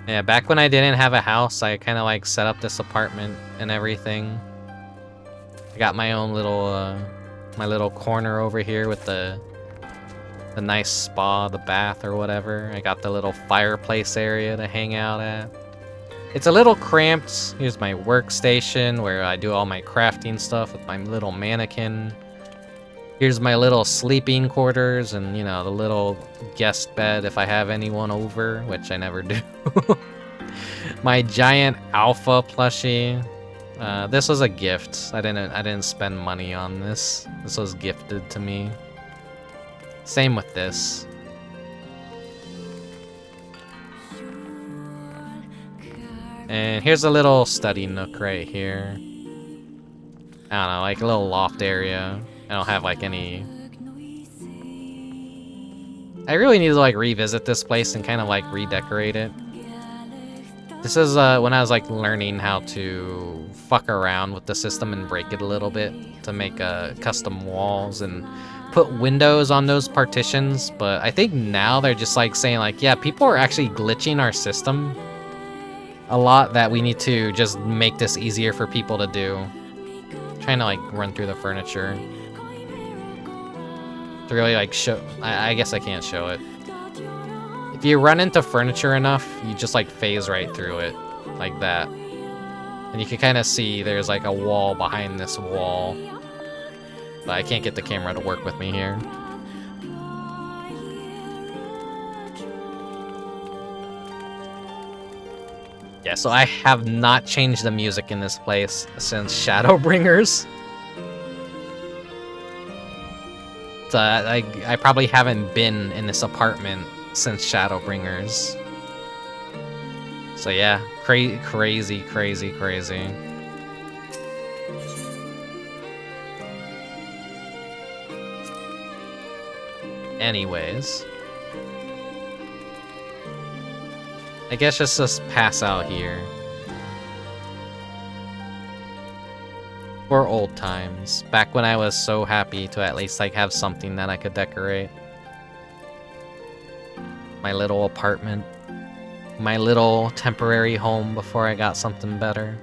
Yeah, back when I didn't have a house, I kind of like set up this apartment and everything. I got my own little, my little corner over here with the nice spa, the bath or whatever. I got the little fireplace area to hang out at. It's a little cramped. Here's my workstation where I do all my crafting stuff with my little mannequin. Here's my little sleeping quarters and, you know, the little guest bed if I have anyone over, which I never do. My giant alpha plushie. This was a gift. I didn't spend money on this. This was gifted to me. Same with this. And here's a little study nook right here. I don't know, like a little loft area. I don't have like any... I really need to like revisit this place and kind of like redecorate it. This is when I was like learning how to fuck around with the system and break it a little bit to make custom walls and put windows on those partitions. But I think now they're just like saying like, yeah, people are actually glitching our system a lot, that we need to just make this easier for people to do. I'm trying to like run through the furniture to really like show. I guess I can't show it. If you run into furniture enough, you just like phase right through it like that. And you can kind of see there's like a wall behind this wall. But I can't get the camera to work with me here. Yeah, so I have not changed the music in this place since Shadowbringers. So I probably haven't been in this apartment since Shadowbringers. So yeah, crazy. Anyways, I guess just pass out here. For old times, back when I was so happy to at least like have something that I could decorate. My little apartment. My little temporary home before I got something better.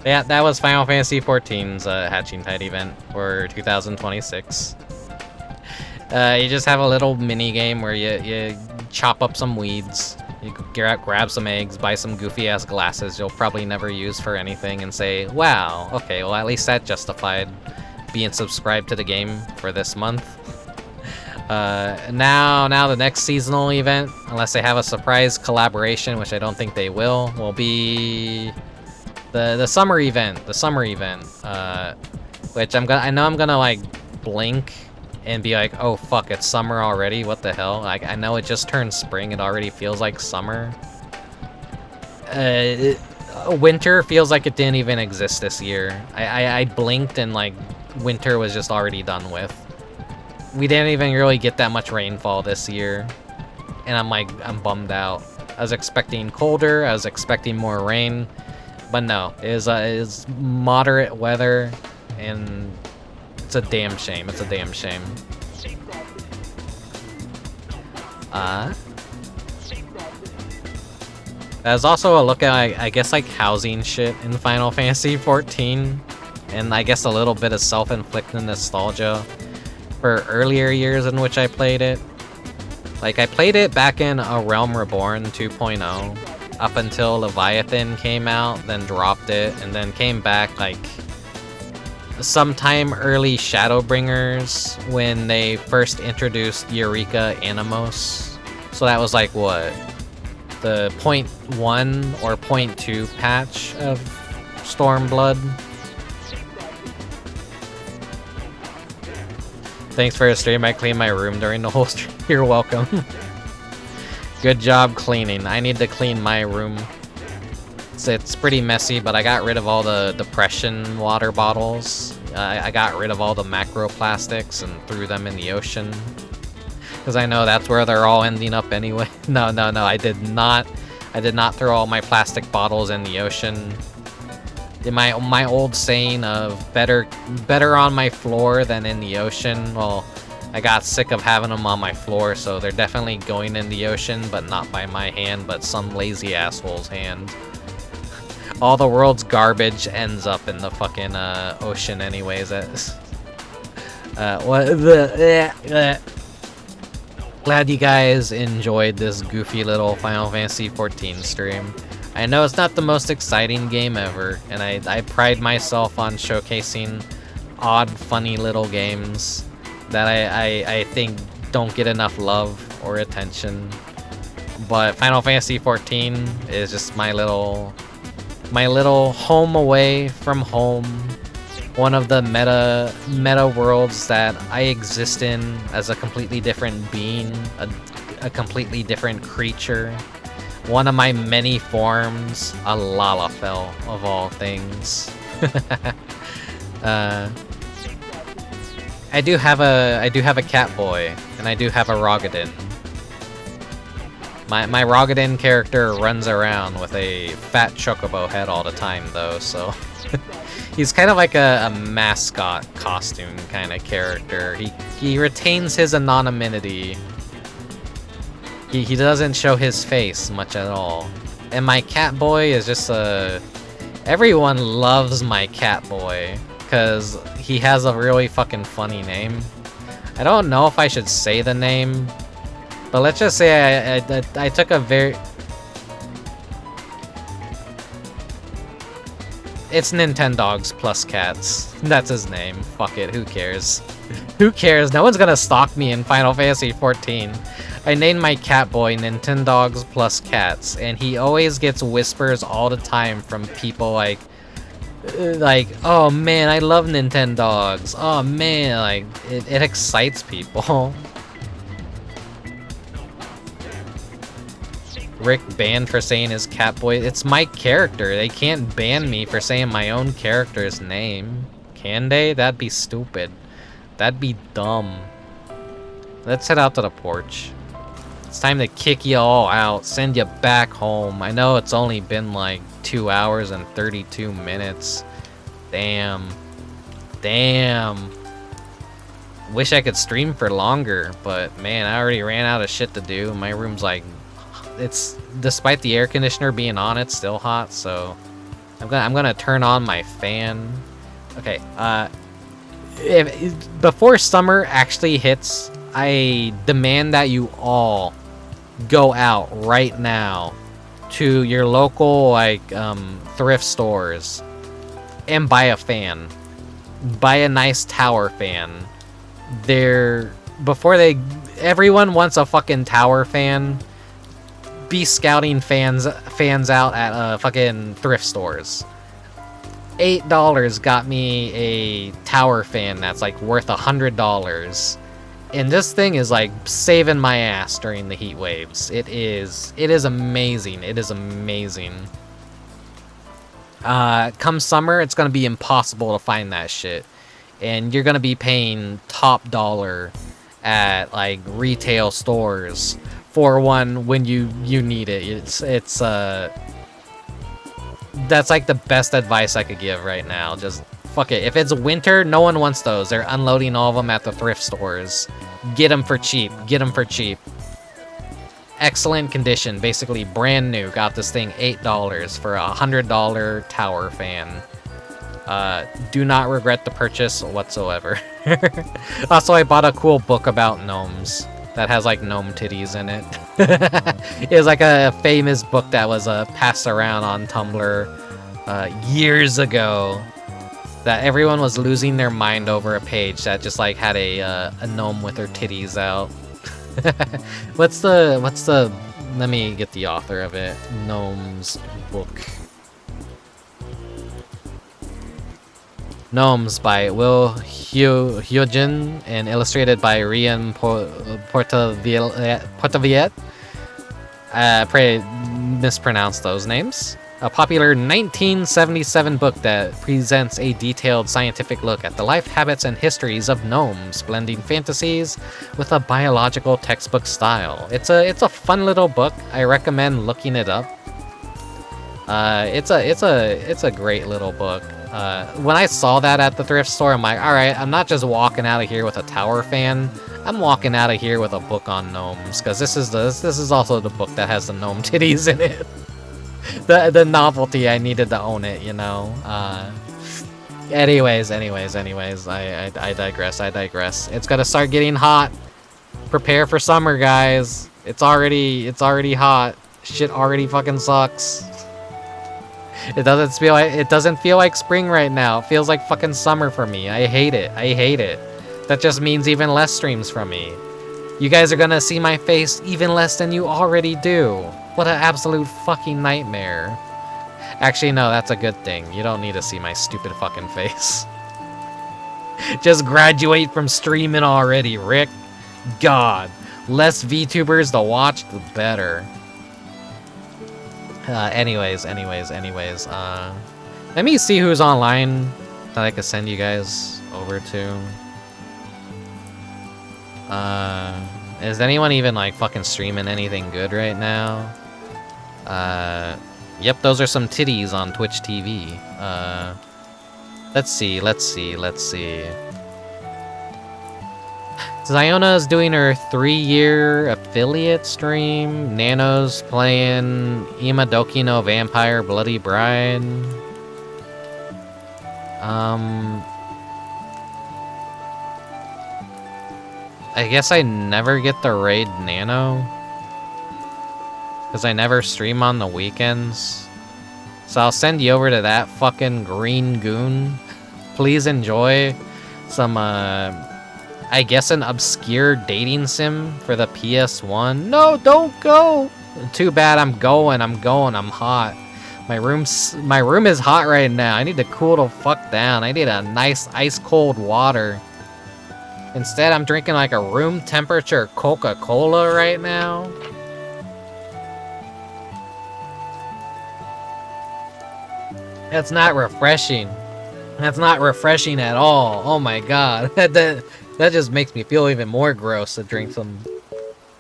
Yeah, that was Final Fantasy XIV's Hatching Tide event for 2026. You just have a little mini game where you chop up some weeds, you grab some eggs, buy some goofy ass glasses you'll probably never use for anything, and say, wow, okay, well at least that justified being subscribed to the game for this month. Now the next seasonal event, unless they have a surprise collaboration, which I don't think they will be the summer event. The summer event, which I know I'm gonna like blink and be like, oh fuck, it's summer already. What the hell? Like I know it just turned spring. It already feels like summer. Winter feels like it didn't even exist this year. I blinked and like winter was just already done with. We didn't even really get that much rainfall this year, and I'm bummed out. I was expecting colder, I was expecting more rain, but no, it is moderate weather, and it's a damn shame. It's a damn shame. There's also a look at, I guess, like housing shit in Final Fantasy XIV, and I guess a little bit of self-inflicted nostalgia for earlier years in which I played it. Like, I played it back in A Realm Reborn 2.0, up until Leviathan came out, then dropped it, and then came back, like, sometime early Shadowbringers, when they first introduced Eureka Animos. So that was, like, what? The 0.1 or 0.2 patch of Stormblood? Thanks for the stream. I cleaned my room during the whole stream. You're welcome. Good job cleaning. I need to clean my room. It's pretty messy, but I got rid of all the depression water bottles. I got rid of all the macroplastics and threw them in the ocean. Because I know that's where they're all ending up anyway. No, I did not throw all my plastic bottles in the ocean. My old saying of better on my floor than in the ocean, well, I got sick of having them on my floor, so they're definitely going in the ocean, but not by my hand, but some lazy asshole's hand. All the world's garbage ends up in the fucking ocean anyways. Glad you guys enjoyed this goofy little Final Fantasy XIV stream. I know it's not the most exciting game ever, and I pride myself on showcasing odd, funny little games that I think don't get enough love or attention. But Final Fantasy XIV is just my little home away from home. One of the meta worlds that I exist in as a completely different being, a completely different creature. One of my many forms, a Lalafell of all things. I do have a cat boy, and I do have a Rogadin. My Rogadin character runs around with a fat chocobo head all the time, though, so he's kind of like a mascot costume kind of character. He retains his anonymity. He doesn't show his face much at all. And my cat boy is just everyone loves my cat boy because he has a really fucking funny name. I don't know if I should say the name, but let's just say I took a very... It's Nintendogs plus cats. That's his name. Fuck it, who cares? Who cares? No one's gonna stalk me in Final Fantasy XIV. I named my cat boy Nintendogs plus cats, and he always gets whispers all the time from people like, oh man, I love Nintendogs. Oh man, like, it excites people. Rick banned for saying his cat boy. It's my character. They can't ban me for saying my own character's name. Can they? That'd be stupid. That'd be dumb. Let's head out to the porch. It's time to kick you all out, send you back home. I know it's only been like 2 hours and 32 minutes. Damn. Wish I could stream for longer, but man, I already ran out of shit to do. My room's like, despite the air conditioner being on, it's still hot, so I'm gonna turn on my fan. Okay, before summer actually hits, I demand that you all go out right now to your local thrift stores and buy a fan. Buy a nice tower fan. They're everyone wants a fucking tower fan. Be scouting fans out at fucking thrift stores. $8 got me a tower fan that's like worth $100. And this thing is like saving my ass during the heat waves. It is amazing. It is amazing. Come summer, it's gonna be impossible to find that shit. And you're gonna be paying top dollar at like retail stores for one when you need it. That's like the best advice I could give right now. Just fuck it. If it's winter, no one wants those. They're unloading all of them at the thrift stores. Get them for cheap. Get them for cheap. Excellent condition. Basically brand new. Got this thing $8 for a $100 tower fan. Do not regret the purchase whatsoever. Also, I bought a cool book about gnomes that has like gnome titties in it. It was like a famous book that was passed around on Tumblr years ago, that everyone was losing their mind over a page that just like had a gnome with her titties out. What's the let me get the author of it. Gnomes book. Gnomes by Will Huygen and illustrated by Rian Portaviet. Pray mispronounce those names. A popular 1977 book that presents a detailed scientific look at the life, habits, and histories of gnomes, blending fantasies with a biological textbook style. It's a fun little book. I recommend looking it up. It's a great little book. When I saw that at the thrift store, I'm like, all right, I'm not just walking out of here with a tower fan. I'm walking out of here with a book on gnomes, because this is also the book that has the gnome titties in it. The novelty, I needed to own it, you know. Anyways, I digress. It's gonna start getting hot. Prepare for summer, guys. It's already hot. Shit already fucking sucks. It doesn't feel like spring right now. It feels like fucking summer for me. I hate it. That just means even less streams from me. You guys are gonna see my face even less than you already do. What an absolute fucking nightmare. Actually, no, that's a good thing. You don't need to see my stupid fucking face. Just graduate from streaming already, Rick. God. Less VTubers to watch, the better. Anyways. Let me see who's online that I could send you guys over to. Is anyone even like fucking streaming anything good right now? Yep, those are some titties on Twitch TV. Let's see. Ziona's doing her 3-year affiliate stream. Nano's playing Imadoki no Vampire Bloody Bride. I guess I never get to raid Nano, because I never stream on the weekends. So I'll send you over to that fucking green goon. Please enjoy some, I guess an obscure dating sim for the PS1. No, don't go! Too bad, I'm going, I'm hot. My room is hot right now. I need to cool the fuck down. I need a nice ice cold water. Instead, I'm drinking like a room temperature Coca-Cola right now. That's not refreshing. That's not refreshing at all. Oh my god. That just makes me feel even more gross to drink some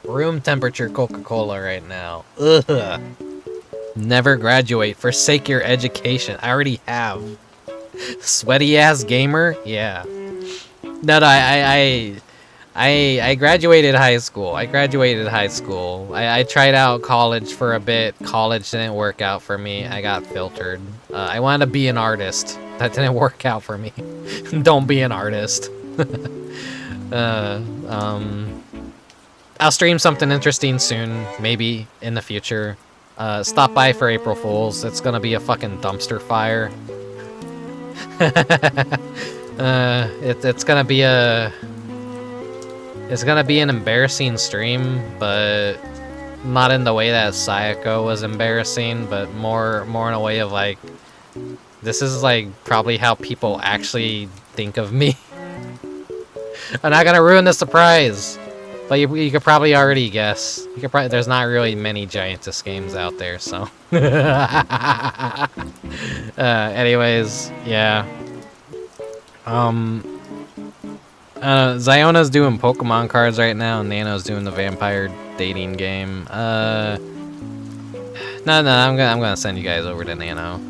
room temperature Coca-Cola right now. Ugh. Never graduate. Forsake your education. I already have. Sweaty ass gamer? Yeah. No, I graduated high school. I tried out college for a bit. College didn't work out for me. I got filtered. I wanted to be an artist. That didn't work out for me. Don't be an artist. I'll stream something interesting soon, maybe in the future. Stop by for April Fools. It's gonna be a fucking dumpster fire. It's gonna be a... It's gonna be an embarrassing stream, but not in the way that Sayako was embarrassing, but more in a way of like, this is like probably how people actually think of me. I'm not gonna ruin the surprise, but you could probably already guess. You could probably, there's not really many Giantess games out there, so. Anyways, yeah. Ziona's doing Pokemon cards right now, and Nano's doing the vampire dating game. No, I'm gonna send you guys over to Nano.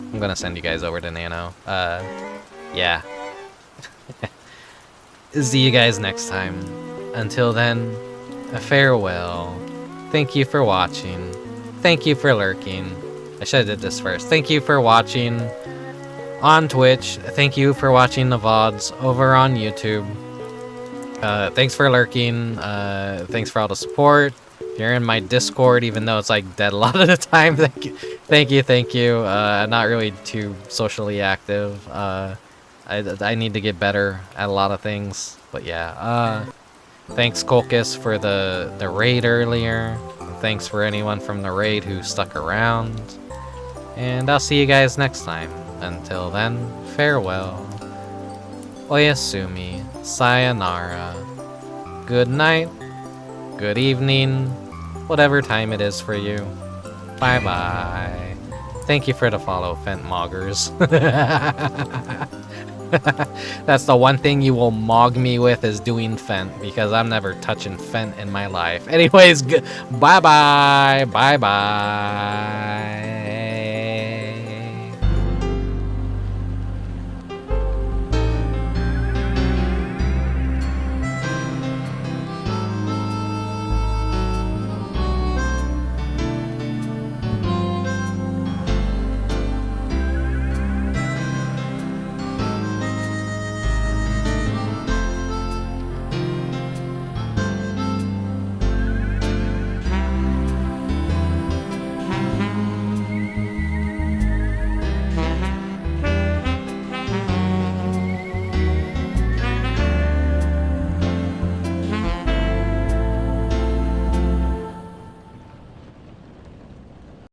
Yeah. See you guys next time. Until then, farewell. Thank you for watching. Thank you for lurking. I should have did this first. Thank you for watching on Twitch. Thank you for watching the VODs over on YouTube. Thanks for lurking. Thanks for all the support. You're in my Discord, even though it's like dead a lot of the time. Thank you. Not really too socially active. I need to get better at a lot of things. But yeah, thanks Kolkus for the raid earlier. Thanks for anyone from the raid who stuck around. And I'll see you guys next time. Until then, farewell. Oyasumi. Sayonara. Good night. Good evening. Whatever time it is for you. Bye-bye. Thank you for the follow, Fent Moggers. That's the one thing you will mog me with, is doing Fent, because I'm never touching Fent in my life. Anyways, bye-bye. Bye-bye.